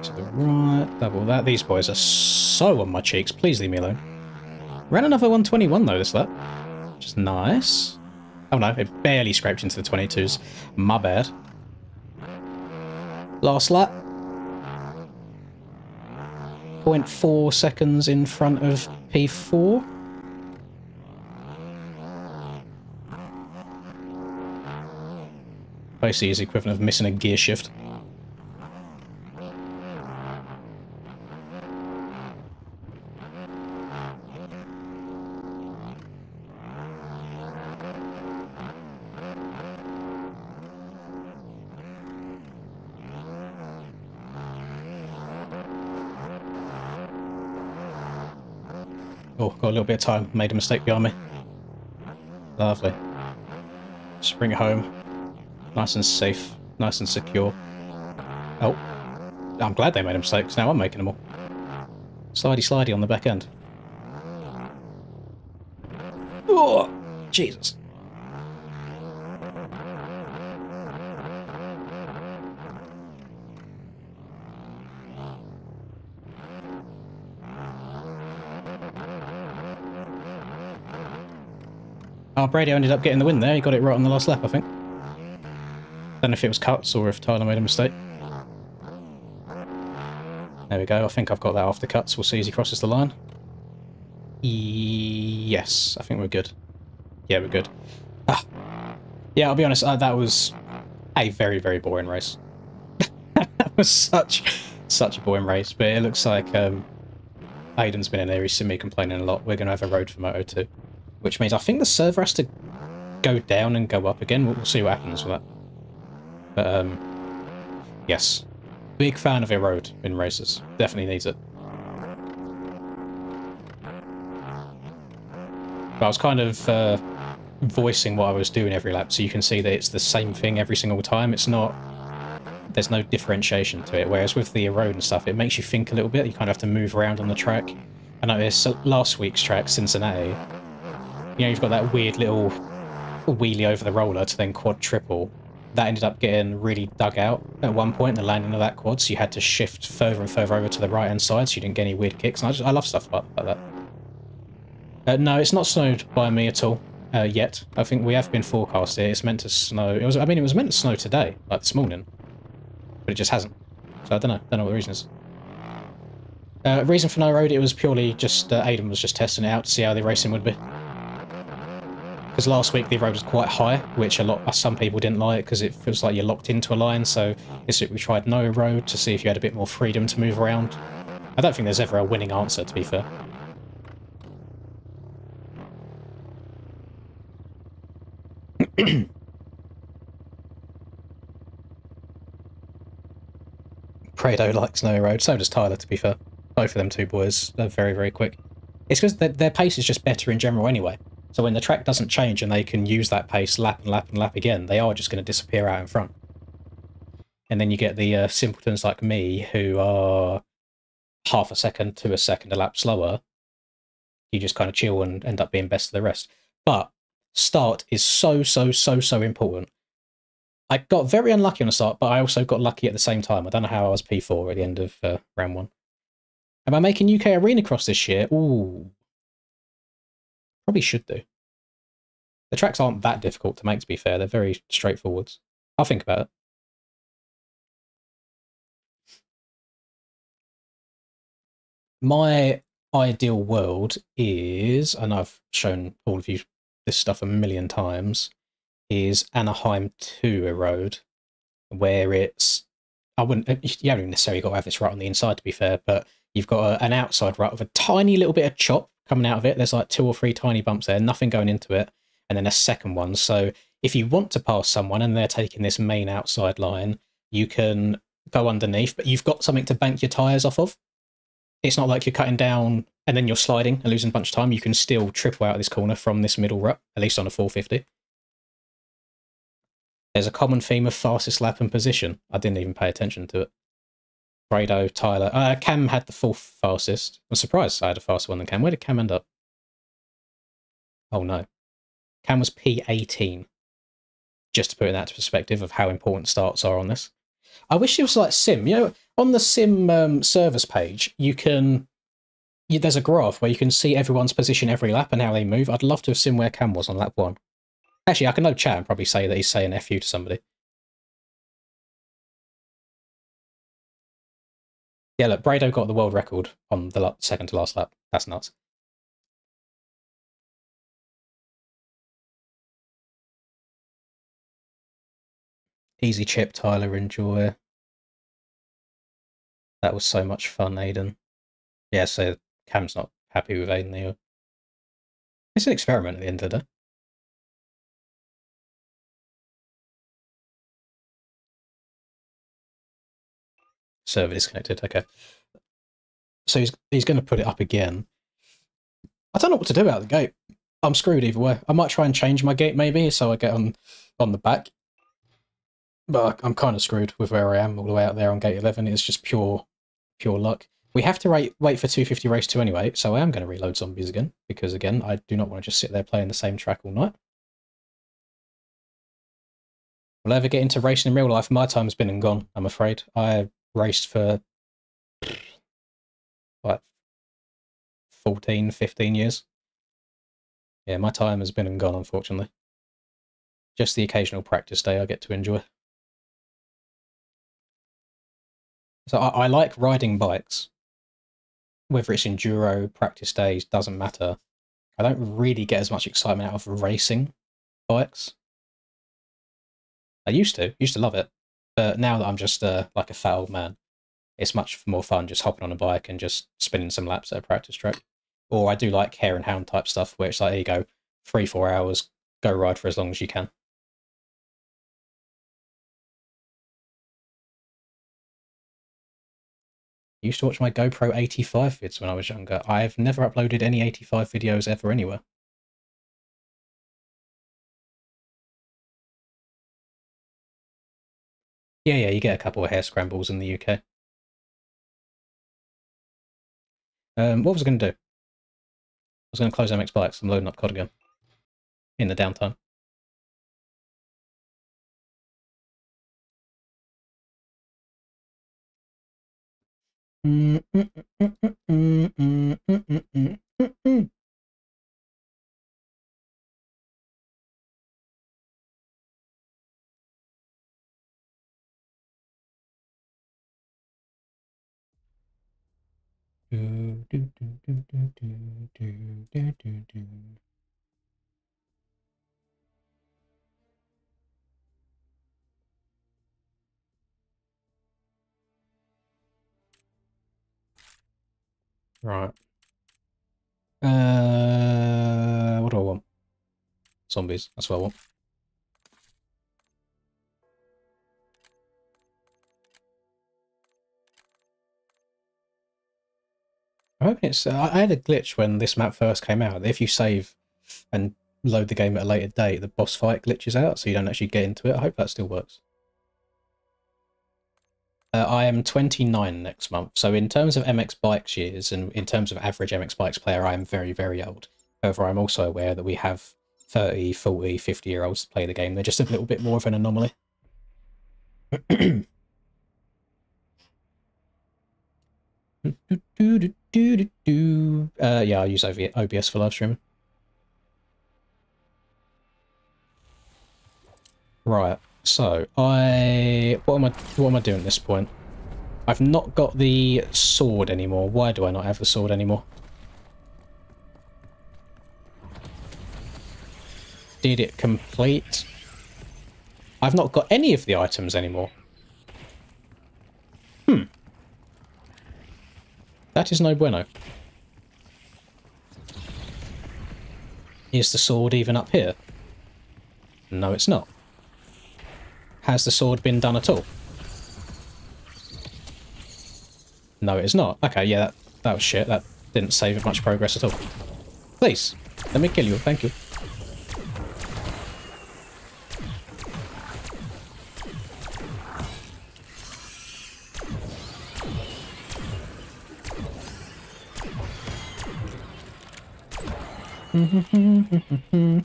To the right, double that. These boys are so on my cheeks. Please leave me alone. Ran another 121 though this lap, which is nice. Oh no, it barely scraped into the 22s. My bad. Last lap. 0.4 seconds in front of P4. Basically is the equivalent of missing a gear shift. Oh, got a little bit of time. Made a mistake behind me. Lovely. Just bring it home. Nice and safe. Nice and secure. Oh. I'm glad they made a mistake, because now I'm making them all. Slidey slidey on the back end. Oh, Jesus. Oh, Brady ended up getting the win there. He got it right on the last lap, I think. Don't know if it was cuts or if Tyler made a mistake. There we go. I think I've got that after cuts. We'll see as he crosses the line. Yes, I think we're good. Yeah, we're good. Ah. Yeah, I'll be honest. That was a very, very boring race. That was such a boring race. But it looks like Aiden's been in there. He's seen me complaining a lot. We're going to have a road for Moto 2. Which means I think the server has to go down and go up again. We'll see what happens with that. But, yes. Big fan of a road in races. Definitely needs it. But I was kind of voicing what I was doing every lap, so you can see that it's the same thing every single time. It's not... There's no differentiation to it, whereas with the road and stuff, it makes you think a little bit. You kind of have to move around on the track. I noticed last week's track, Cincinnati, you know, you've got that weird little wheelie over the roller to then quad triple. That ended up getting really dug out at one point, the landing of that quad, so you had to shift further and further over to the right-hand side so you didn't get any weird kicks. And I love stuff like that. No, it's not snowed by me at all yet. I think we have been forecast here. It's meant to snow. It was meant to snow today, like this morning, but it just hasn't. So I don't know what the reason is. Reason for no road, it was purely just Aiden was just testing it out to see how the racing would be. Because last week the road was quite high, which some people didn't like because it feels like you're locked into a line. So this week we tried no road to see if you had a bit more freedom to move around. I don't think there's ever a winning answer, to be fair. Prado likes no road, so does Tyler, to be fair. Both of them two boys, they're very, very quick. It's because their pace is just better in general anyway. So when the track doesn't change and they can use that pace lap and lap and lap again, they are just going to disappear out in front. And then you get the simpletons like me who are half a second to a second a lap slower. You just kind of chill and end up being best of the rest. But start is so important. I got very unlucky on the start, but I also got lucky at the same time. I don't know how I was P4 at the end of round 1. Am I making UK Arena Cross this year? Ooh. Probably should do. The tracks aren't that difficult to make, to be fair. They're very straightforward. I'll think about it. My ideal world is, and I've shown all of you this stuff a million times, is Anaheim to a road where it's... you haven't necessarily got to have this right on the inside, to be fair, but you've got an outside right with a tiny little bit of chop coming out of it. There's like 2 or 3 tiny bumps there, nothing going into it, and then a second one. So if you want to pass someone and they're taking this main outside line, you can go underneath, but you've got something to bank your tyres off of. It's not like you're cutting down and then you're sliding and losing a bunch of time. You can still triple out of this corner from this middle rut, at least on a 450. There's a common theme of fastest lap and position. I didn't even pay attention to it. Brado, Tyler. Cam had the 4th fastest. I'm surprised I had a faster one than Cam. Where did Cam end up? Oh no. Cam was P18. Just to put that into perspective of how important starts are on this. I wish it was like Sim. You know, on the Sim service page, you can Yeah, there's a graph where you can see everyone's position every lap and how they move. I'd love to have seen where Cam was on lap 1. Actually, I can no chat and probably say that he's saying F you to somebody. Yeah, look, Brado got the world record on the second to last lap. That's nuts. Easy chip, Tyler, enjoy. That was so much fun, Aiden. Yeah, so Cam's not happy with Aiden either. It's an experiment at the end of the day. Server disconnected, okay. So he's going to put it up again. I don't know what to do about the gate. I'm screwed either way. I might try and change my gate maybe, so I get on the back. But I'm kind of screwed with where I am all the way out there on gate 11. It's just pure luck. We have to wait for 250 race 2 anyway, so I am going to reload zombies again, because again, I do not want to just sit there playing the same track all night. Will I ever get into racing in real life? My time's been and gone, I'm afraid. I raced for like 14, 15 years. Yeah, my time has been and gone, unfortunately. Just the occasional practice day I get to enjoy. So I like riding bikes. Whether it's enduro, practice days, doesn't matter. I don't really get as much excitement out of racing bikes. I used to love it. But now that I'm just like a fat old man, it's much more fun just hopping on a bike and just spinning some laps at a practice track. Or I do like hare and hound type stuff where it's like, there you go, 3-4 hours, go ride for as long as you can. I used to watch my GoPro 85 vids when I was younger. I've never uploaded any 85 videos ever anywhere. Yeah, you get a couple of hair scrambles in the UK. What was I going to do? I was going to close MX Bikes. I'm loading up COD again. In the downtime. Right. What do I want? Zombies. That's what I want. I hope it's. I had a glitch when this map first came out. If you save and load the game at a later date, the boss fight glitches out, so you don't actually get into it. I hope that still works. I am 29 next month, so in terms of MX Bikes years and in terms of average MX Bikes player, I am very, very old. However, I'm also aware that we have 30, 40, 50-year-olds to play the game. They're just a little bit more of an anomaly. Yeah, I use OBS for live streaming. Right, so what am I doing at this point? I've not got the sword anymore. Why do I not have the sword anymore? Did it complete? I've not got any of the items anymore. That is no bueno. Is the sword even up here? No, it's not. Has the sword been done at all? No, it is not. Okay, yeah, that was shit. That didn't save much progress at all. Please, let me kill you. Thank you.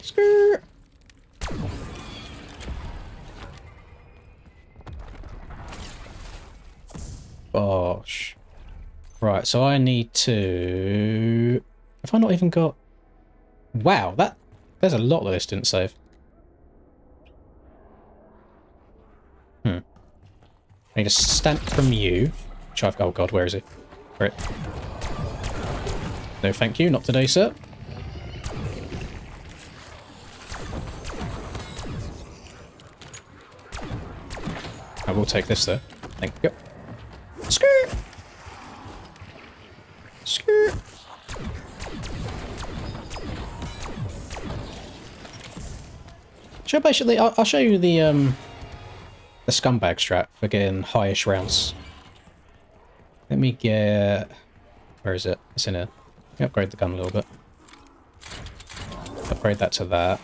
Skirt. Bosh. Right, Right, so I need to... Have I not even got... Wow, there's a lot that this didn't save. I need a stamp from you. Which I've... Oh god, where is it? Where it? No, thank you. Not today, sir. I will take this, though. Thank you. Skirt! Skirt! So basically, I'll show you the scumbag strat for getting highish rounds. Let me get... Where is it? It's in here. Let me upgrade the gun a little bit. Upgrade that to that.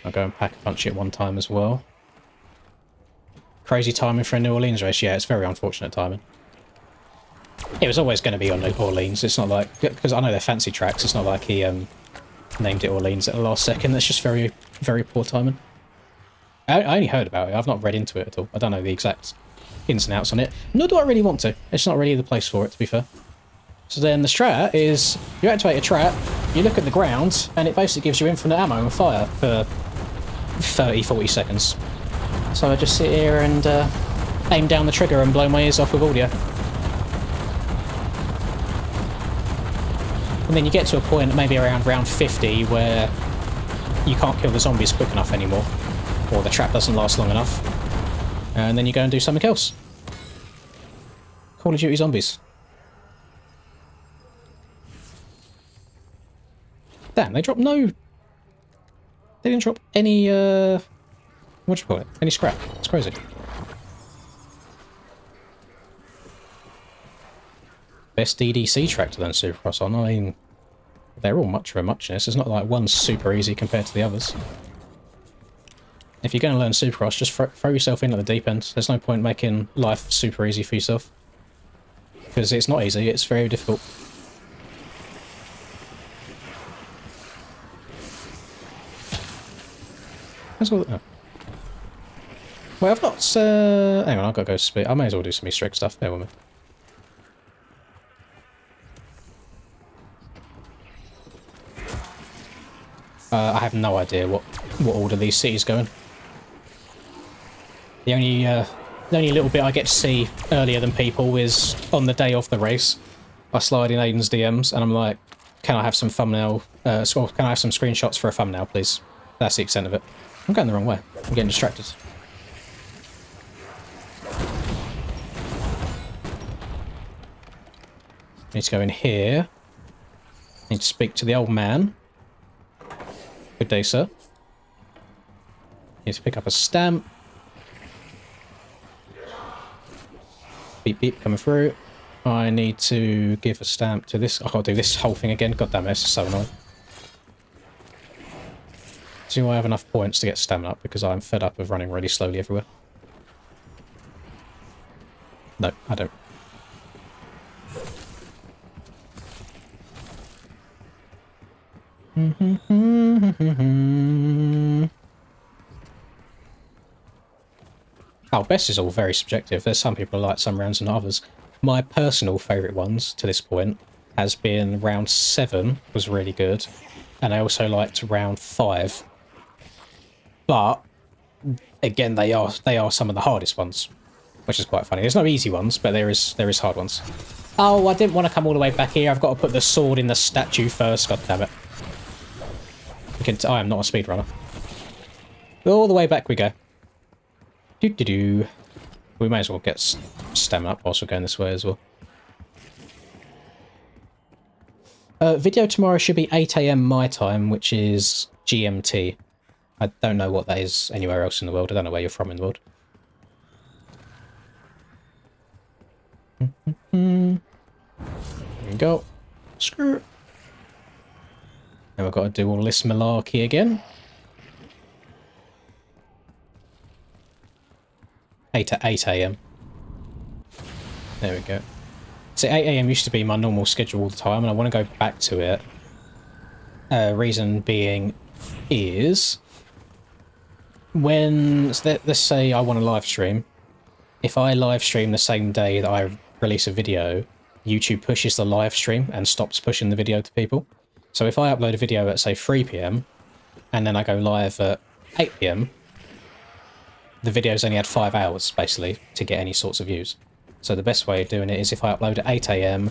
I'll go and pack a punch it one time as well. Crazy timing for a New Orleans race. Yeah, it's very unfortunate timing. It was always going to be on New Orleans. It's not like... Because I know they're fancy tracks. It's not like he named it Orleans at the last second. That's just very, very poor timing. I only heard about it. I've not read into it at all. I don't know the exact ins and outs on it. Nor do I really want to. It's not really the place for it, to be fair. So then the strat is, you activate a trap, you look at the ground, and it basically gives you infinite ammo and fire for 30, 40 seconds. So I just sit here and aim down the trigger and blow my ears off with audio. And then you get to a point, maybe around round 50, where you can't kill the zombies quick enough anymore. Or the trap doesn't last long enough. And then you go and do something else. Call of Duty Zombies. Damn, they dropped no... They didn't drop any, what do you call it? Any scrap. It's crazy. Best DDC track to learn Supercross on. I mean, they're all much of a muchness. It's not like one's super easy compared to the others. If you're going to learn Supercross, just throw yourself in at the deep end. There's no point making life super easy for yourself. Because it's not easy, it's very difficult. That's all. Oh. Well, I've got... hang on, I've got to go speed. I may as well do some Easter egg stuff. Bear with me. I have no idea what order these cities go in. The only little bit I get to see earlier than people is on the day of the race. I slide in Aiden's DMs and I'm like, can I have some thumbnail, can I have some screenshots for a thumbnail, please? That's the extent of it. I'm going the wrong way. I'm getting distracted. Need to go in here. Need to speak to the old man. Good day, sir. Need to pick up a stamp. Beep beep coming through. I need to give a stamp to this. I've got to do this whole thing again. God damn it, this is so annoying. Do I have enough points to get stamina up? Because I'm fed up of running really slowly everywhere. No, I don't. Oh, best is all very subjective. There's some people who like some rounds and others. My personal favourite ones to this point has been round 7 was really good, and I also liked round 5. But again, they are some of the hardest ones, which is quite funny. There's no easy ones, but there is hard ones. Oh, I didn't want to come all the way back here. I've got to put the sword in the statue first. God damn it! I am not a speedrunner. All the way back we go. Do. We may as well get stamina up whilst we're going this way as well. Video tomorrow should be 8 AM my time, which is GMT. I don't know what that is anywhere else in the world. I don't know where you're from in the world. There we go. Screw. Now we've got to do all this malarkey again. 8 AM. There we go. So 8 AM used to be my normal schedule all the time, and I want to go back to it. Reason being is... when, so let's say I want to live stream. If I live stream the same day that I release a video, YouTube pushes the live stream and stops pushing the video to people. So if I upload a video at, say, 3 p.m, and then I go live at 8 p.m, the video's only had 5 hours, basically, to get any sorts of views. So the best way of doing it is if I upload at 8 a.m,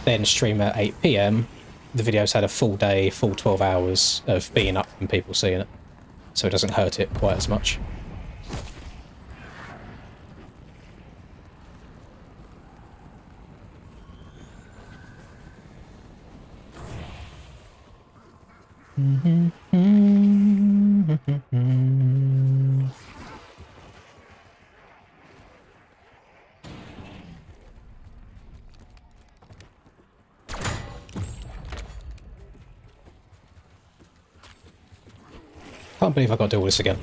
then stream at 8 p.m, the video's had a full day, full 12 hours of being up and people seeing it. So it doesn't hurt it quite as much. Can't believe I've got to do all this again.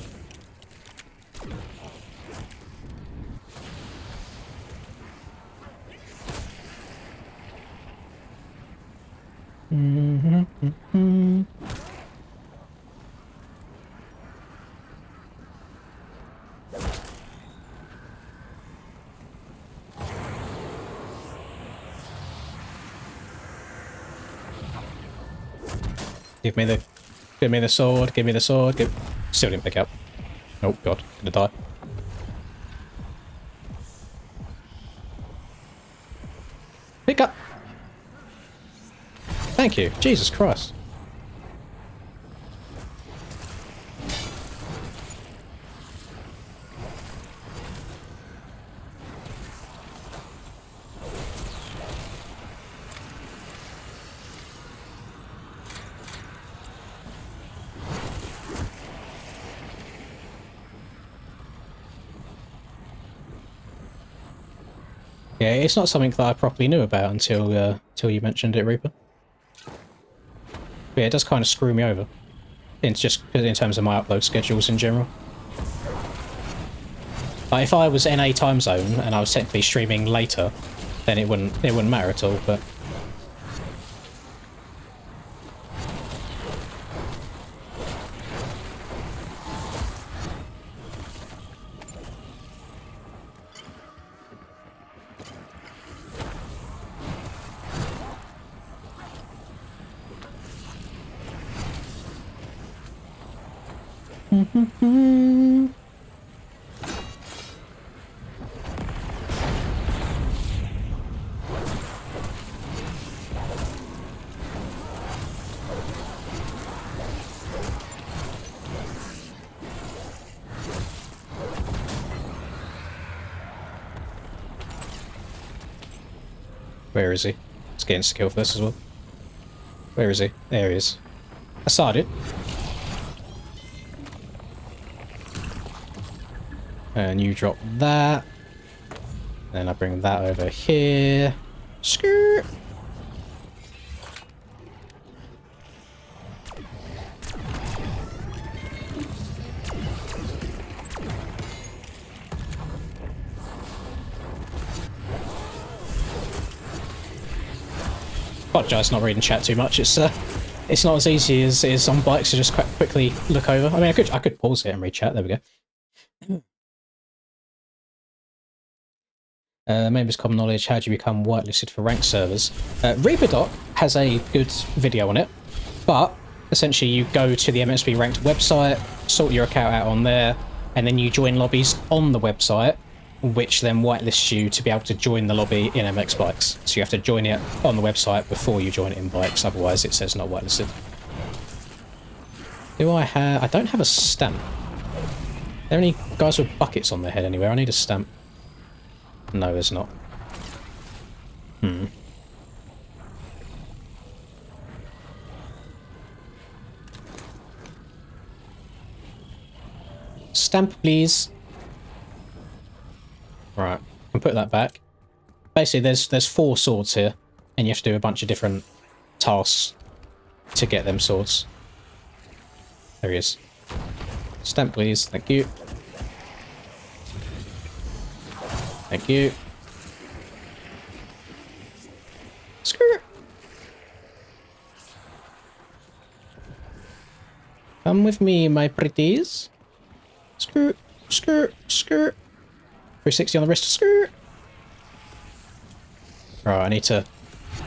Give me the sword, give me the sword, Still didn't pick up. Oh god, gonna die. Pick up! Thank you, Jesus Christ. Yeah, it's not something that I properly knew about until you mentioned it, Reaper. But yeah, it does kind of screw me over. It's just in terms of my upload schedules in general. Like if I was NA time zone and I was technically streaming later, then it wouldn't matter at all. But where is he? Let's get into skill first as well. Where is he? There he is. I started. And you drop that. Then I bring that over here. Skirt. Apologise not reading chat too much. It's not as easy as it is on bikes to just quickly look over. I mean, I could pause it and read chat. There we go. Members common knowledge, how do you become whitelisted for ranked servers? Reaper has a good video on it, but essentially you go to the MXB ranked website, sort your account out on there, and then you join lobbies on the website, which then whitelists you to be able to join the lobby in MX Bikes. So you have to join it on the website before you join it in Bikes, otherwise it says not whitelisted. I don't have a stamp. Are there any guys with buckets on their head anywhere? I need a stamp. No, there's not. Stamp, please. Right, I can put that back. Basically, there's 4 swords here, and you have to do a bunch of different tasks to get them swords. There he is. Stamp, please. Thank you. Thank you. Skirt. Come with me, my pretties. Skirt, skirt, skirt. 360 on the wrist. Skirt. Right, I need to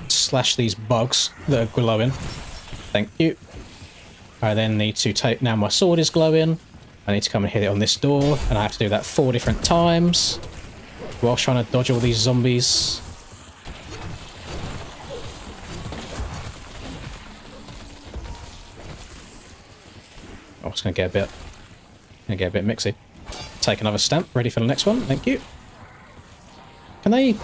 slash these bugs that are glowing. Thank you. I then need to take... Now my sword is glowing. I need to come and hit it on this door, and I have to do that 4 different times while trying to dodge all these zombies. Oh, it's gonna get a bit mixy. Take another stamp, ready for the next one. Thank you. Can they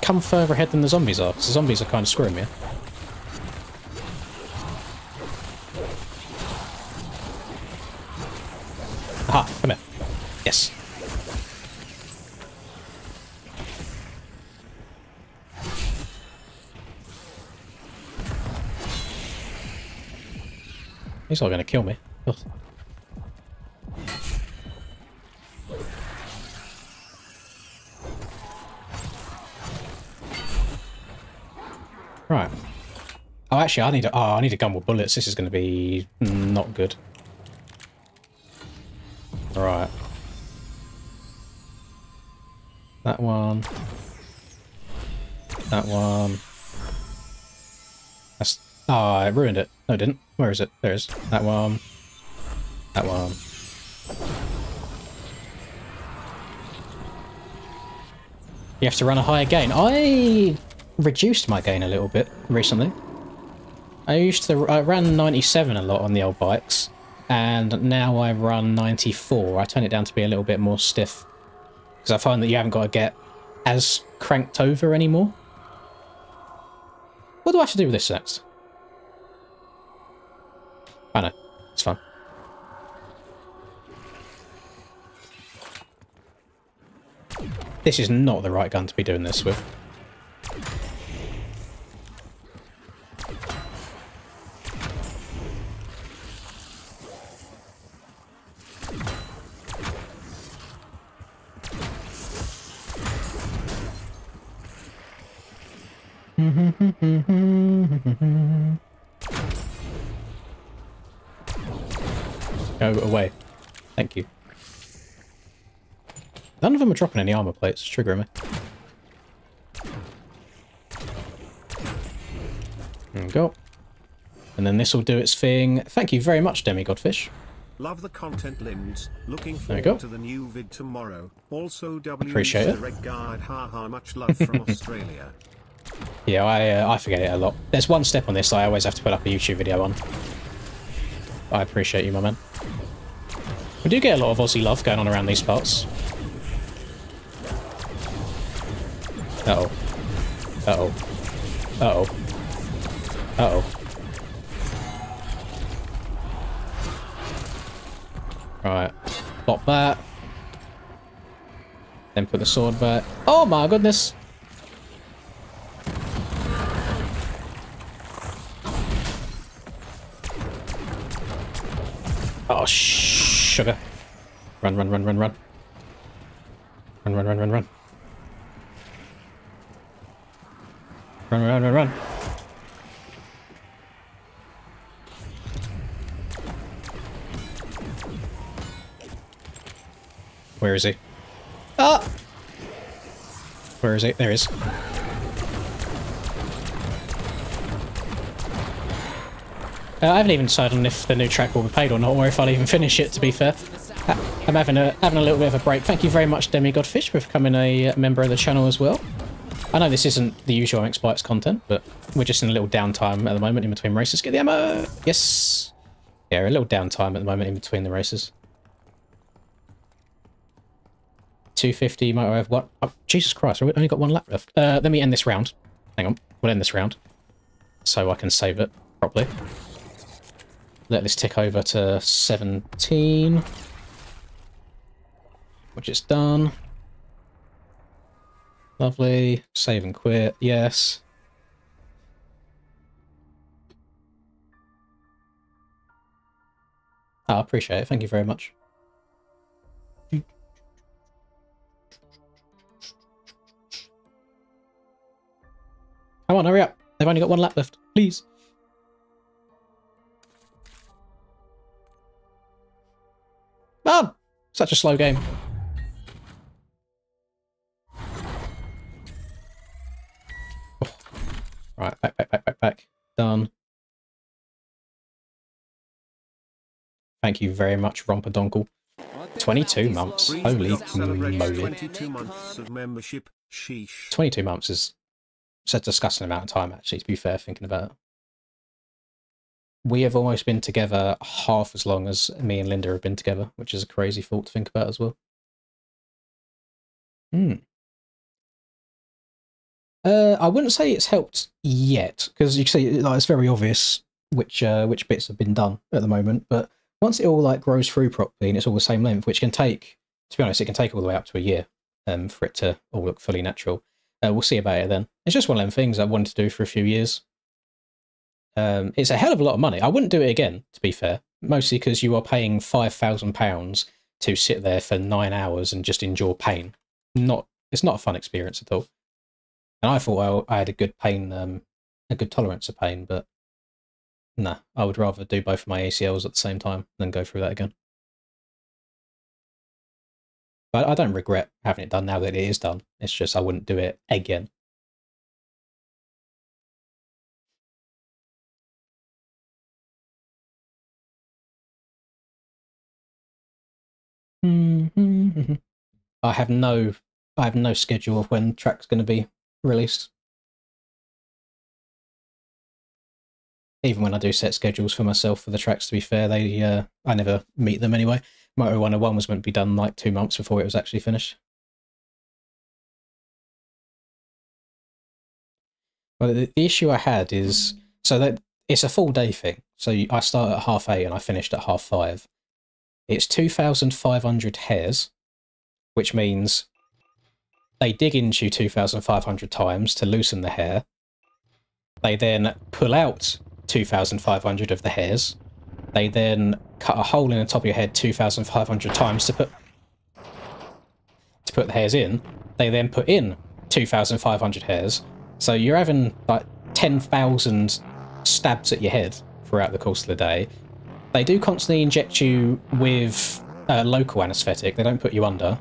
come further ahead than the zombies are? Because the zombies are kind of screwing me. Aha, come here. Yes. He's all going to kill me. Ugh. Right. Oh, actually, I need a gun with bullets. This is going to be not good. Right. That one. That one. That's... Oh, I ruined it. No, I didn't. Where is it? There it is. That one. That one. You have to run a higher gain. I reduced my gain a little bit recently. I ran 97 a lot on the old bikes, and now I run 94. I turn it down to be a little bit more stiff, because I find that you haven't got to get as cranked over anymore. What do I have to do with this next? I know, it's fun. This is not the right gun to be doing this with. Go away. Thank you. None of them are dropping any armor plates. It's triggering me. There we go. And then this will do its thing. Thank you very much, Demigodfish. Love the content, Limbs. Looking There we go. forward to the new vid tomorrow. Also, Appreciate it. Red Guard, haha, much love from Australia. Yeah, I forget it a lot. There's one step on this I always have to put up a YouTube video on. I appreciate you, my man. We do get a lot of Aussie love going on around these parts. Uh-oh. Uh-oh. Uh-oh. Uh-oh. Right. Pop that. Then put the sword back. Oh my goodness! Oh, sugar. Run, run, run, run, run. Run, run, run, run, run. Run, run, run, run. Where is he? Ah! Where is he? There he is. I haven't even decided on if the new track will be paid or not, or if I'll even finish it, to be fair. I'm having a little bit of a break. Thank you very much, Demigodfish, for becoming a member of the channel as well. I know this isn't the usual MX Bikes content, but we're just in a little downtime at the moment in between races. Get the ammo! Yes! Yeah, a little downtime at the moment in between the races. 250, might have what? Oh, Jesus Christ, we've only got one lap left. Let me end this round. Hang on, we'll end this round. So I can save it properly. Let this tick over to 17. Which it's done. Lovely. Save and quit. Yes. I appreciate it. Thank you very much. Come on, hurry up. They've only got one lap left. Please. Oh! Such a slow game. Right, back. Done. Thank you very much, Romperdonkle. 22 months. Holy moly. 22 months of membership. Sheesh. 22 months is a disgusting amount of time, actually, to be fair, thinking about it. We have almost been together half as long as me and Linda have been together, which is a crazy thought to think about as well. I wouldn't say it's helped yet, because you can see like, it's very obvious which bits have been done at the moment, but once it all like grows through properly and it's all the same length, which can take, to be honest, it can take all the way up to a year for it to all look fully natural. We'll see about it then. It's just one of them things I wanted to do for a few years. It's a hell of a lot of money. I wouldn't do it again, to be fair, mostly because you are paying £5,000 to sit there for 9 hours and just endure pain. It's not a fun experience at all. And I thought I had a good tolerance of pain, but nah, I would rather do both of my ACLs at the same time than go through that again. But I don't regret having it done now that it is done. It's just I wouldn't do it again. I have no schedule of when track's going to be released. Even when I do set schedules for myself for the tracks, to be fair, I never meet them anyway. Moto 101 was meant to be done like 2 months before it was actually finished. Well, the issue I had is, so that it's a full day thing. So I start at 8:30 and I finished at 5:30. It's 2,500 hairs, which means they dig into you 2,500 times to loosen the hair. They then pull out 2,500 of the hairs. They then cut a hole in the top of your head 2,500 times to put the hairs in. They then put in 2,500 hairs. So you're having like 10,000 stabs at your head throughout the course of the day. They do constantly inject you with local anaesthetic. They don't put you under,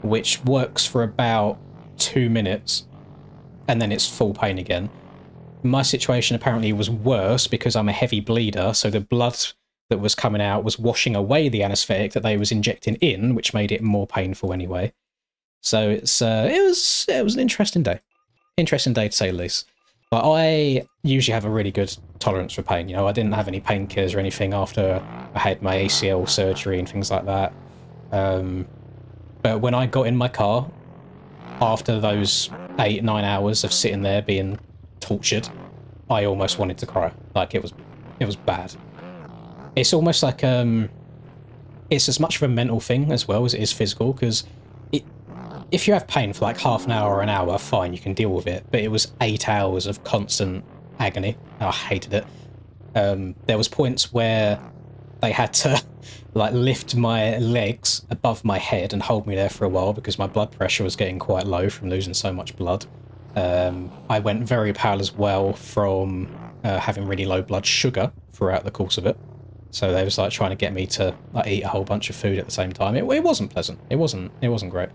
which works for about 2 minutes, and then it's full pain again. My situation apparently was worse because I'm a heavy bleeder, so the blood that was coming out was washing away the anaesthetic that they was injecting in, which made it more painful anyway. So it was an interesting day. Interesting day to say the least. But I usually have a really good tolerance for pain. You know, I didn't have any painkillers or anything after I had my ACL surgery and things like that. But when I got in my car, after those 8-9 hours of sitting there being tortured, I almost wanted to cry. Like, it was bad. It's almost like it's as much of a mental thing as well as it is physical, because if you have pain for like half an hour or an hour, fine, you can deal with it. But it was 8 hours of constant agony. I hated it. There was points where they had to like lift my legs above my head and hold me there for a while because my blood pressure was getting quite low from losing so much blood. I went very pale as well from having really low blood sugar throughout the course of it. So they was like trying to get me to like eat a whole bunch of food at the same time. It wasn't pleasant. It wasn't great.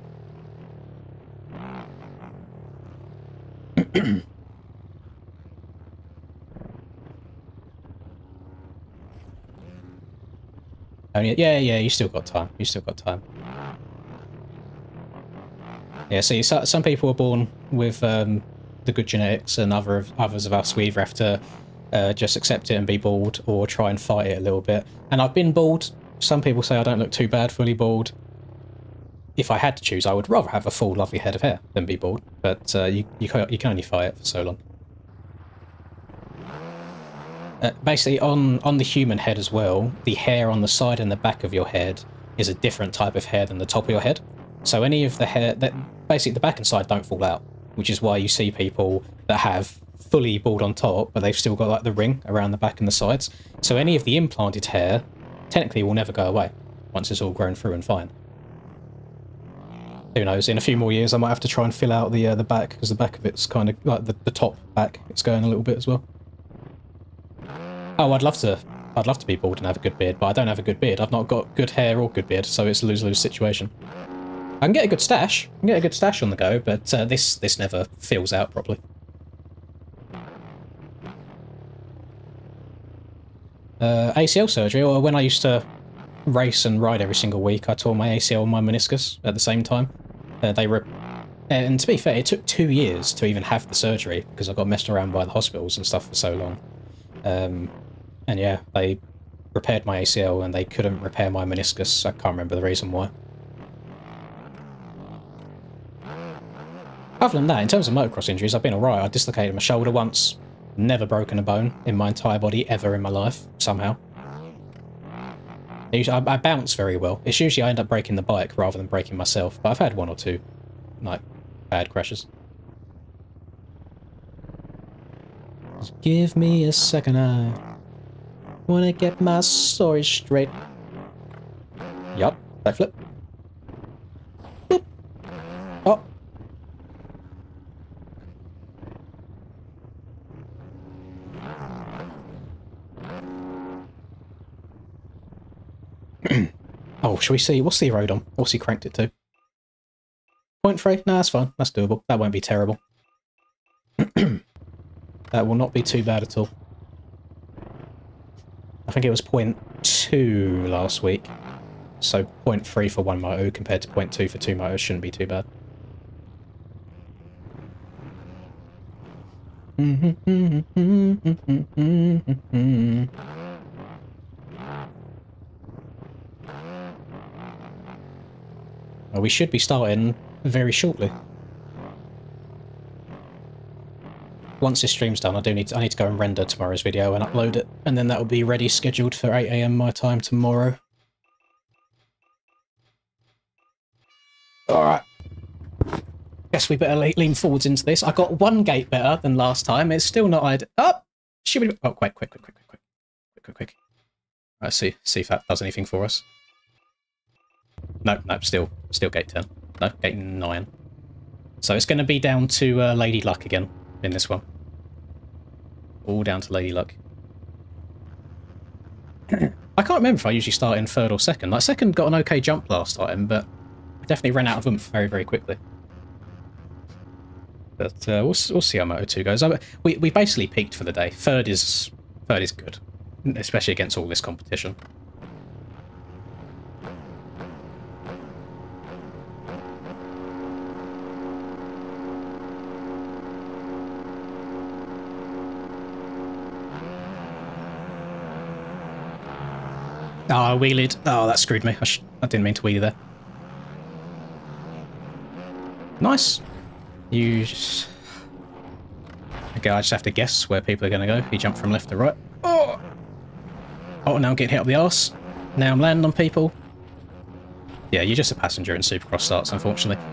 Yeah, you still got time. You still got time. Yeah, see, some people are born with the good genetics, and others of us, we either have to just accept it and be bald, or try and fight it a little bit. And I've been bald. Some people say I don't look too bad fully bald. If I had to choose, I would rather have a full, lovely head of hair than be bald. But you can only fight it for so long. Basically, on the human head as well, the hair on the side and the back of your head is a different type of hair than the top of your head. So any of the hair, basically the back and side don't fall out, which is why you see people that have fully bald on top, but they've still got like the ring around the back and the sides. So any of the implanted hair technically will never go away once it's all grown through and fine. Who knows, in a few more years I might have to try and fill out the back, because the back of it's kind of like the top back, it's going a little bit as well. Oh, I'd love to be bald and have a good beard, but I don't have a good beard. I've not got good hair or good beard, so it's a lose-lose situation. I can get a good stash. I can get a good stash on the go, but this never fills out properly. ACL surgery, or when I used to race and ride every single week, I tore my ACL and my meniscus at the same time. And to be fair, it took 2 years to even have the surgery because I got messed around by the hospitals and stuff for so long. And yeah, they repaired my ACL and they couldn't repair my meniscus. I can't remember the reason why. Other than that, in terms of motocross injuries, I've been alright. I dislocated my shoulder once, never broken a bone in my entire body ever in my life, somehow. I bounce very well. It's usually I end up breaking the bike rather than breaking myself, but I've had 1 or 2, like, bad crashes. Just give me a second, I wanna get my story straight. Yup, backflip. Boop. Oh. Oh, shall we see? What's the road on? What's he cranked it to? 0.3? No, that's fine. That's doable. That won't be terrible. That will not be too bad at all. I think it was 0.2 last week. So 0.3 for one moto compared to 0.2 for 2 motos shouldn't be too bad. Well, we should be starting very shortly. Once this stream's done, I need to go and render tomorrow's video and upload it, and then that will be ready, scheduled for 8 AM my time tomorrow. Alright. Guess we better lean forwards into this. I got 1 gate better than last time. It's still not ideal. Oh! Oh, quick. Let's see if that does anything for us. No, still gate 10. No, gate 9. So it's going to be down to Lady Luck again in this one. All down to Lady Luck. I can't remember if I usually start in 3rd or 2nd. Like, 2nd got an okay jump last time, but I definitely ran out of oomph very, very quickly. But we'll see how Moto 2 goes. We basically peaked for the day. 3rd is good, especially against all this competition. Oh, I wheelied. Oh, that screwed me. I didn't mean to wheelie there. Nice. Okay, I just have to guess where people are going to go. He jumped from left to right. Oh! Oh, now I'm getting hit up the arse. Now I'm landing on people. Yeah, you're just a passenger in Supercross starts, unfortunately.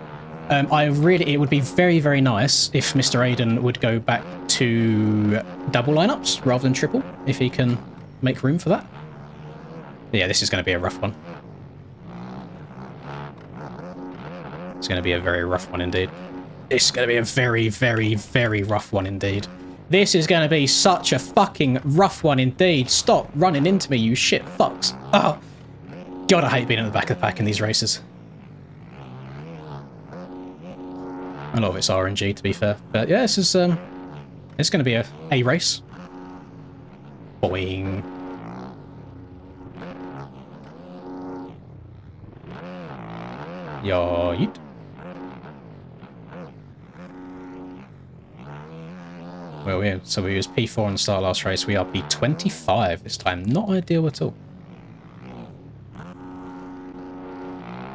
It would be very, very nice if Mr. Aiden would go back to double lineups rather than triple, if he can make room for that. Yeah, this is going to be a rough one. It's going to be a very rough one indeed. It's going to be a very, very, very rough one indeed. This is going to be such a fucking rough one indeed. Stop running into me, you shit fucks. Oh, God, I hate being at the back of the pack in these races. A lot of it's RNG, to be fair. But yeah, this is it's going to be a race. Boing. Yeet. Well, yeah, so we was P4 in the start of last race. We are P25 this time. Not ideal at all.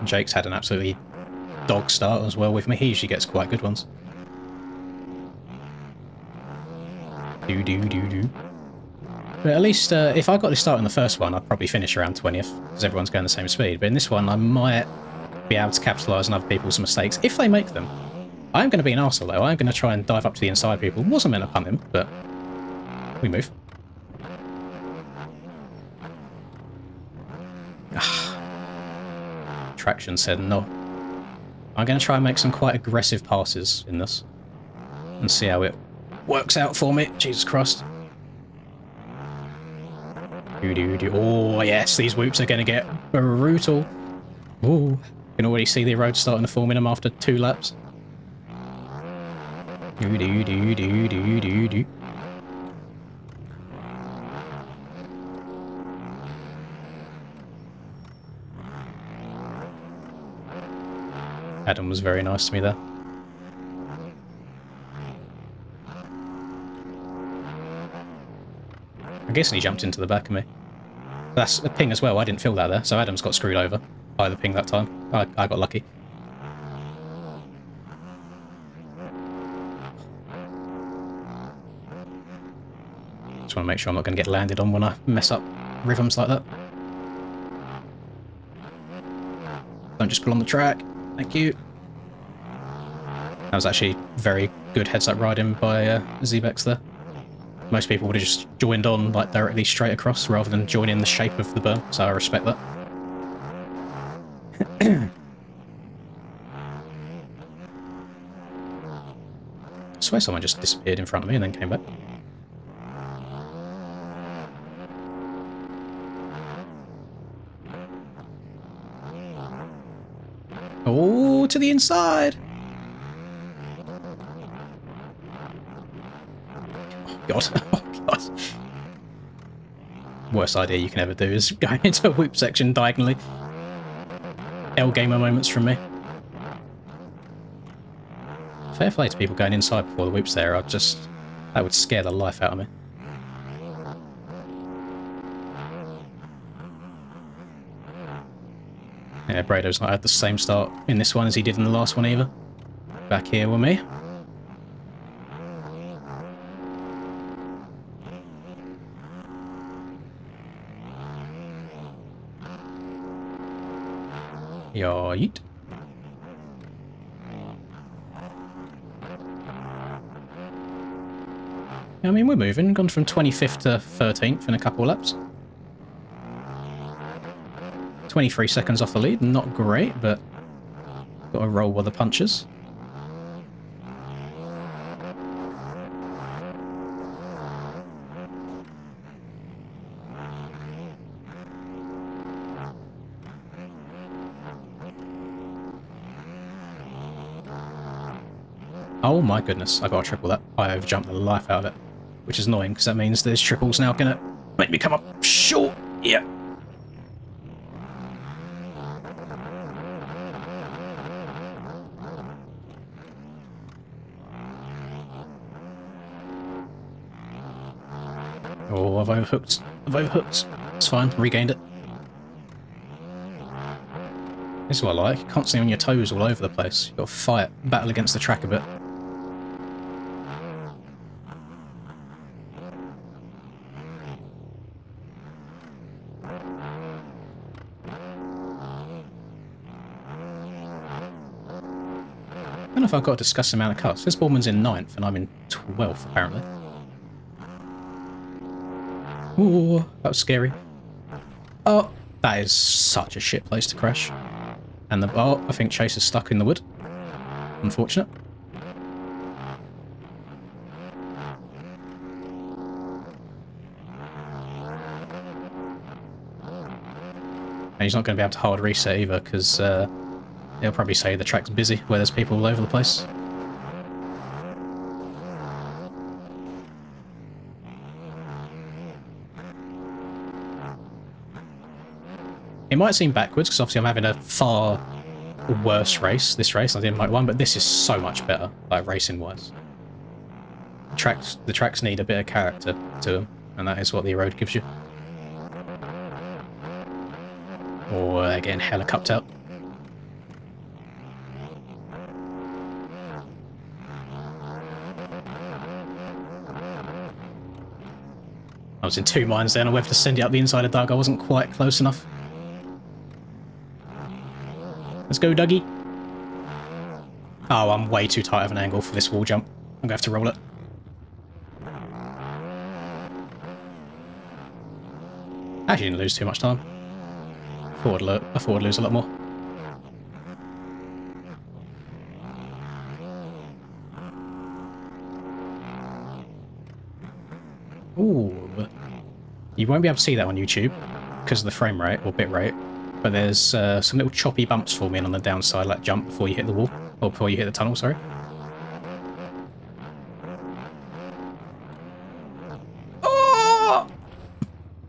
Jake's had an absolutely dog start as well with me. He usually gets quite good ones. But at least if I got this start in the first one, I'd probably finish around 20th because everyone's going the same speed. But in this one, I might be able to capitalise on other people's mistakes if they make them. I'm going to be an arsehole though. I'm going to try and dive up to the inside people. Wasn't meant to punt him, but we move. Traction said no. I'm going to try and make some quite aggressive passes in this and see how it works out for me. Jesus Christ. Oh yes, these whoops are going to get brutal. Ooh, you can already see the road starting to form in them after 2 laps. Adam was very nice to me there. I'm guessing he jumped into the back of me. That's a ping as well, I didn't feel that there, so Adam's got screwed over by the ping that time. I got lucky. Just want to make sure I'm not going to get landed on when I mess up rhythms like that. Don't just pull on the track. Thank you. That was actually very good heads-up riding by Zebex there. Most people would have just joined on like directly straight across rather than join in the shape of the berm, so I respect that. I swear someone just disappeared in front of me and then came back. Oh, to the inside! Oh god, oh god. Worst idea you can ever do is going into a whoop section diagonally. L gamer moments from me. Fair play to people going inside before the whoops there, that would scare the life out of me. Yeah, Brado's not had the same start in this one as he did in the last one either. Back here with me. Yeet. I mean, we're moving. Gone from 25th to 13th in a couple of laps. 23 seconds off the lead, not great, but got to roll with the punches. Oh my goodness, I got to triple that. I overjumped the life out of it, which is annoying because that means this triple's now going to make me come up short. Yeah. Oh, I've overhooked. I've overhooked. It's fine. Regained it. This is what I like. Constantly on your toes all over the place. You've got to fight, battle against the track a bit. I don't know if I've got to discuss the amount of cuts. This Baldwin's in 9th and I'm in 12th apparently. Ooh, that was scary. Oh, that is such a shit place to crash. And oh, I think Chase is stuck in the wood. Unfortunate. And he's not going to be able to hard reset either because he'll probably say the track's busy where there's people all over the place. It might seem backwards, because obviously I'm having a far worse race, this race. I didn't like one, but this is so much better, like racing-wise. The tracks need a bit of character to them, and that is what the road gives you. Or again, hella cupped out. I was in two minds then on whether to send it up the inside of Doug. I wasn't quite close enough. Let's go, Dougie. Oh, I'm way too tight of an angle for this wall jump. I'm going to have to roll it. Actually didn't lose too much time. I thought I'd lose a lot more. Ooh. You won't be able to see that on YouTube because of the frame rate or bit rate. But there's some little choppy bumps forming on the downside, like jump before you hit the wall. Or before you hit the tunnel, sorry. Oh!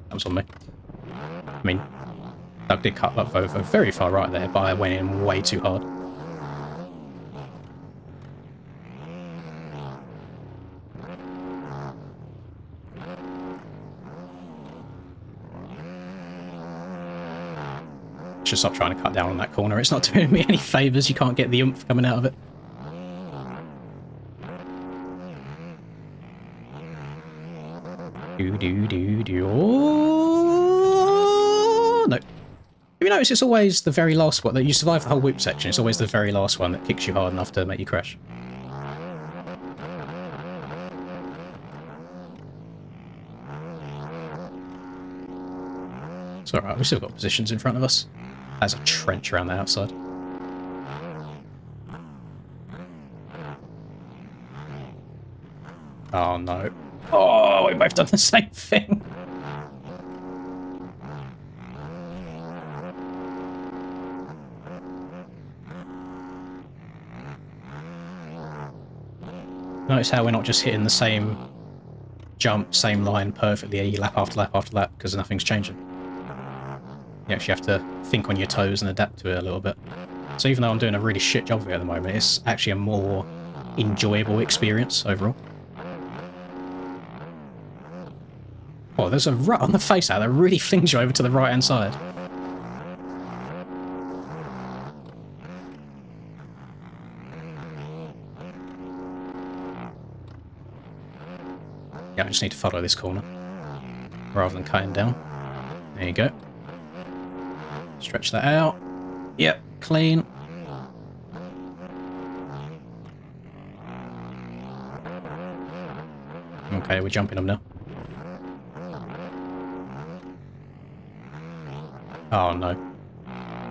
That was on me. I mean, Doug did cut up over very far right there, but I went in way too hard. should stop trying to cut down on that corner. It's not doing me any favours. You can't get the oomph coming out of it. Oh, no. Have you noticed it's always the very last one that you survive the whole whoop section? It's always the very last one that kicks you hard enough to make you crash. It's alright, we've still got positions in front of us. There's a trench around the outside. Oh no. Oh, we've both done the same thing. Notice how we're not just hitting the same jump, same line perfectly lap after lap after lap, because nothing's changing. You actually have to think on your toes and adapt to it a little bit. So even though I'm doing a really shit job of it at the moment, it's actually a more enjoyable experience overall. Oh, there's a rut on the face out that really flings you over to the right-hand side. Yeah, I just need to follow this corner rather than cutting down. There you go. Stretch that out. Yep, clean. Okay, we're jumping them now. Oh no.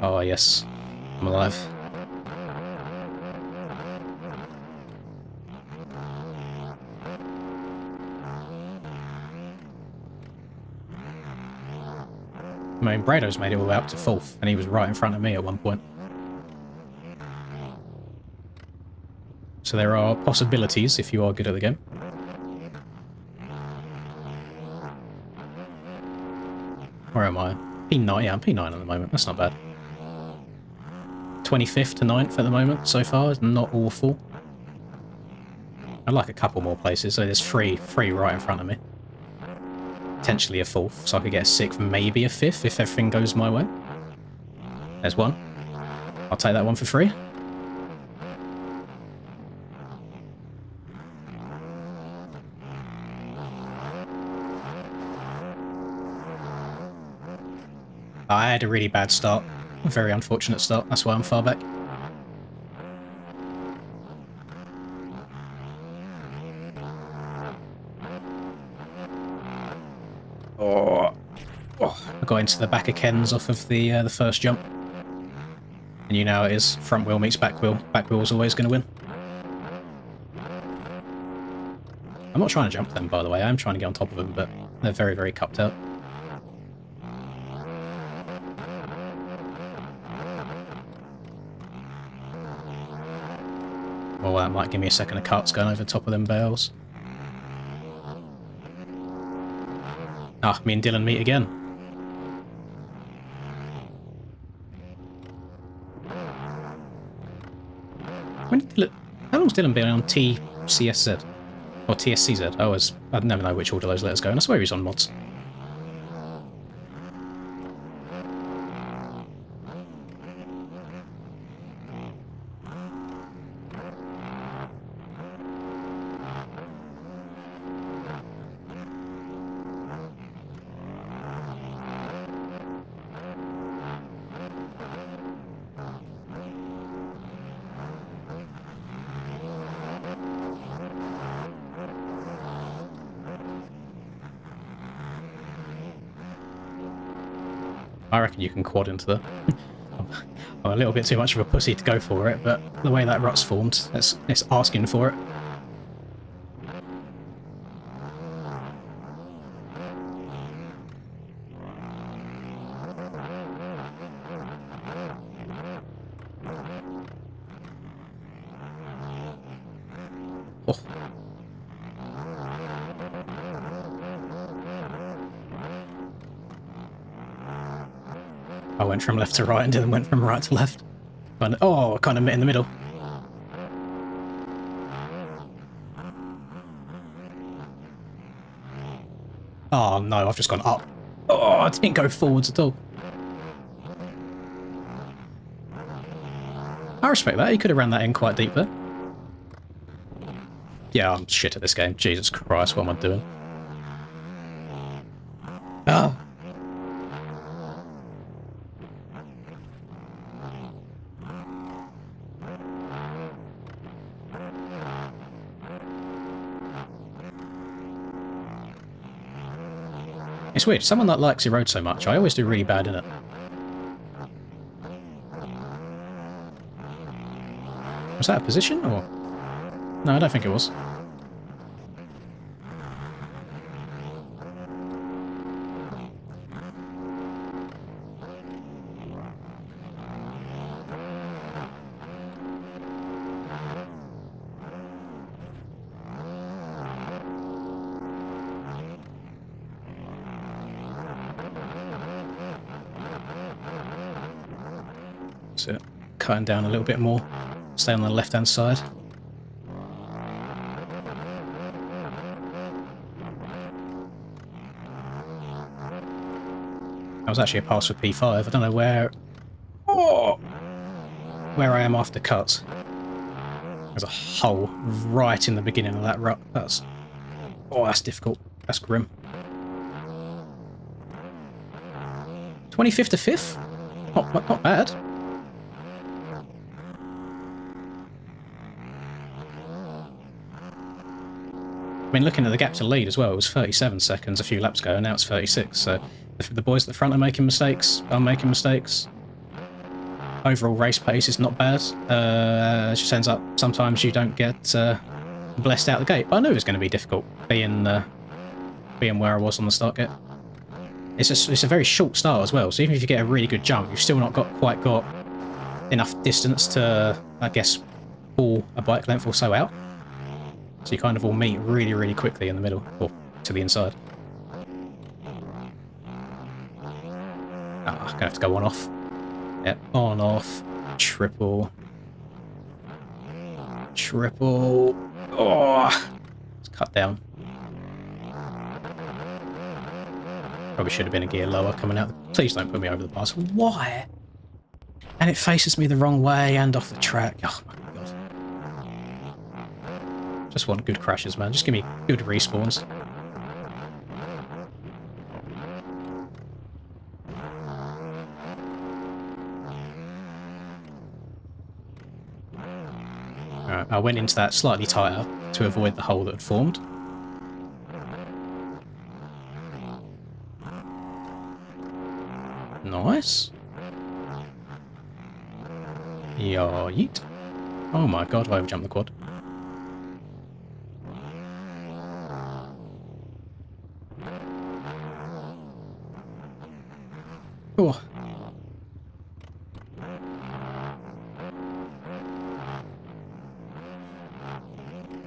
Oh yes, I'm alive. I mean, Brado's made it all the way up to 4th, and he was right in front of me at one point. So there are possibilities if you are good at the game. Where am I? P9, yeah, I'm P9 at the moment. That's not bad. 25th to 9th at the moment so far is not awful. I'd like a couple more places, so there's three right in front of me. Potentially a 4th, so I could get a 6th, maybe a 5th if everything goes my way. There's one. I'll take that one for free. I had a really bad start. A very unfortunate start. That's why I'm far back. Oh, I got into the back of Ken's off of the first jump. And you know how it is. Front wheel meets back wheel. Back wheel's always going to win. I'm not trying to jump them, by the way. I'm trying to get on top of them, but they're very, very cupped out. Well, that might give me a second of cuts going over the top of them bales. Ah, me and Dylan meet again. How long's Dylan been on TCSZ? Or TSCZ? I never know which order those letters go, and I swear he's on mods. I reckon you can quad into the... I'm a little bit too much of a pussy to go for it, but the way that rut's formed, it's asking for it. Oh. I went from left to right and Dylan went from right to left. But, oh, I kind of met in the middle. Oh no, I've just gone up. Oh, I didn't go forwards at all. I respect that. He could have ran that in quite deep there. Yeah, I'm shit at this game. Jesus Christ, what am I doing? Ah. It's weird. Someone that likes your road so much, I always do really bad in it. Was that a position, or...? No, I don't think it was. So, cutting down a little bit more. Stay on the left-hand side. That was actually a pass for P5. I don't know where... Oh! Where I am after cuts. There's a hole right in the beginning of that rut. That's... Oh, that's difficult. That's grim. 25th to 5th? Not bad. I mean, looking at the gap to lead as well, it was 37 seconds a few laps ago, and now it's 36, so the boys at the front are making mistakes, I'm making mistakes. Overall race pace is not bad. It just ends up, sometimes you don't get blessed out the gate, but I knew it was going to be difficult, being where I was on the start gate. It's a very short start as well, so even if you get a really good jump, you've still not quite got enough distance to, I guess, pull a bike length or so out. So you kind of all meet really, really quickly in the middle, or to the inside. Ah, gonna have to go on off. Yep, on off. Triple. Triple. Oh, it's cut down. Probably should have been a gear lower coming out. Please don't put me over the bars. Why? And it faces me the wrong way and off the track. Oh my god. Just want good crashes, man. Just give me good respawns. Alright, I went into that slightly tighter to avoid the hole that had formed. Nice. Yeet. Oh my god, I overjumped the quad. Oh.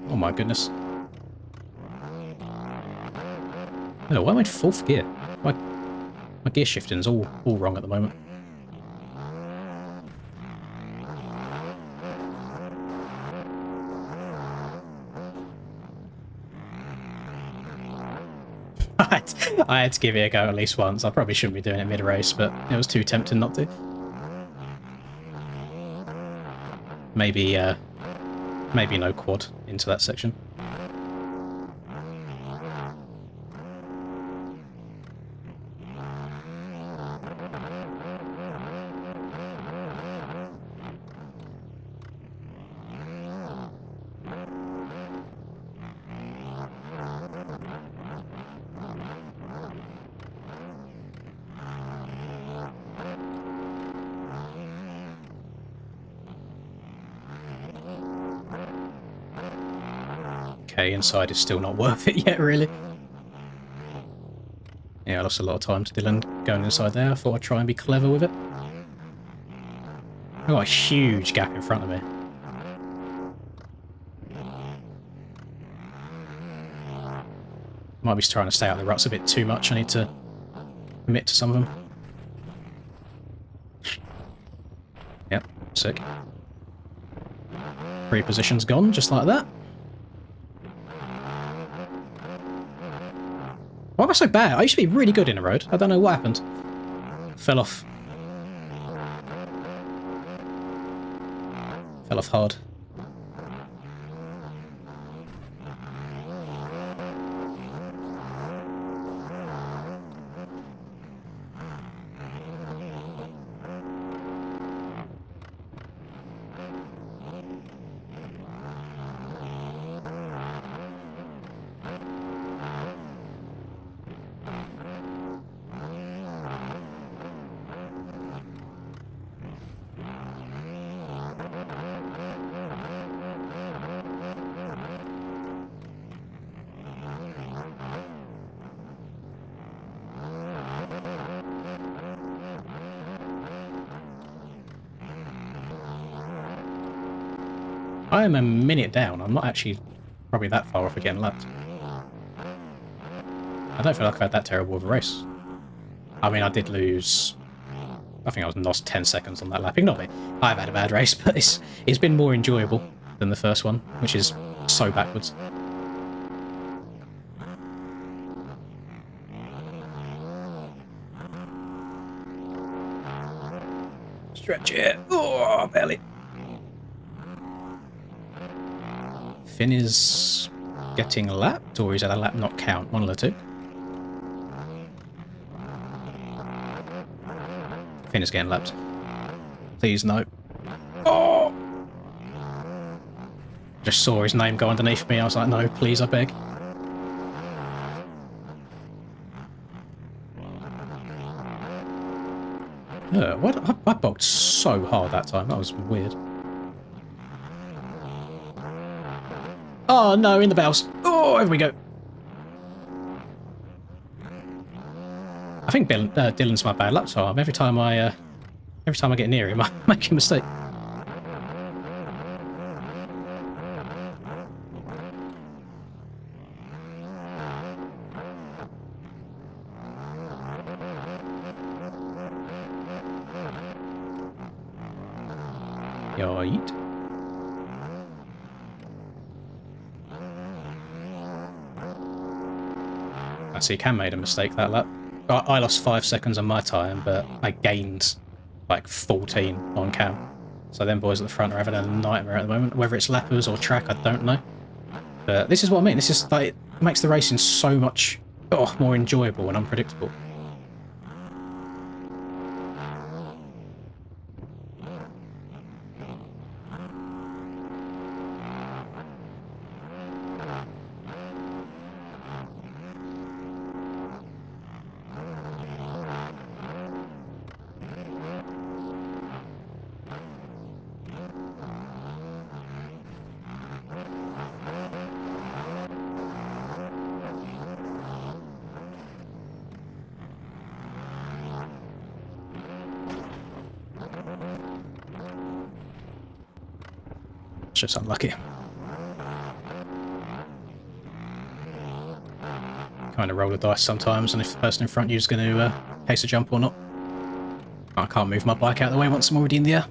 Oh my goodness. Oh, why am I in 4th gear? My gear shifting's all wrong at the moment. I had to give it a go at least once. I probably shouldn't be doing it mid-race, but it was too tempting not to. Maybe no quad into that section. Okay, inside is still not worth it yet, really. Yeah, I lost a lot of time to Dylan going inside there. I thought I'd try and be clever with it. I've got a huge gap in front of me. Might be trying to stay out of the ruts a bit too much. I need to commit to some of them. Yep, sick. 3 positions gone, just like that. Why am I so bad? I used to be really good in a road. I don't know what happened. Fell off. Fell off hard. I am a minute down. I'm not actually probably that far off again lapped. I don't feel like I've had that terrible of a race. I mean, I did lose... I think I was lost 10 seconds on that lap. Ignore me. I've had a bad race, but it's been more enjoyable than the first one, which is so backwards. Stretch it. Oh, barely. Finn is getting lapped, or is that a lap not count? One of the two. Finn is getting lapped. Please, no. Oh! Just saw his name go underneath me. I was like, no, please, I beg. I bogged so hard that time. That was weird. Oh no, in the bows. Oh, here we go. I think Dylan's my bad luck charm. Every time I get near him, I make a mistake. Yeet. I see Cam made a mistake that lap. I lost 5 seconds on my time, but I gained like 14 on Cam. So them boys at the front are having a nightmare at the moment. Whether it's lappers or track, I don't know. But this is what I mean. This is like, it makes the racing so much more enjoyable and unpredictable. Just unlucky. Kind of roll the dice sometimes, and if the person in front of you is going to pace a jump or not. I can't move my bike out of the way once I'm already in the air.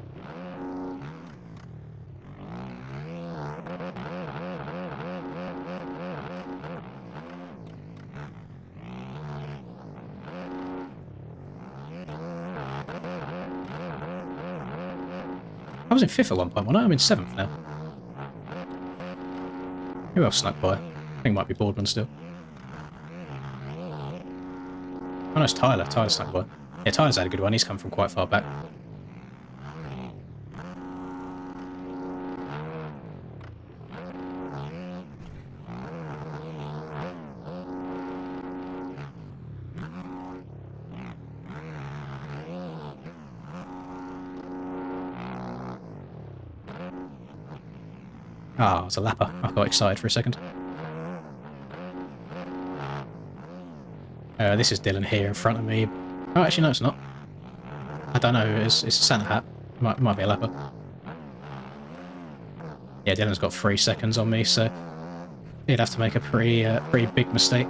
I was in 5th at one point, wasn't I? I'm in 7th now. Who else snuck by? I think it might be Boardman still. Oh no, it's Tyler. Tyler snuck by. Yeah, Tyler's had a good one. He's come from quite far back. Ah, it's a lapper. I got excited for a second. This is Dylan here in front of me. Oh, actually, no, it's not. I don't know. It's a Santa hat. Might be a lapper. Yeah, Dylan's got 3 seconds on me, so he'd have to make a pretty big mistake.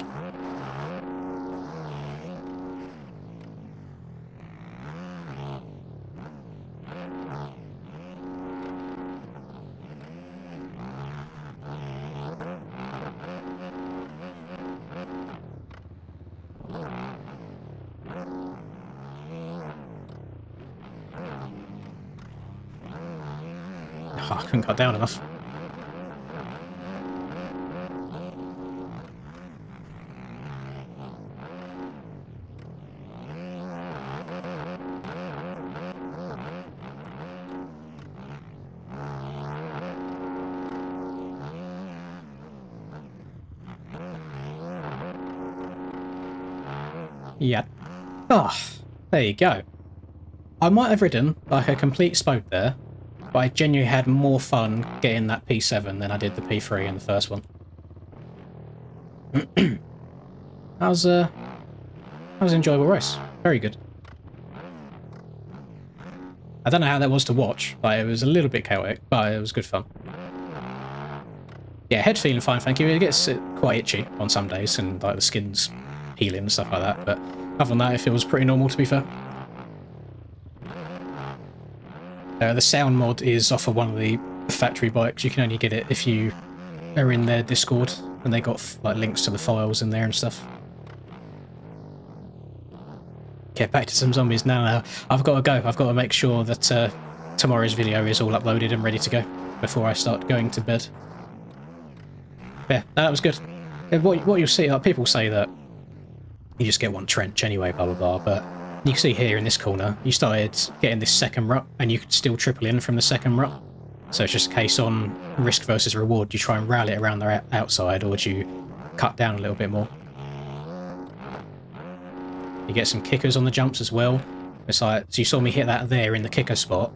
Oh, couldn't cut down enough. Yeah. Oh, there you go. I might have ridden like a complete spoke there, but I genuinely had more fun getting that P7 than I did the P3 in the first one. That was an enjoyable race. Very good. I don't know how that was to watch, but it was a little bit chaotic, but it was good fun. Yeah, head feeling fine, thank you. It gets quite itchy on some days, and like the skin's healing and stuff like that, but other than that, it feels pretty normal, to be fair. The sound mod is off of one of the factory bikes. You can only get it if you are in their Discord, and they got like links to the files in there and stuff. Get back to some zombies now. I've got to go. I've got to make sure that tomorrow's video is all uploaded and ready to go before I start going to bed. Yeah, that was good. What you'll see, like, people say that you just get one trench anyway, blah blah blah, but you can see here in this corner, you started getting this second rut, and you could still triple in from the second rut. So it's just a case on risk versus reward. Do you try and rally it around the outside, or do you cut down a little bit more? You get some kickers on the jumps as well. It's like, so you saw me hit that there in the kicker spot,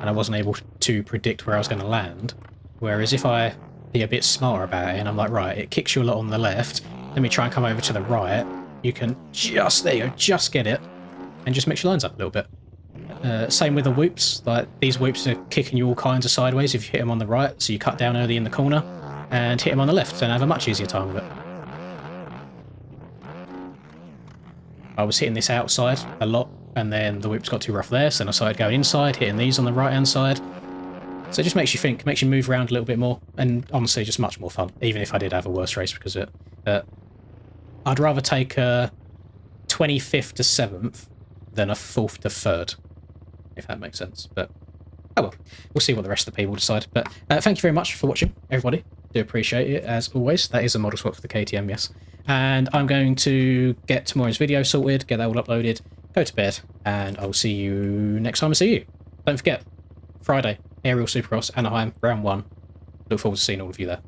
and I wasn't able to predict where I was going to land. Whereas if I be a bit smarter about it, and I'm like, right, it kicks you a lot on the left, let me try and come over to the right, you can just, there you go, just get it, and just mix your lines up a little bit. Same with the whoops, like these whoops are kicking you all kinds of sideways if you hit them on the right, so you cut down early in the corner, and hit them on the left, and have a much easier time with it. I was hitting this outside a lot, and then the whoops got too rough there, so then I started going inside, hitting these on the right hand side. So it just makes you think, makes you move around a little bit more, and honestly just much more fun, even if I did have a worse race because of it. I'd rather take a 25th to 7th than a 4th to 3rd, if that makes sense. But, oh well, we'll see what the rest of the people decide. But thank you very much for watching, everybody. Do appreciate it, as always. That is a model swap for the KTM, yes. And I'm going to get tomorrow's video sorted, get that all uploaded, go to bed, and I'll see you next time I see you. Don't forget, Friday, Aerial Supercross, Anaheim, round 1. Look forward to seeing all of you there.